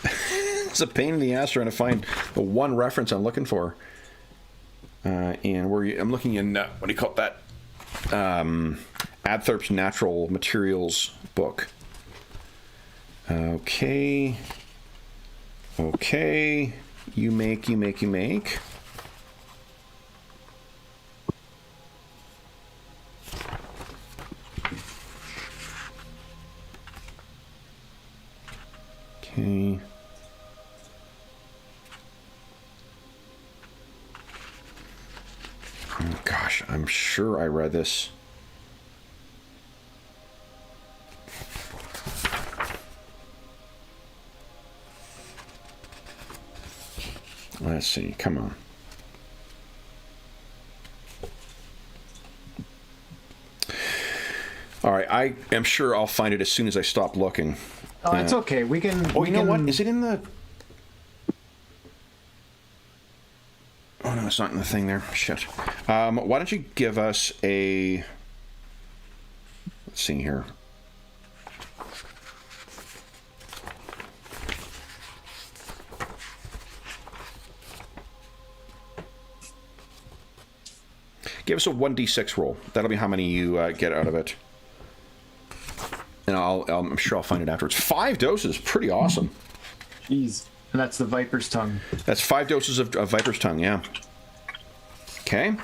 It's a pain in the ass trying to find the one reference I'm looking for. And I'm looking in what do you call that? Adtherp's Natural Materials book. Okay. You make. Okay. Oh, gosh, I'm sure I read this. Let's see, come on. All right, I am sure I'll find it as soon as I stop looking. Oh, it's okay. We can. Oh, you know what? Is it in the... Oh, no, it's not in the thing there. Shit. Why don't you give us a... Let's see here. Give us a 1d6 roll. That'll be how many you get out of it. And I'm sure I'll find it afterwards. 5 doses. Pretty awesome. Jeez. And that's the Viper's Tongue. That's 5 doses of Viper's Tongue, yeah. Okay.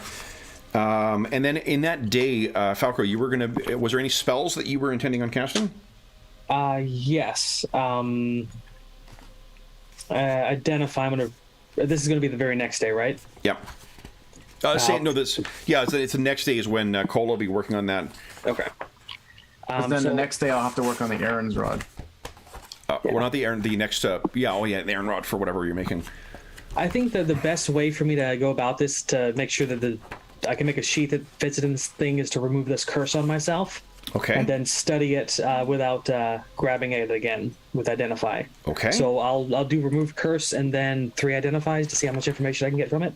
And then in that day, Falco, you were going to... Was there any spells that you were intending on casting? Yes. Identify. This is going to be the very next day, right? Yep. No, it's the next day is when Cole will be working on that. Okay. Then the next day I'll have to work on the Aaron's rod. Well, not the Aaron. The next. The Aaron rod for whatever you're making. I think that the best way for me to go about this to make sure that I can make a sheath that fits it in this thing is to remove this curse on myself. Okay. And then study it without grabbing it again with identify. Okay. So I'll do remove curse and then 3 identifies to see how much information I can get from it.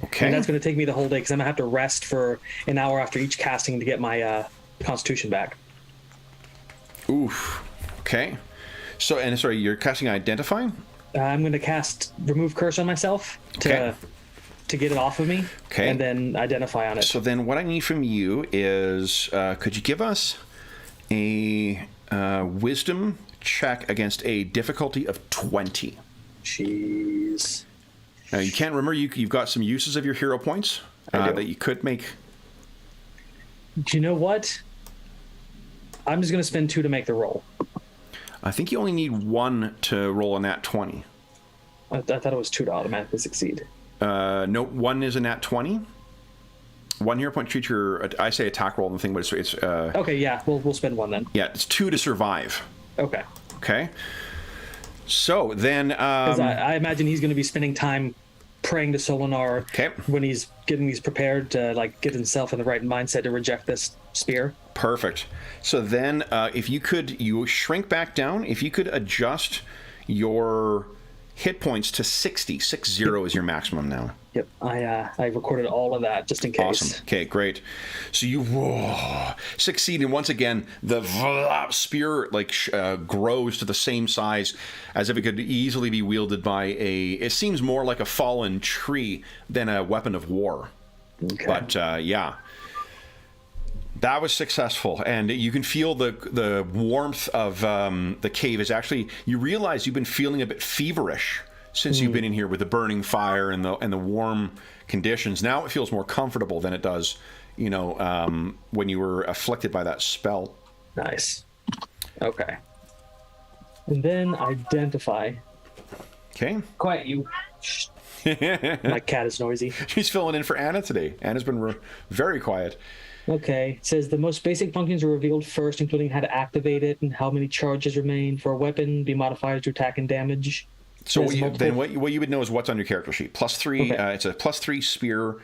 Okay. And that's going to take me the whole day because I'm going to have to rest for an hour after each casting to get my constitution back. Oof. Okay. So, and sorry, you're casting identify? I'm going to cast remove curse on myself to get it off of me. Okay. And then identify on it. So then what I need from you is, could you give us a wisdom check against a difficulty of 20? Jeez. Now, you can't remember, you've got some uses of your hero points that you could make. Do you know what? I'm just going to spend 2 to make the roll. I think you only need 1 to roll a nat 20. I thought it was 2 to automatically succeed. No, 1 is a nat 20. 1 hero point treats your, I say attack roll on the thing, but it's okay, yeah, we'll spend 1 then. yeah, it's 2 to survive. Okay. Okay. So then, Because I imagine he's going to be spending time praying to Solinar when he's getting these prepared to get himself in the right mindset to reject this spear. Perfect. So then, if you shrink back down, if you could adjust your hit points to 60. 60 is your maximum now. Yep, I recorded all of that just in case. Awesome. Okay, great. So you succeed, and once again, the spear grows to the same size as if it could easily be wielded by it seems more like a fallen tree than a weapon of war. Okay. But yeah. That was successful, and you can feel the warmth of the cave is actually. You realize you've been feeling a bit feverish since you've been in here with the burning fire and the warm conditions. Now it feels more comfortable than it does, when you were afflicted by that spell. Nice. Okay. And then identify. Okay. Quiet, you. My cat is noisy. She's filling in for Anna today. Anna's been very quiet. Okay, it says the most basic functions are revealed first, including how to activate it and how many charges remain for a weapon, be modified to attack and damage. So what you would know is what's on your character sheet. +3, okay. It's a +3 spear,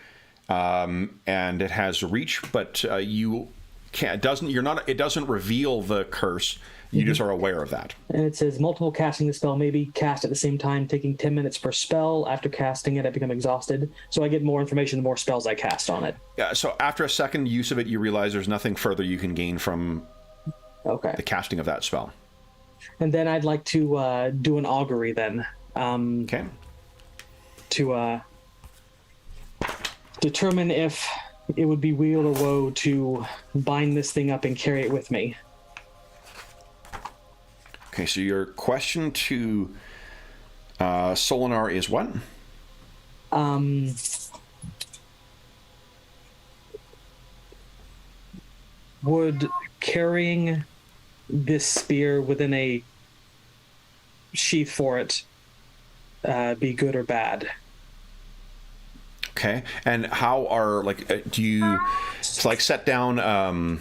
and it has reach, but you can't. It doesn't reveal the curse. You just are aware of that. And it says multiple casting the spell may be cast at the same time, taking 10 minutes per spell. After casting it, I become exhausted. So I get more information the more spells I cast on it. Yeah. So after a second use of it, you realize there's nothing further you can gain from the casting of that spell. And then I'd like to do an augury then. Okay. To determine if it would be weal or woe to bind this thing up and carry it with me. Okay, so your question to Solinar is what? Would carrying this spear within a sheath for it be good or bad? Okay, and how are do you set down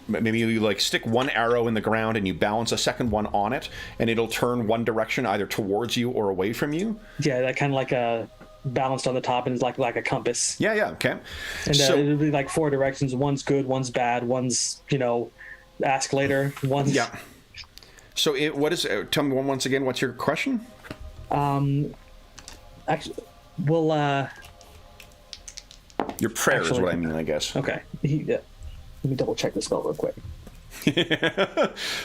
maybe you stick one arrow in the ground and you balance a second one on it and it'll turn one direction either towards you or away from you? Yeah, that kind of like a balanced on the top and is like a compass. Yeah, okay. And it'll be 4 directions. One's good, one's bad, one's, ask later, one's... Yeah. So tell me once again, what's your question? Actually, well, your prayer is what I mean, I guess. Okay. Let me double check the spell real quick.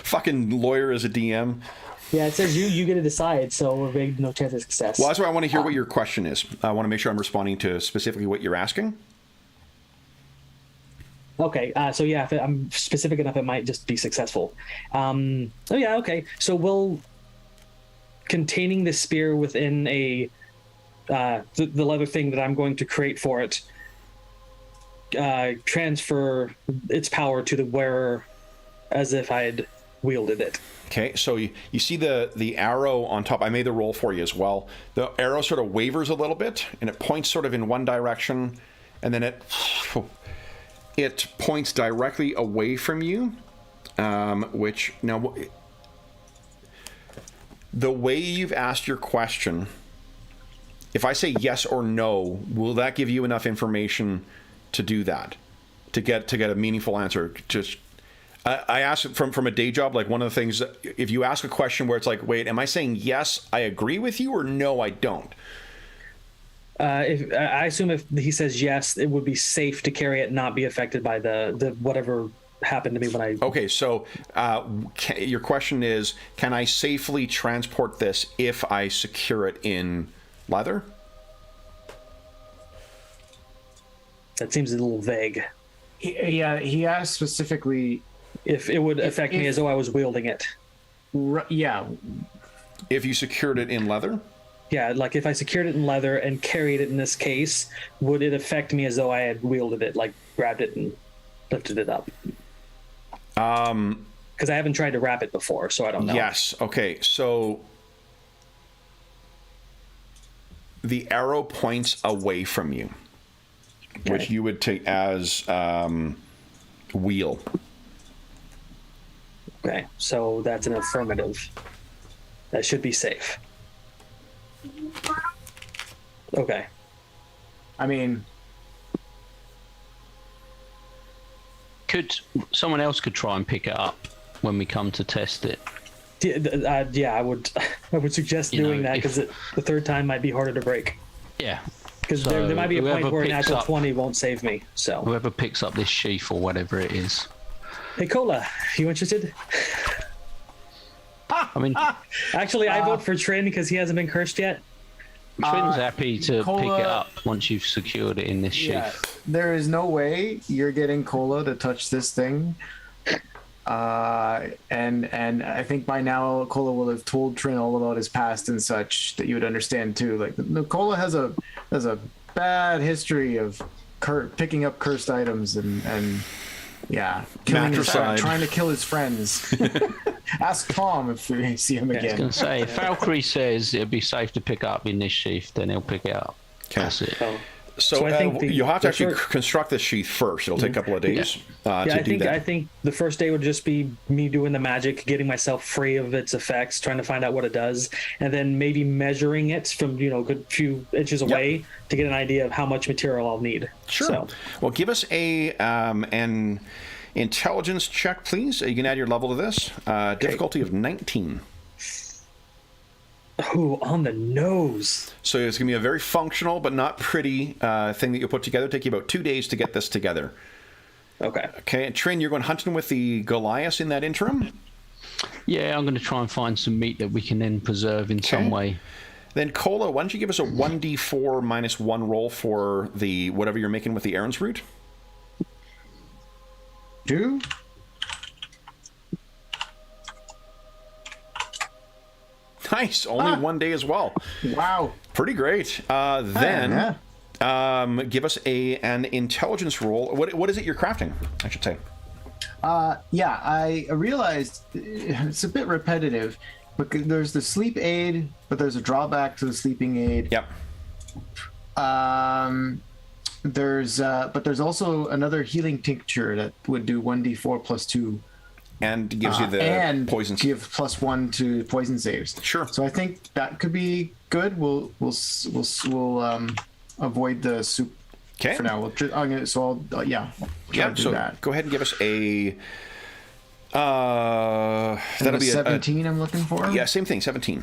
Fucking lawyer as a DM. Yeah, it says you get to decide, so we're big, no chance of success. Well, that's why I want to hear what your question is. I want to make sure I'm responding to specifically what you're asking. Okay, so yeah, if I'm specific enough, it might just be successful. Okay. So will containing the spear within the leather thing that I'm going to create for it transfer its power to the wearer as if I had wielded it. Okay, so you see the arrow on top. I made the roll for you as well. The arrow sort of wavers a little bit, and it points sort of in one direction, and then it points directly away from you, which now the way you've asked your question, if I say yes or no, will that give you enough information to do that, to get a meaningful answer? Just I asked it from a day job. Like, one of the things that if you ask a question where it's like, wait, am I saying yes, I agree with you, or no, I don't? If I assume if he says yes, it would be safe to carry it and not be affected by the whatever happened to me when I... Okay, so your question is, can I safely transport this if I secure it in leather? That seems a little vague. He asked specifically If it would affect me as though I was wielding it. Yeah. If you secured it in leather? Yeah, like if I secured it in leather and carried it in this case, would it affect me as though I had wielded it, like grabbed it and lifted it up? Because I haven't tried to wrap it before, so I don't know. Yes. Okay, so the arrow points away from you, which you would take as wheel. Okay, so that's an affirmative. That should be safe. Okay. I mean, someone else could try and pick it up when we come to test it? Yeah, I would. I would suggest doing that because the third time might be harder to break. Yeah. Because So there might be a point whoever where a picks natural up- 20 won't save me. So, Whoever picks up this sheath or whatever it is. hey, Cola, you interested? I mean, Actually, I vote for Trin because he hasn't been cursed yet. Trin's happy to Cola- pick it up once you've secured it in this sheath. yeah, there is no way you're getting Cola to touch this thing. And I think by now Cola will have told Trin all about his past and such that you would understand too. Like, Cola has a bad history of picking up cursed items and yeah, Matricide. trying to kill his friends. Ask Tom if we see him I was again. going to say, if Valkyrie says it'd be safe to pick up in this sheath, then he'll pick it up. Okay. That's it. Oh. So I think you'll have to the actually first- construct this sheath first. It'll take a couple of days Yeah, to do that. I think the first day would just be me doing the magic, getting myself free of its effects, trying to find out what it does, and then maybe measuring it from a good few inches away to get an idea of how much material I'll need. Sure. So, Well, give us an intelligence check, please. You can add your level to this. Difficulty of 19. ooh, on the nose. So it's going to be a very functional but not pretty thing that you'll put together. Take you about 2 days to get this together. Okay. Okay, and Trin, you're going hunting with the Goliath in that interim? Yeah, I'm going to try and find some meat that we can then preserve in some way. Then Cola, why don't you give us a 1d4 minus 1 roll for the whatever you're making with the Aaron's root? Do? Nice, only 1 day as well. Wow. Pretty great. Then give us an intelligence roll. What is it you're crafting, I should say? Yeah, I realized it's a bit repetitive, but there's the sleep aid, but there's a drawback to the sleeping aid. Yep. There's also another healing tincture that would do 1d4 plus 2. And gives you the and poison. give +1 to poison saves. Sure. So I think that could be good. We'll avoid the soup Okay. for now. I'll try Yeah, to do so that. go ahead and give us a... that'll be 17 I'm looking for. Yeah, same thing, 17.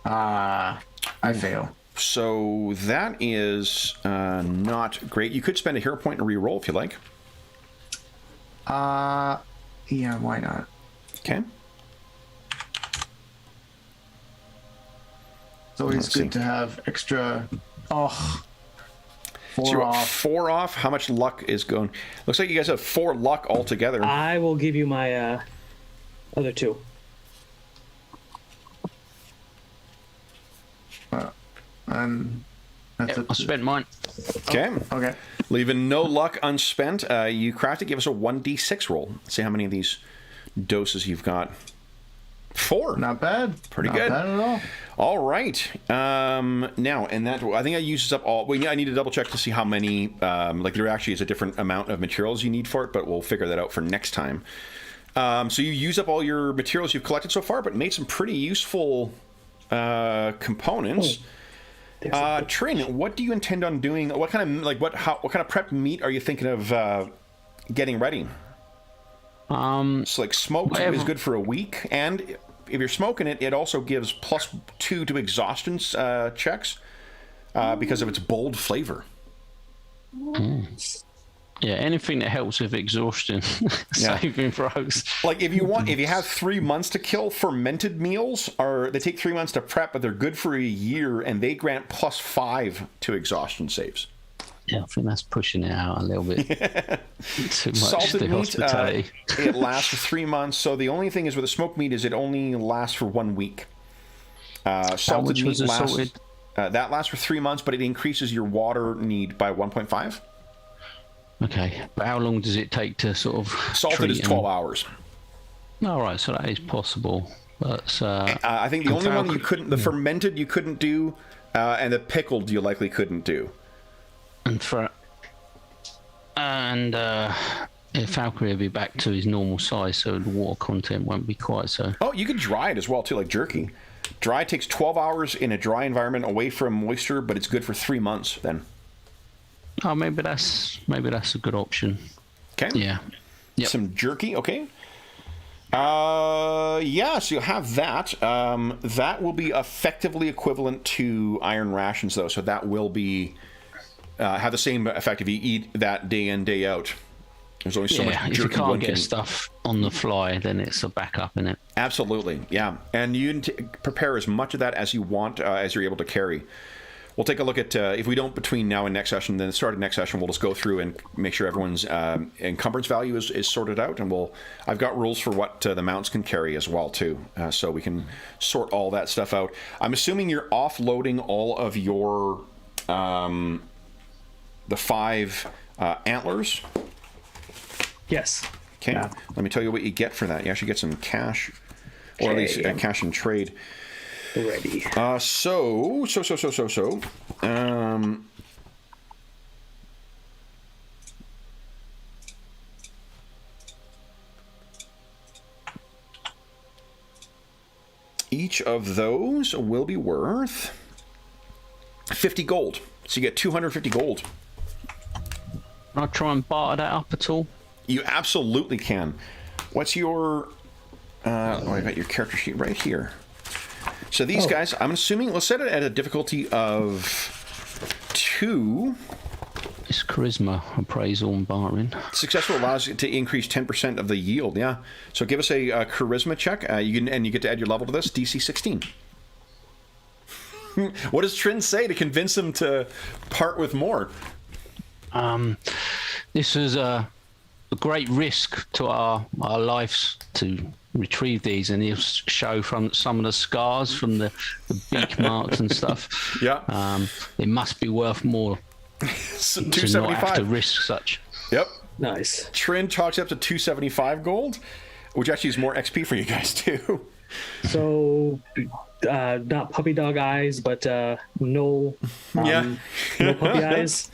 I fail. So that is not great. You could spend a hero point and re-roll if you like. Yeah, why not? Okay. It's always Let's good see. to have extra. Oh, So 4 you're off. 4 off. How much luck is going? Looks like you guys have 4 luck altogether. I will give you my other 2. And that's I spent mine. Okay. Okay. Leaving no luck unspent. You craft it. Give us a 1d6 roll. Let's see how many of these doses you've got. 4. Not bad. Pretty Not good. bad at all. All right. Now, and that I think I uses up all. Well, I need to double check to see how many. Like there actually is a different amount of materials you need for it, but we'll figure that out for next time. So you use up all your materials you've collected so far, but made some pretty useful components. Trin, what do you intend on doing? What kind of what kind of prep meat are you thinking of getting ready? So like smoked is good for a week, and if you're smoking it, it also gives +2 to exhaustion checks because of its bold flavor. Yeah, anything that helps with exhaustion, saving throws. Like if you have 3 months to kill, fermented meals they take 3 months to prep, but they're good for a year, and they grant +5 to exhaustion saves. Yeah, I think that's pushing it out a little bit. Too much Salted the meat, hospitality. it lasts for 3 months. So the only thing is with the smoked meat is it only lasts for 1 week. Salted meat lasts. That lasts for 3 months, but it increases your water need by 1.5. Okay, but how long does it take to sort of Salted is 12 hours. All right, so that is possible. But I think the only one you couldn't, the fermented you couldn't do, and the pickled you likely couldn't do. If Valkyrie will be back to his normal size, so the water content won't be quite so. Oh, you could dry it as well too, like jerky. Dry takes 12 hours in a dry environment away from moisture, but it's good for 3 months then. Oh, maybe that's a good option. Okay. Yeah. Yep. Some jerky. Okay. So you'll have that. That will be effectively equivalent to iron rations, though. So that will be have the same effect if you eat that day in, day out. There's only so much jerky. If you can't get stuff on the fly, then it's a backup, isn't it? Absolutely, yeah. And you prepare as much of that as you want, as you're able to carry. We'll take a look at, if we don't between now and next session, then the start of next session, we'll just go through and make sure everyone's encumbrance value is sorted out. And I've got rules for what the mounts can carry as well, too. So we can sort all that stuff out. I'm assuming you're offloading all of your, the 5 antlers. Yes. Okay. Yeah. Let me tell you what you get for that. You actually get some cash, or at least cash and trade. Ready. So. Each of those will be worth 50 gold. So you get 250 gold. Can I try and barter that up at all? You absolutely can. What's your... I got your character sheet right here. So these guys, I'm assuming, let's set it at a difficulty of 2. It's charisma, appraisal, and bartering. Successful allows you to increase 10% of the yield, yeah. So give us a charisma check. You get to add your level to this, DC 16. What does Trin say to convince him to part with more? This is a great risk to our lives to retrieve these, and he'll show from some of the scars from the beak marks and stuff. Yeah. It must be worth more So to not have to risk such. Yep. Nice. Trin chalks up to 275 gold, which actually is more XP for you guys too. So, not puppy dog eyes, but no puppy eyes.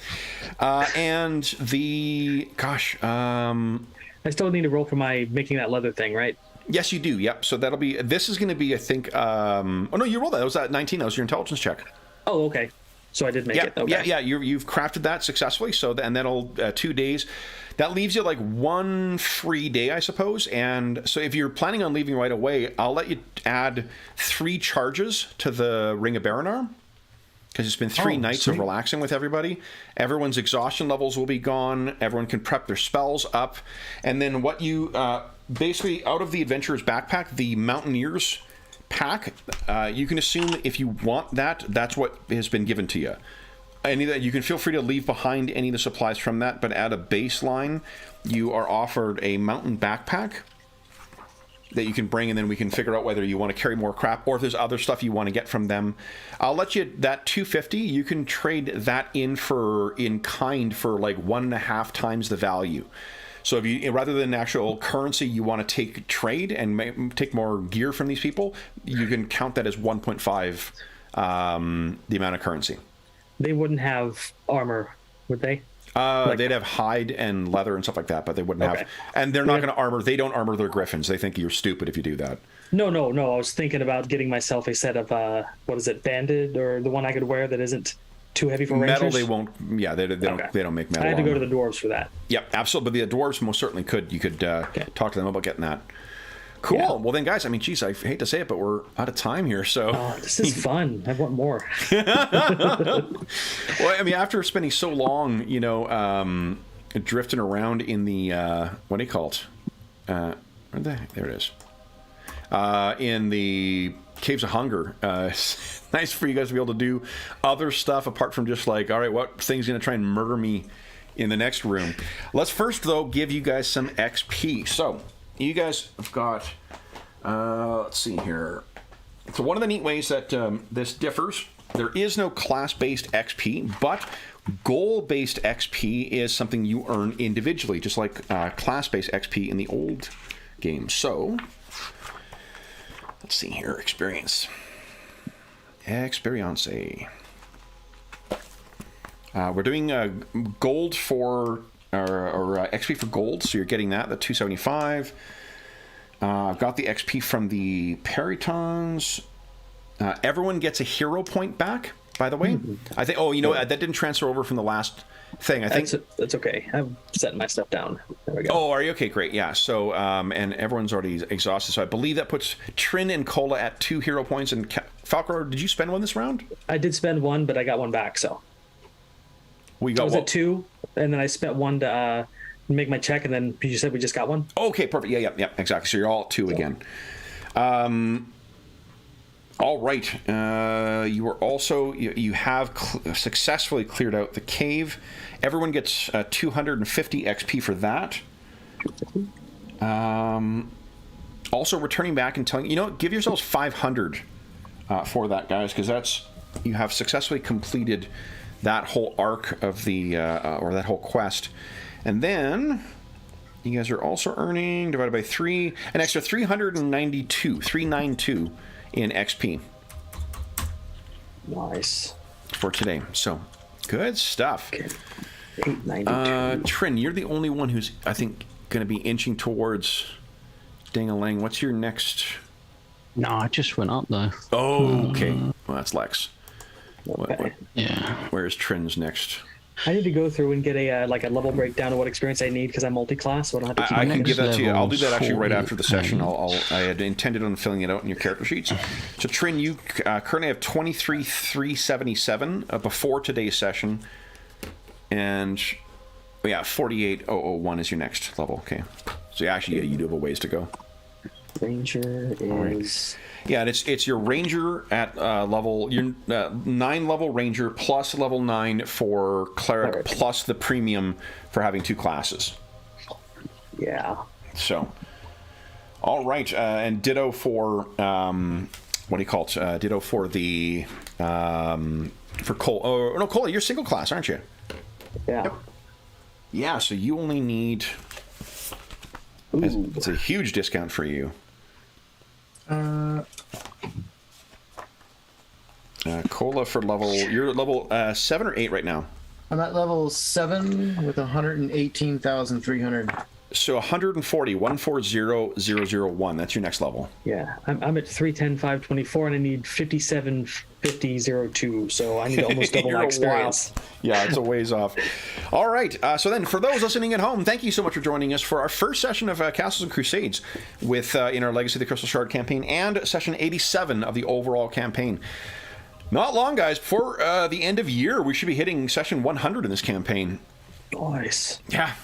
And the I still need to roll for my making that leather thing, right? yes, you do. Yep. So this is going to be, I think. Oh no, you rolled that. That was at 19. That was your intelligence check. Oh, okay. So I did make it. Okay. Yeah. You've crafted that successfully. So and that'll 2 days. That leaves you like 1 free day, I suppose. And so if you're planning on leaving right away, I'll let you add 3 charges to the Ring of Baronar. Because it's been 3 nights of relaxing with everybody. Everyone's exhaustion levels will be gone. Everyone can prep their spells up. And then what you... basically, out of the Adventurer's Backpack, the Mountaineer's Pack, you can assume that if you want that, that's what has been given to you. You can feel free to leave behind any of the supplies from that, but at a baseline, you are offered a mountain backpack, that you can bring, and then we can figure out whether you want to carry more crap or if there's other stuff you want to get from them. I'll let you, that 250, you can trade that in kind for like 1.5 times the value. So if you, rather than actual currency, you want to take trade and take more gear from these people, you can count that as 1.5 the amount of currency. They wouldn't have armor, would they? They'd have hide and leather and stuff like that, but they wouldn't have. And they're not going to armor. They don't armor their griffins. They think you're stupid if you do that. No. I was thinking about getting myself a set of what is it, banded, or the one I could wear that isn't too heavy for metal. rangers? They won't. Yeah, they don't make metal. I had to go to the dwarves for that. Yep, absolutely. But the dwarves most certainly could. You could talk to them about getting that. Cool. Yeah. Well then, guys, I mean, geez, I hate to say it, but we're out of time here. So this is fun. I want more. Well, I mean, after spending so long, drifting around in the what do you call it? There it is. In the Caves of Hunger. It's nice for you guys to be able to do other stuff apart from just like, all right, what thing's going to try and murder me in the next room? Let's first, though, give you guys some XP. So you guys have got, let's see here. So one of the neat ways that this differs, there is no class-based XP, but goal-based XP is something you earn individually, just like class-based XP in the old game. So let's see here, experience. We're doing gold for, or XP for gold, so you're getting that, the 275. I've got the XP from the Peritons. Everyone gets a hero point back, by the way. Mm-hmm. I think, that didn't transfer over from the last thing. I think that's okay. I'm setting my stuff down. There we go. Oh, are you? Okay, great. Yeah. So, and everyone's already exhausted. So I believe that puts Trin and Cola at 2 hero points. And Falcor, did you spend one this round? I did spend one, but I got one back. So we got. I was at 2, and then I spent one to make my check, and then you said we just got one. Okay, perfect. Yeah, exactly. So you're all at 2 again. All right. You are also you have successfully cleared out the cave. Everyone gets 250 XP for that. Also, returning back and telling give yourselves 500 for that, guys, because you have successfully completed that whole arc of the or that whole quest, and then you guys are also earning, divided by 3, an extra 392 in XP. Nice. For today. So, good stuff. Okay. 892. Trin, you're the only one who's, I think, going to be inching towards Ding-a-Lang. What's your next? No, I just went up, though. Oh, okay. Well, that's Lex. Okay. Yeah. Where's Trin's next? I need to go through and get a level breakdown of what experience I need because I'm multi-class, so I don't have to keep I can give that to you. I'll do that actually right 48. after the session. I had intended on filling it out in your character sheets. So Trin, you currently have 23,377 before today's session, and 48,001 is your next level. Okay, so you do have a ways to go. Ranger is. Yeah, and it's your ranger at level, your 9 level ranger plus level 9 for cleric plus the premium for having 2 classes. Yeah. So, all right, and ditto for what do you call it? Ditto for the for Cole. Oh no, Cole, you're single class, aren't you? Yeah. Yep. Yeah, so you only need. It's a huge discount for you. Cola for level. You're at level 7 or 8 right now. I'm at level 7 with 118,300. So 140,001. That's your next level. Yeah, I'm at 310,524, and I need 57,50,02. So I need to almost double my experience. Yeah, it's a ways off. All right. So then, for those listening at home, thank you so much for joining us for our first session of Castles and Crusades with in our Legacy of the Crystal Shard campaign and session 87 of the overall campaign. Not long, guys. Before the end of year, we should be hitting session 100 in this campaign. Nice. Yeah.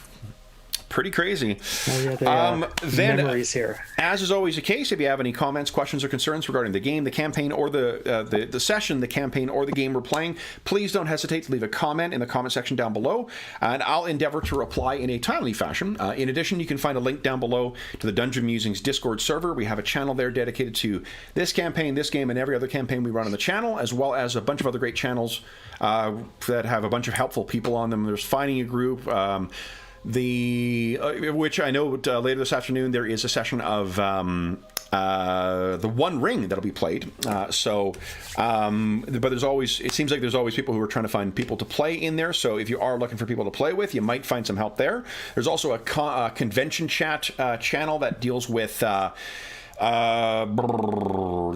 pretty crazy. Oh, yeah, they are. Then, memories here. as is always the case, if you have any comments, questions, or concerns regarding the game, the campaign, or the session, the campaign, or the game we're playing, please don't hesitate to leave a comment in the comment section down below, and I'll endeavor to reply in a timely fashion. In addition, you can find a link down below to the Dungeon Musings Discord server. We have a channel there dedicated to this campaign, this game, and every other campaign we run on the channel, as well as a bunch of other great channels that have a bunch of helpful people on them. There's Finding a Group, which I know later this afternoon there is a session of the One Ring that'll be played. But there's always, it seems like there's always people who are trying to find people to play in there. So if you are looking for people to play with, you might find some help there. There's also a convention chat channel that deals with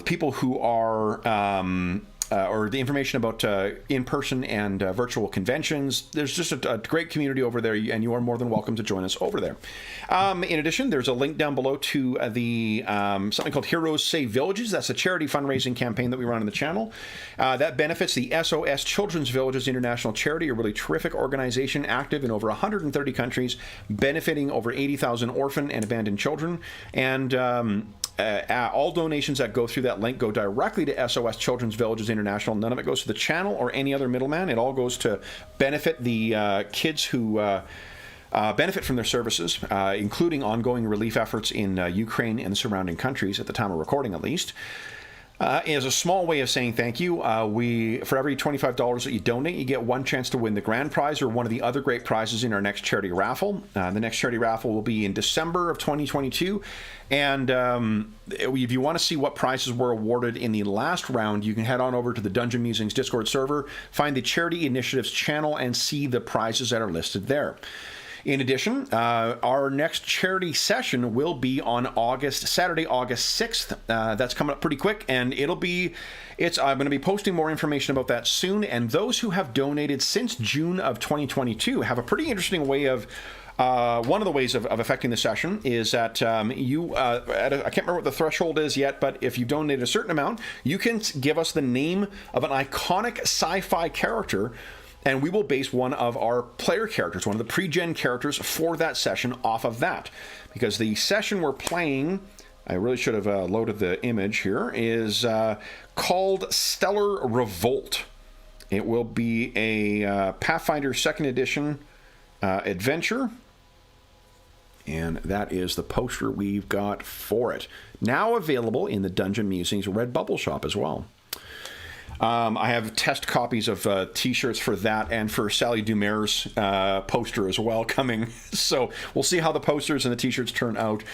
people who are or the information about in-person and virtual conventions. There's just a great community over there, and you are more than welcome to join us over there. In addition, there's a link down below to the something called Heroes Save Villages. That's a charity fundraising campaign that we run on the channel. That benefits the SOS Children's Villages International Charity, a really terrific organization active in over 130 countries, benefiting over 80,000 orphan and abandoned children. And all donations that go through that link go directly to SOS Children's Villages International. None of it goes to the channel or any other middleman. It all goes to benefit the kids who benefit from their services, including ongoing relief efforts in Ukraine and the surrounding countries, at the time of recording at least. As a small way of saying thank you, for every $25 that you donate, you get one chance to win the grand prize or one of the other great prizes in our next charity raffle. The next charity raffle will be in December of 2022. And if you want to see what prizes were awarded in the last round, you can head on over to the Dungeon Musings Discord server, find the Charity Initiatives channel, and see the prizes that are listed there. In addition, our next charity session will be on Saturday, August 6th. That's coming up pretty quick, and I'm going to be posting more information about that soon. And those who have donated since June of 2022 have a pretty interesting way of. One of the ways of affecting the session is that I can't remember what the threshold is yet, but if you donate a certain amount, you can give us the name of an iconic sci-fi character, and we will base one of our player characters, one of the pre-gen characters for that session off of that. Because the session we're playing, I really should have loaded the image here, is called Stellar Revolt. It will be a Pathfinder 2nd Edition adventure. And that is the poster we've got for it. Now available in the Dungeon Musings Redbubble shop as well. I have test copies of t-shirts for that and for Sally Dumer's poster as well coming. So we'll see how the posters and the t-shirts turn out.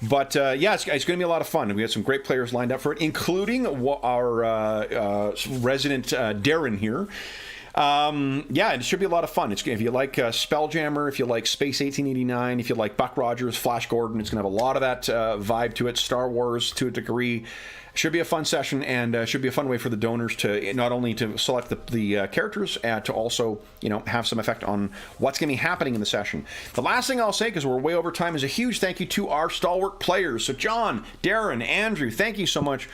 But yeah, it's going to be a lot of fun. We have some great players lined up for it, including our resident Darren here. Yeah, it should be a lot of fun. If you like Spelljammer, if you like Space 1889, if you like Buck Rogers, Flash Gordon, it's going to have a lot of that vibe to it. Star Wars to a degree. Should be a fun session, and should be a fun way for the donors to not only to select the characters, to also have some effect on what's going to be happening in the session. The last thing I'll say, because we're way over time, is a huge thank you to our stalwart players. So John, Darren, Andrew, thank you so much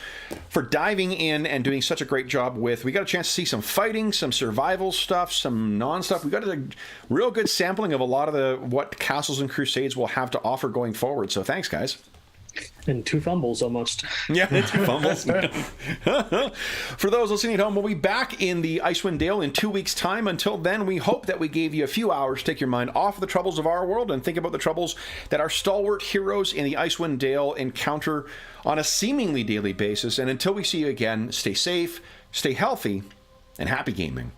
for diving in and doing such a great job with. We got a chance to see some fighting, some survival stuff, some non-stuff. We got a real good sampling of a lot of what Castles and Crusades will have to offer going forward. So thanks, guys. And 2 fumbles almost. Yeah, 2 fumbles. For those listening at home, we'll be back in the Icewind Dale in 2 weeks' time. Until then, we hope that we gave you a few hours to take your mind off the troubles of our world and think about the troubles that our stalwart heroes in the Icewind Dale encounter on a seemingly daily basis. And until we see you again, stay safe, stay healthy, and happy gaming.